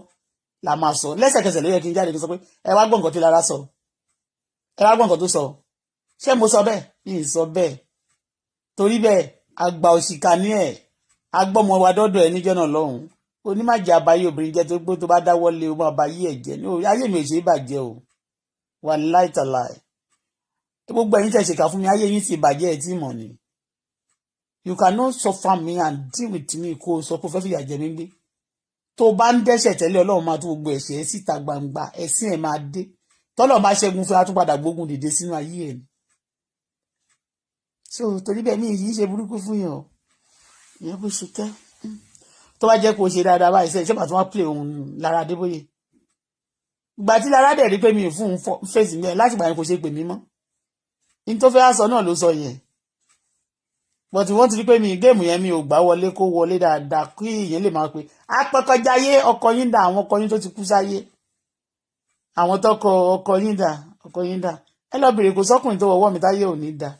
la máa sọ lẹ́sẹ̀kẹsẹ̀ ló yẹ kí n jáde kí n sọ pé ẹ wá gbọ́ nǹkan tí Lara sọ ẹ wá gbọ́ nǹkan tó sọ ṣé mo sọ bẹ́ẹ̀ ní sọ bẹ́ẹ̀ torí bẹ́ẹ̀ àgbà òṣìkà ní ẹ̀ agbọ́mọ wa dọ́dọ̀ ẹ̀ níjọ́ náà lọ́hùn onímàjẹ́ àbáyé obìnrin jẹ́ tó gbó tó bá dáwọ́ lé o máa bá yí ẹ̀ jẹ́ ní ayé mi ò ṣe é bàjẹ́ o wà láìtàláì gbogbo ẹ̀yin tẹ̀ ṣèkà fún mi ayé yín ti bàjẹ́ ẹ̀ tí mọ̀ ni you cannot suffer me and deal with me kó o sọ pé o fẹ́ fìyà jẹ mí gbé tó bá ń dẹ́ṣẹ̀ tẹ́lẹ̀ ọlọ́run máa tún gbogbo ẹ̀ṣẹ̀ ẹ̀ síta gbangba ẹ̀sìn ẹ̀ máa dé tọ́lọ̀ máa ṣẹ́gun fún atúpadà gbógun dìde sínú ayé ẹ̀ ni so torí bẹ́ẹ̀ mi yìí ṣe burúkú fún yàn ìyẹn bó ṣe tẹ́ tó bá jẹ́ kó o ṣe dáadáa báyìí sẹ́yìn ṣé màá tún wá play ohun Lara Adeboye ìgbà tí Lara dẹ̀ rí pé mi fún un fèsì mi ẹ̀ láti gbà yẹn kò ṣe pè mí mọ́ ní tó fẹ́ sọ náà ló sọ yẹn but wọ́n ti rí pé mi géèmù yẹn mi ò gbà wọlé kó wọlé dáadáa kí ìyẹn lè máa pe apẹkọjáyé ọkọ yín dà àwọn ọkọ yín tó ti kú sáyé àwọn tọkọ ọkọ yín dà ẹ lọ bèrè kó sọkùnrin tó wọwọ́ mi táyé ò ní dà